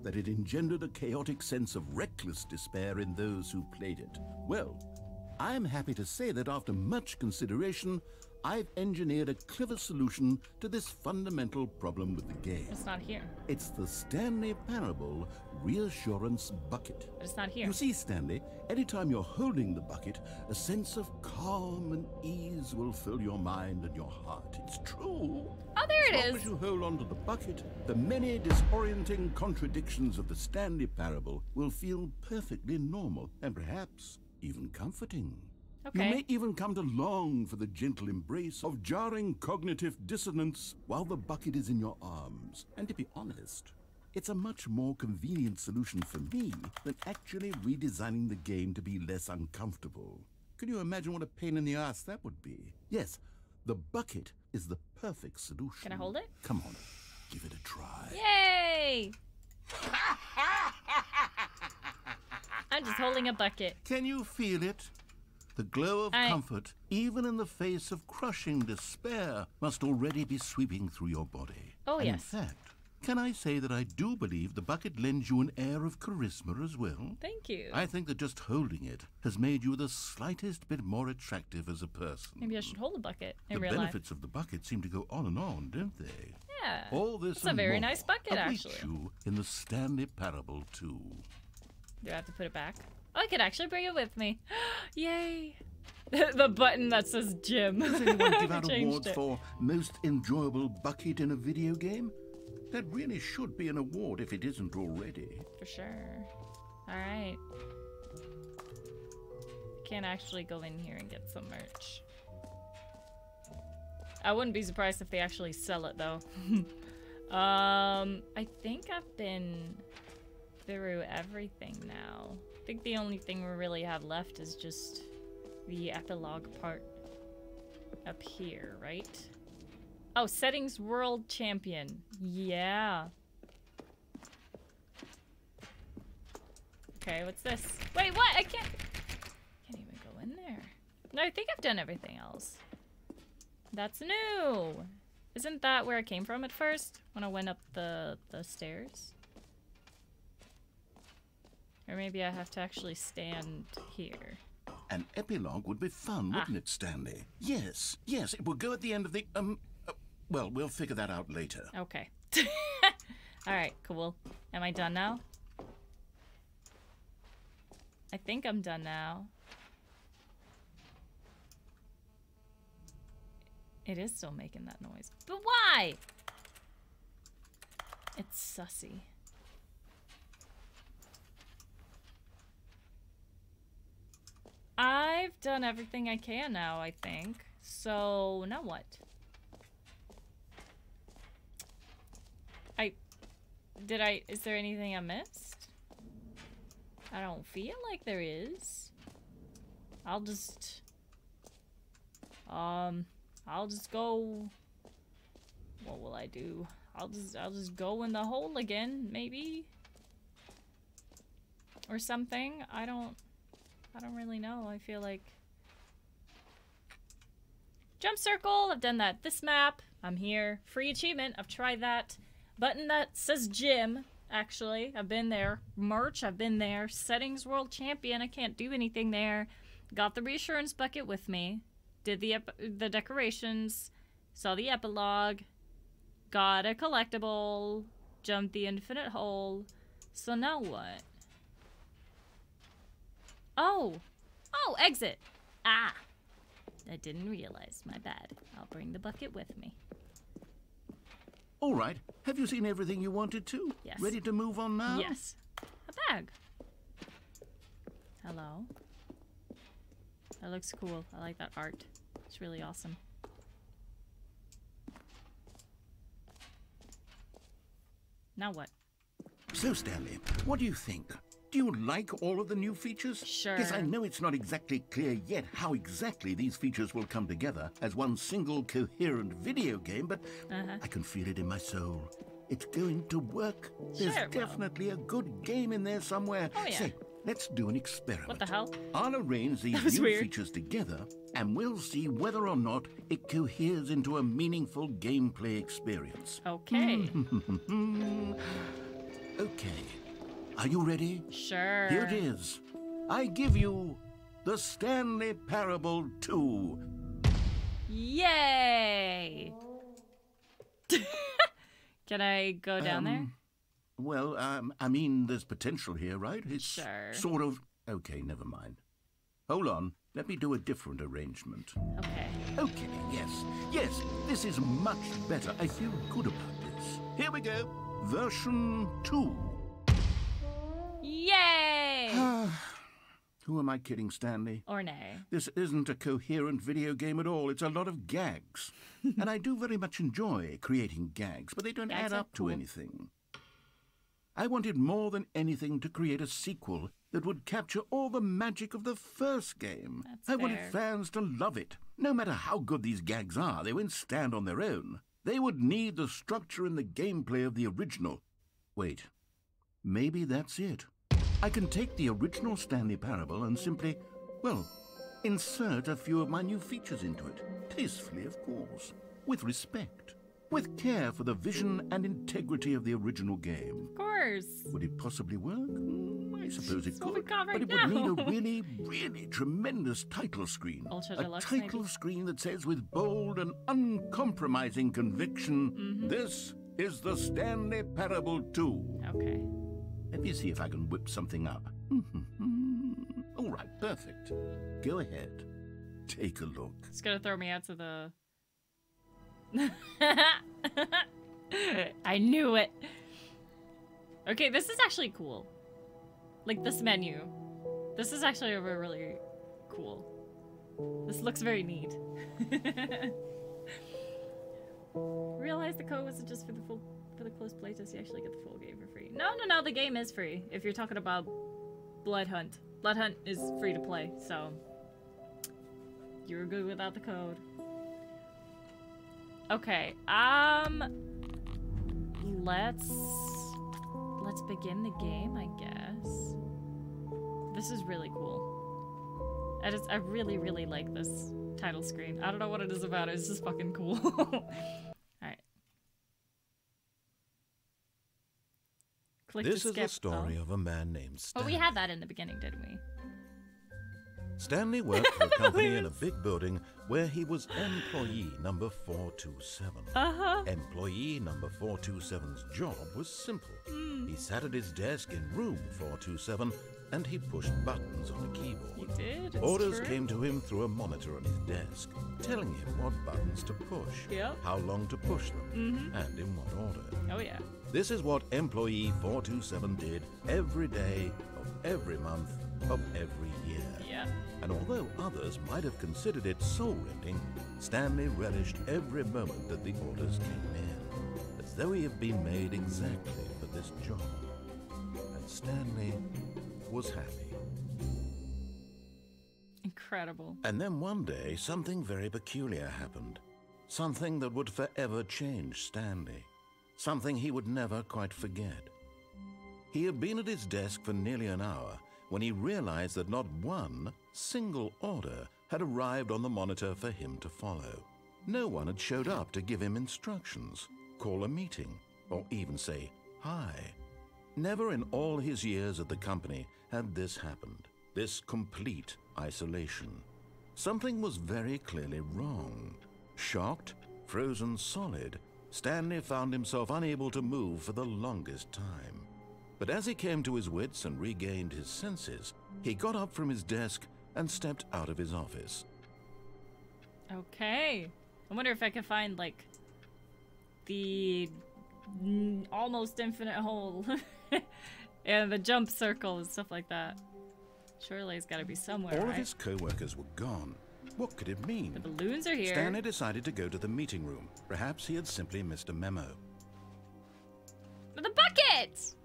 B: that it engendered a chaotic sense of reckless despair in those who played it. Well, I'm happy to say that after much consideration, I've engineered a clever solution to this fundamental problem with the game.
A: It's not here.
B: It's the Stanley Parable Reassurance Bucket.
A: But it's not here.
B: You see, Stanley, anytime you're holding the bucket, a sense of calm and ease will fill your mind and your heart. It's true.
A: Oh, there it
B: As long
A: is.
B: as you hold on to the bucket, the many disorienting contradictions of the Stanley Parable will feel perfectly normal and perhaps even comforting.
A: Okay.
B: You may even come to long for the gentle embrace of jarring cognitive dissonance while the bucket is in your arms. And to be honest, it's a much more convenient solution for me than actually redesigning the game to be less uncomfortable. Can you imagine what a pain in the ass that would be? Yes, the bucket is the perfect solution.
A: Can I hold it?
B: Come on, give it a try.
A: Yay! I'm just holding a bucket.
B: Can you feel it? The glow of comfort, even in the face of crushing despair, must already be sweeping through your body.
A: Oh,
B: And
A: yes.
B: In fact, can I say that I do believe the bucket lends you an air of charisma as well?
A: Thank you.
B: I think that just holding it has made you the slightest bit more attractive as a person.
A: Maybe I should hold a bucket in
B: The
A: real life.
B: benefits of the bucket seem to go on and on, don't they?
A: Yeah.
B: All this
A: It's a
B: and
A: very
B: more
A: nice bucket,
B: await
A: actually.
B: you in the Stanley Parable too.
A: Do I have to put it back? Oh, I could actually bring it with me. Yay! The button that says gym.
B: Does anyone give out
A: Changed
B: awards
A: it.
B: for most enjoyable bucket in a video game? That really should be an award if it isn't already.
A: For sure. Alright. Can't actually go in here and get some merch. I wouldn't be surprised if they actually sell it though. I think I've been through everything now. I think the only thing we really have left is just the epilogue part up here, right? Oh, settings world champion. Yeah. Okay, what's this? Wait, what? I can't even go in there. No, I think I've done everything else. That's new. Isn't that where I came from at first? When I went up the stairs? Or maybe I have to actually stand here.
B: An epilogue would be fun, wouldn't it, Stanley? Yes, yes, it will go at the end of the, well, we'll figure that out later.
A: Okay. Alright, cool. Am I done now? I think I'm done now. It is still making that noise. But why? It's sussy. I've done everything I can now, I think. So, now what? Is there anything I missed? I don't feel like there is. I'll just go. What will I do? I'll just go in the hole again, maybe? Or something. I don't really know. I feel like jump circle, I've done that. This map, I'm here. Free achievement, I've tried that. Button that says gym, actually. I've been there. Merch, I've been there. Settings world champion, I can't do anything there. Got the reassurance bucket with me. Did the decorations. Saw the epilogue. Got a collectible. Jumped the infinite hole. So now what? Oh! Oh, exit! Ah! I didn't realize. My bad. I'll bring the bucket with me.
B: All right. Have you seen everything you wanted to?
A: Yes.
B: Ready to move on now?
A: Yes. A bag. Hello. That looks cool. I like that art. It's really awesome. Now what?
B: So, Stanley, what do you think? Do you like all of the new features?
A: Sure.
B: Yes, I know it's not exactly clear yet how exactly these features will come together as one single coherent video game, but I can feel it in my soul. It's going to work. There's
A: Sure it will.
B: definitely a good game in there somewhere.
A: Oh, yeah.
B: Say, let's do an experiment.
A: What the hell?
B: I'll arrange these
A: was
B: new
A: weird.
B: features together, and we'll see whether or not it coheres into a meaningful gameplay experience.
A: Okay.
B: Okay. Are you ready?
A: Sure.
B: Here it is. I give you the Stanley Parable 2.
A: Yay! Can I go down there?
B: Well, I mean, there's potential here, right? It's
A: Sure.
B: sort of... Okay, never mind. Hold on. Let me do a different arrangement.
A: Okay.
B: Okay, yes. Yes, this is much better. I feel good about this. Here we go. Version 2.
A: Yay!
B: Who am I kidding, Stanley?
A: Or nay.
B: This isn't a coherent video game at all. It's a lot of gags. And I do very much enjoy creating gags, but they don't
A: Gags
B: add
A: are
B: up
A: cool.
B: to anything. I wanted more than anything to create a sequel that would capture all the magic of the first game.
A: That's
B: I wanted
A: fair.
B: fans to love it. No matter how good these gags are, they won't stand on their own. They would need the structure and the gameplay of the original. Wait, maybe that's it. I can take the original Stanley Parable and simply, well, insert a few of my new features into it. Tastefully, of course. With respect. With care for the vision and integrity of the original game.
A: Of course.
B: Would it possibly work? I suppose it
A: That's what we
B: could.
A: got right
B: But it would need
A: now.
B: a really, really tremendous title screen.
A: Ultra
B: a
A: Deluxe,
B: title
A: maybe?
B: screen that says with bold and uncompromising conviction, this is the Stanley Parable 2.
A: Okay.
B: Let me see if I can whip something up. All right, perfect. Go ahead. Take a look.
A: It's gonna throw me out to the... I knew it. Okay, this is actually cool. Like, this menu. This is actually really cool. This looks very neat. Realize the code wasn't just for the closed playtest. You actually get the full game for free. No, the game is free. If you're talking about Blood Hunt. Blood Hunt is free to play, so you're good without the code. Okay, let's begin the game, I guess. This is really cool. I really, really like this title screen. I don't know what it is about it, it's just fucking cool. Alright. Click
B: This
A: to
B: is
A: skip.
B: the story of a man named
A: Oh,
B: Stanley.
A: we had that in the beginning, didn't we?
B: Stanley worked for a company in a big building where he was employee number 427. Employee number 427's job was simple. He sat at his desk in room 427 and he pushed buttons on a keyboard.
A: He did.
B: Orders came to him through a monitor on his desk, telling him what buttons to push, how long to push them, and in what order.
A: Oh, yeah.
B: This is what employee 427 did every day of every month of every year.
A: Yeah.
B: And although others might have considered it soul-rending, Stanley relished every moment that the orders came in, as though he had been made exactly for this job. And Stanley was happy.
A: Incredible.
B: And then one day, something very peculiar happened. Something that would forever change Stanley. Something he would never quite forget. He had been at his desk for nearly an hour when he realized that not one single order had arrived on the monitor for him to follow. No one had showed up to give him instructions, call a meeting, or even say hi. Never in all his years at the company had this happened, this complete isolation. Something was very clearly wrong. Shocked, frozen solid, Stanley found himself unable to move for the longest time. But as he came to his wits and regained his senses, he got up from his desk and stepped out of his office.
A: Okay. I wonder if I can find, like, the almost infinite hole and the jump circle and stuff like that. Surely it's gotta be somewhere,
B: All
A: right?
B: of his co-workers were gone. What could it mean?
A: The balloons are here.
B: Stanley decided to go to the meeting room. Perhaps he had simply missed a memo.
A: The bucket!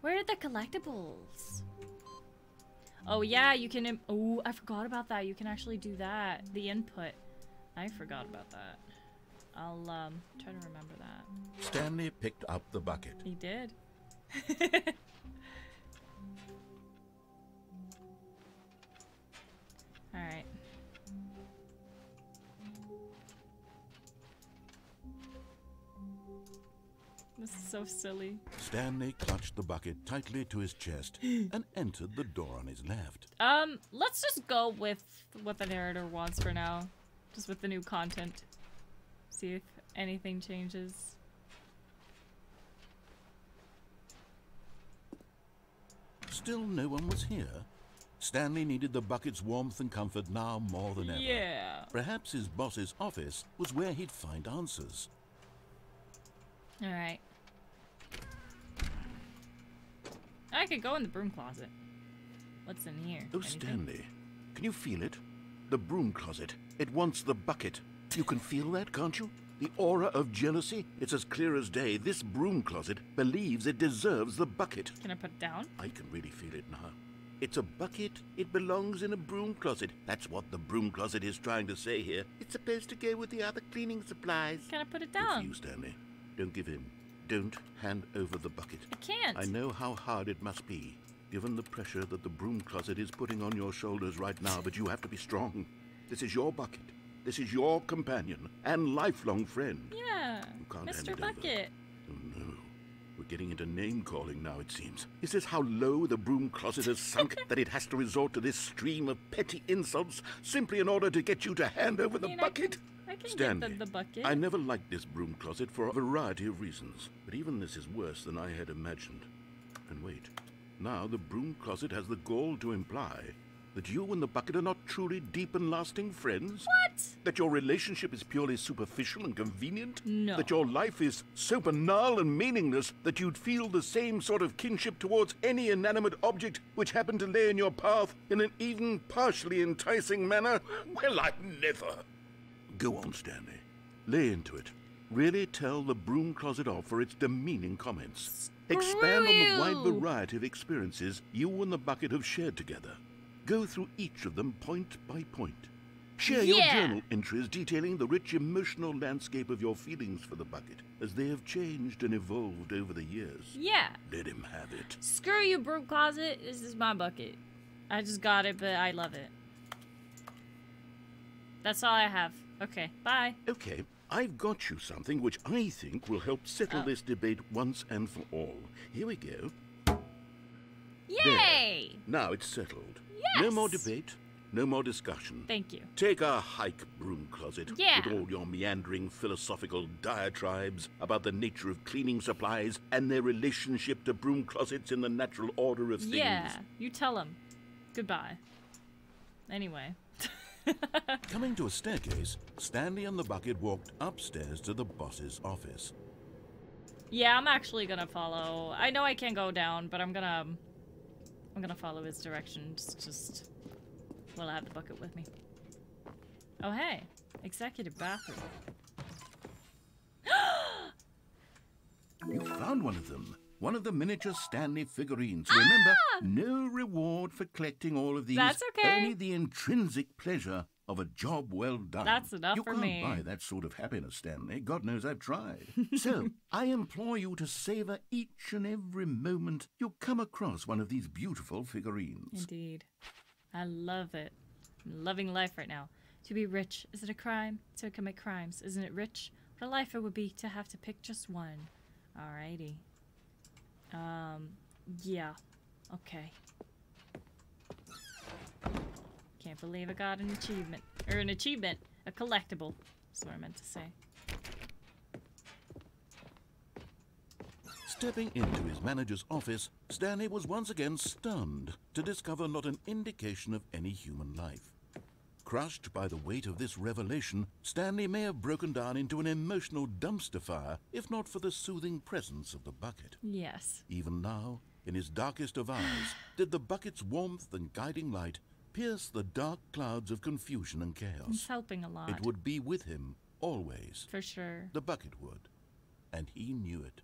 A: Where are the collectibles? Oh yeah, you can... Oh, I forgot about that. You can actually do that. The input. I forgot about that. I'll try to remember that.
B: Stanley picked up the bucket.
A: He did. Alright. This is so silly.
B: Stanley clutched the bucket tightly to his chest and entered the door on his left.
A: Let's just go with what the narrator wants for now. Just with the new content. See if anything changes.
B: Still no one was here. Stanley needed the bucket's warmth and comfort now more than ever.
A: Yeah.
B: Perhaps his boss's office was where he'd find answers.
A: Alright. I could go in the broom closet. What's in here?
B: Oh,
A: Anything?
B: Stanley, can you feel it? The broom closet. It wants the bucket. You can feel that, can't you? The aura of jealousy? It's as clear as day. This broom closet believes it deserves the bucket.
A: Can I put it down?
B: I can really feel it now. It's a bucket. It belongs in a broom closet. That's what the broom closet is trying to say here. It's supposed to go with the other cleaning supplies.
A: Can I put it
B: Good for
A: down?
B: you, Stanley. Don't give in. Don't hand over the bucket.
A: I can't.
B: I know how hard it must be, given the pressure that the broom closet is putting on your shoulders right now, but you have to be strong. This is your bucket. This is your companion and lifelong friend.
A: Yeah.
B: You can't hand
A: Mr.
B: it over.
A: Bucket.
B: Oh no. We're getting into name-calling now, it seems. Is this how low the broom closet has sunk that it has to resort to this stream of petty insults simply in order to get you to hand over the bucket?
A: I can
B: Stanley,
A: get the bucket.
B: I never liked this broom closet for a variety of reasons, but even this is worse than I had imagined. And wait, now the broom closet has the gall to imply that you and the bucket are not truly deep and lasting friends?
A: What?
B: That your relationship is purely superficial and convenient?
A: No.
B: That your life is so banal and meaningless that you'd feel the same sort of kinship towards any inanimate object which happened to lay in your path in an even partially enticing manner? Well, I never. Go on, Stanley. Lay into it. Really tell the broom closet off for its demeaning comments. Expand on the wide variety of experiences you and the bucket have shared together. Go through each of them point by point. Share your journal entries detailing the rich emotional landscape of your feelings for the bucket as they have changed and evolved over the years.
A: Yeah.
B: Let him have it.
A: Screw you, broom closet. This is my bucket. I just got it, but I love it. That's all I have. Okay, bye.
B: Okay, I've got you something which I think will help settle this debate once and for all. Here we go.
A: Yay!
B: There. Now it's settled.
A: Yes!
B: No more debate,
E: no more discussion.
A: Thank you.
E: Take a hike, Broom Closet.
A: Yeah.
E: With all your meandering philosophical diatribes about the nature of cleaning supplies and their relationship to broom closets in the natural order of things.
A: Yeah, you tell him. Goodbye. Anyway.
B: Coming to a staircase, Stanley and the bucket walked upstairs to the boss's office.
A: Yeah, I'm actually gonna follow. I know I can't go down, but I'm gonna follow his directions. Just while I have the bucket with me. Oh hey, executive bathroom.
B: You found one of them. One of the miniature Stanley figurines. Remember, no reward for collecting all of these.
A: That's okay.
B: Only the intrinsic pleasure of a job well done.
A: That's enough for me.
B: You can't buy that sort of happiness, Stanley. God knows I've tried. So, I implore you to savor each and every moment you come across one of these beautiful figurines.
A: Indeed. I love it. I'm loving life right now. To be rich, is it a crime? To commit crimes, isn't it rich? What a life it would be to have to pick just one. Alrighty. Yeah. Okay. Can't believe I got an achievement. Or an achievement. A collectible. That's what I meant to say.
B: Stepping into his manager's office, Stanley was once again stunned to discover not an indication of any human life. Crushed by the weight of this revelation, Stanley may have broken down into an emotional dumpster fire if not for the soothing presence of the bucket.
A: Yes.
B: Even now, in his darkest of hours, did the bucket's warmth and guiding light pierce the dark clouds of confusion and chaos.
A: It's helping a lot.
B: It would be with him, always.
A: For sure.
B: The bucket would. And he knew it.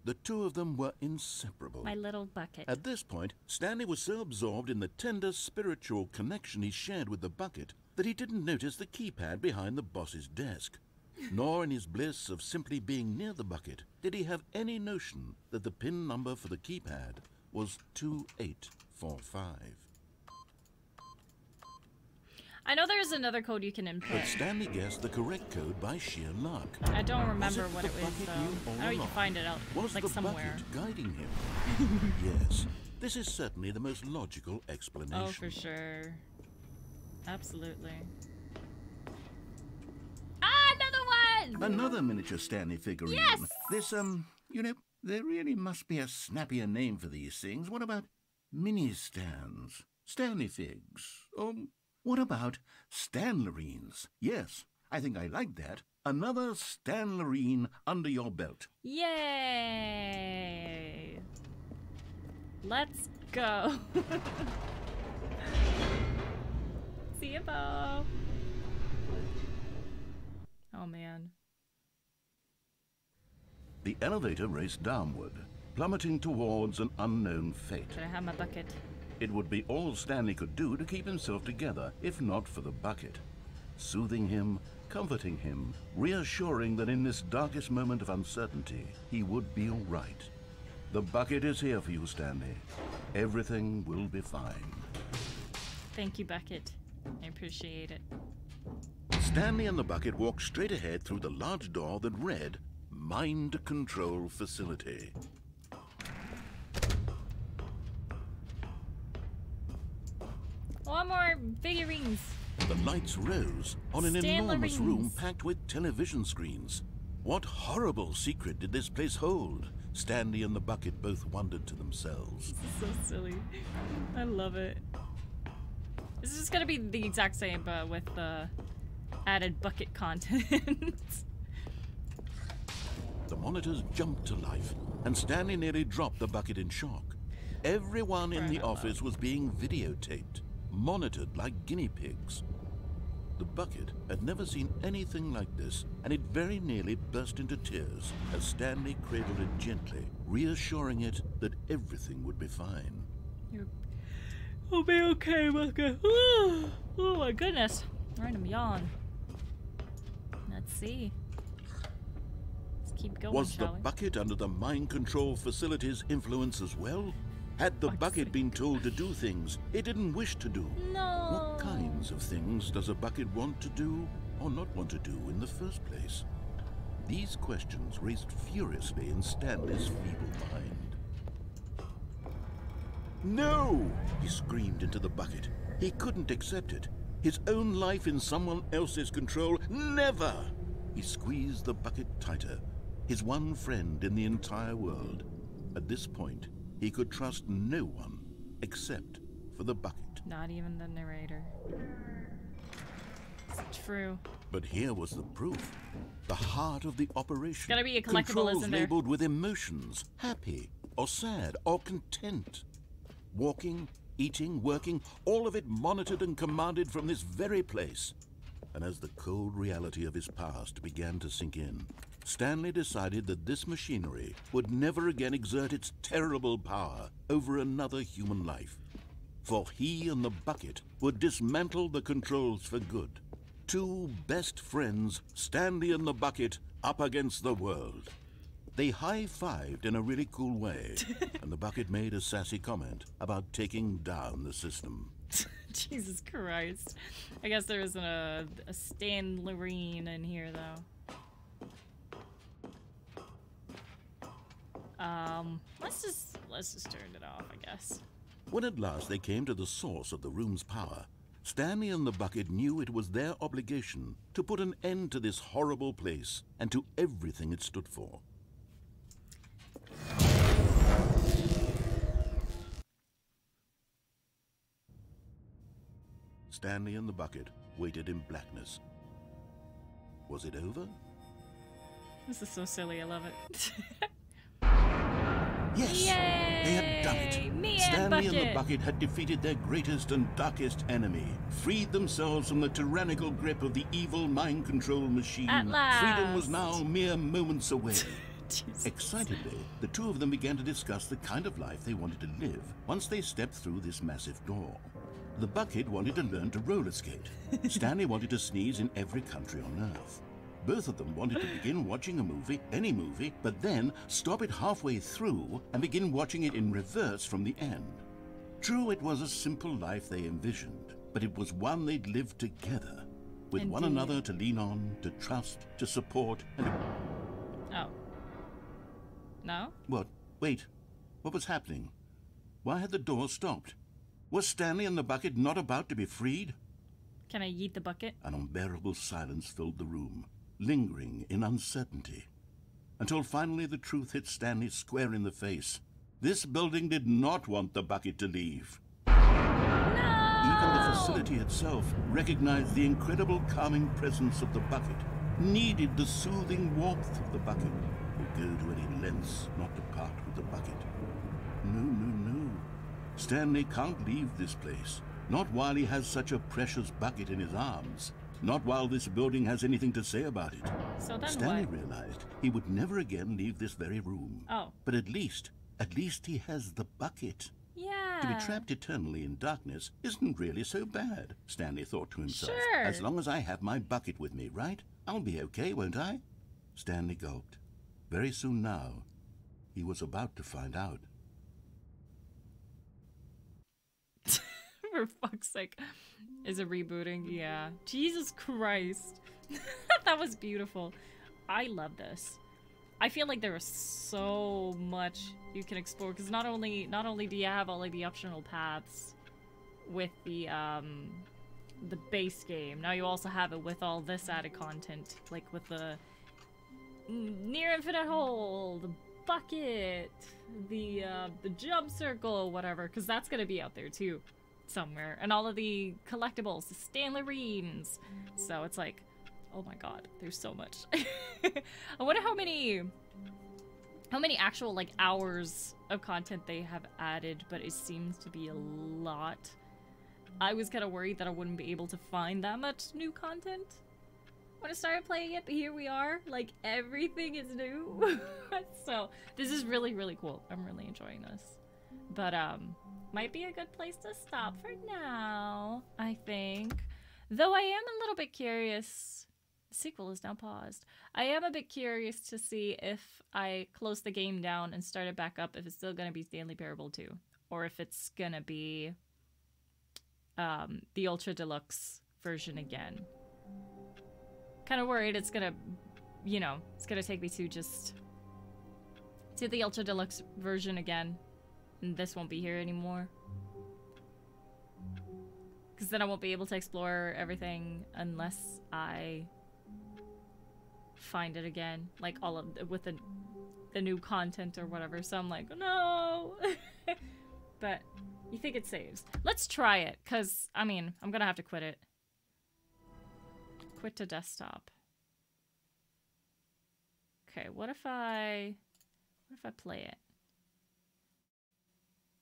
B: The two of them were inseparable.
A: My little bucket.
B: At this point, Stanley was so absorbed in the tender spiritual connection he shared with the bucket that he didn't notice the keypad behind the boss's desk. Nor in his bliss of simply being near the bucket did he have any notion that the PIN number for the keypad was 2845.
A: I know there's another code you can input.
B: But Stanley guessed the correct code by sheer luck.
A: I don't remember what it was,
B: bucket
A: though.
B: knew all
A: I know you can
B: along?
A: find it out,
B: Was
A: like
B: the
A: somewhere.
B: bucket guiding him? Yes, this is certainly the most logical explanation.
A: Oh, for sure. Absolutely. Ah, another one!
B: Another miniature Stanley figurine.
A: Yes!
B: This, you know, there really must be a snappier name for these things. What about mini-stands? Stanley figs? Or what about Stanlerines? Yes, I think I like that. Another Stanlerine under your belt.
A: Yay! Let's go. See you, Bo. Oh, man.
B: The elevator raced downward, plummeting towards an unknown fate.
A: Should I have my bucket?
B: It would be all Stanley could do to keep himself together, if not for the bucket. Soothing him, comforting him, reassuring that in this darkest moment of uncertainty, he would be all right. The bucket is here for you, Stanley. Everything will be fine.
A: Thank you, bucket. I appreciate it.
B: Stanley and the bucket walked straight ahead through the large door that read, Mind Control Facility.
A: One more figurines.
B: The lights rose on an enormous room packed with television screens. What horrible secret did this place hold? Stanley and the bucket both wondered to themselves.
A: This is so silly. I love it. This is gonna be the exact same, but with the added bucket content.
B: The monitors jumped to life, and Stanley nearly dropped the bucket in shock. Everyone in the office was being videotaped, monitored like guinea pigs. The bucket had never seen anything like this, and it very nearly burst into tears as Stanley cradled it gently, reassuring it that everything would be fine.
A: I'll be okay, bucket. Oh my goodness. Random yawn. Let's see. Let's keep going,
B: Was the
A: shall we?
B: bucket under the mind control facility's influence as well? Had the bucket been told to do things it didn't wish to do?
A: No.
B: What kinds of things does a bucket want to do or not want to do in the first place? These questions raced furiously in Stanley's feeble mind. No! He screamed into the bucket.
E: He couldn't accept it. His own life in someone else's control, never! He squeezed the bucket tighter, his one friend in the entire world. At this point, he could trust no one except for the bucket.
A: Not even the narrator. It's true.
E: But here was the proof. The heart of the operation.
A: Gotta be a collectible,
E: Controls
A: isn't there?
E: labeled with emotions, happy or sad or content. Walking, eating, working, all of it monitored and commanded from this very place. And as the cold reality of his past began to sink in, Stanley decided that this machinery would never again exert its terrible power over another human life. For he and the bucket would dismantle the controls for good. Two best friends, Stanley and the bucket, up against the world. They high-fived in a really cool way, and the bucket made a sassy comment about taking down the system.
A: Jesus Christ. I guess there isn't a Stanley in here, though. Let's just turn it off, I guess.
E: When at last they came to the source of the room's power, Stanley and the bucket knew it was their obligation to put an end to this horrible place and to everything it stood for. Stanley and the bucket waited in blackness. Was it over?
A: This is so silly, I love it.
E: Yes!
A: Yay!
E: They had done it!
A: Me and
E: Stanley and the
A: Bucket!
E: bucket had defeated their greatest and darkest enemy, freed themselves from the tyrannical grip of the evil mind control machine.
A: At last!
E: Freedom was now mere moments away.
A: Jesus.
E: Excitedly, the two of them began to discuss the kind of life they wanted to live once they stepped through this massive door. The bucket wanted to learn to roller skate. Stanley wanted to sneeze in every country on Earth. Both of them wanted to begin watching a movie, any movie, but then stop it halfway through and begin watching it in reverse from the end. True, it was a simple life they envisioned, but it was one they'd lived together, with one
A: Indeed.
E: another to lean on, to trust, to support, and...
A: Oh. No?
E: What? Wait. What was happening? Why had the door stopped? Was Stanley and the bucket not about to be freed?
A: Can I yeet the bucket?
E: An unbearable silence filled the room, lingering in uncertainty, until finally the truth hit Stanley square in the face. This building did not want the bucket to leave. Even the facility itself recognized the incredible calming presence of the bucket, needed the soothing warmth of the bucket, would go to any lengths not to part with the bucket. No, no, no. Stanley can't leave this place, not while he has such a precious bucket in his arms, not while this building has anything to say about it.
A: So then
E: Stanley
A: what?
E: realized he would never again leave this very room.
A: Oh.
E: But at least he has the bucket.
A: Yeah.
E: To be trapped eternally in darkness isn't really so bad, Stanley thought to himself.
A: Sure.
E: As long as I have my bucket with me, right? I'll be okay, won't I? Stanley gulped. Very soon now, he was about to find out.
A: For fuck's sake. Is it rebooting? Yeah. Jesus Christ. That was beautiful. I love this. I feel like there is so much you can explore, because not only do you have all of the optional paths with the base game, now you also have it with all this added content, like with the near infinite hole, the bucket, the jump circle, whatever, because that's gonna be out there too somewhere, and all of the collectibles, the Stanley Reens. So it's like, oh my god, there's so much. I wonder how many actual like hours of content they have added, but it seems to be a lot. I was kind of worried that I wouldn't be able to find that much new content when I started playing it, but here we are, like everything is new. So this is really, really cool. I'm really enjoying this. But might be a good place to stop for now, I think. Though I am a little bit curious. The sequel is now paused. I am a bit curious to see if I close the game down and start it back up, if it's still gonna be Stanley Parable 2, or if it's gonna be the Ultra Deluxe version again. Kind of worried it's gonna, you know, it's gonna take me to just to the Ultra Deluxe version again, and this won't be here anymore. Because then I won't be able to explore everything unless I find it again. Like, all of with the new content or whatever. So I'm like, no! But you think it saves. Let's try it, because, I mean, I'm gonna have to quit it. Quit to desktop. Okay, what if I play it?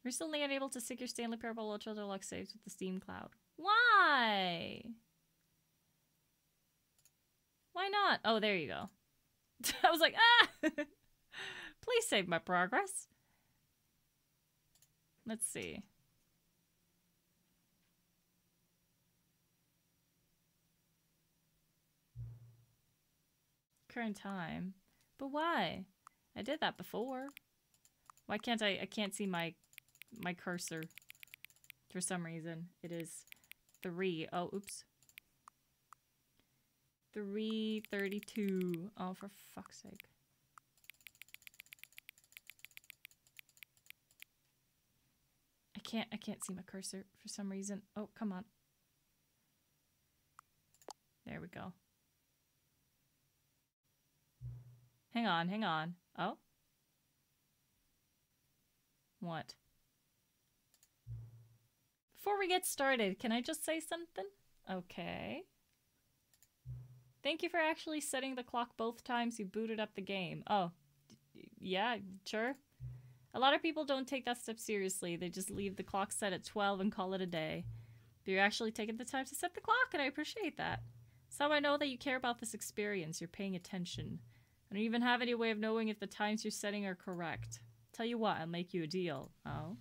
A: Recently unable to sync your Stanley Parable Ultra Deluxe saves with the Steam Cloud. Why? Why not? Oh, there you go. I was like, ah! Please save my progress. Let's see. Current time. But why? I did that before. Why can't I can't see my cursor for some reason. It is 3. Oh, oops. 3:32. Oh, for fuck's sake. I can't see my cursor for some reason. Oh, come on. There we go. Hang on, hang on. Oh? What? Before we get started, can I just say something? Okay. Thank you for actually setting the clock both times you booted up the game. Oh, yeah, sure. A lot of people don't take that step seriously. They just leave the clock set at 12 and call it a day. But you're actually taking the time to set the clock, and I appreciate that. So I know that you care about this experience. You're paying attention. I don't even have any way of knowing if the times you're setting are correct. Tell you what, I'll make you a deal. Oh?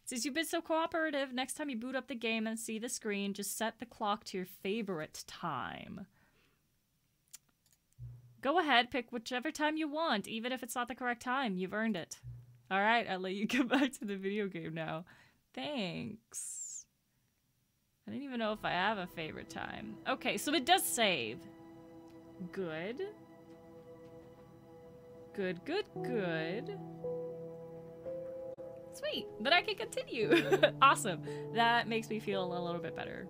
A: Since you've been so cooperative, next time you boot up the game and see the screen, just set the clock to your favorite time. Go ahead, pick whichever time you want, even if it's not the correct time. You've earned it. Alright, I'll let you get back to the video game now. Thanks. I don't even know if I have a favorite time. Okay, so it does save. Good. Good, good, good. Sweet, then I can continue. Awesome. That makes me feel a little bit better.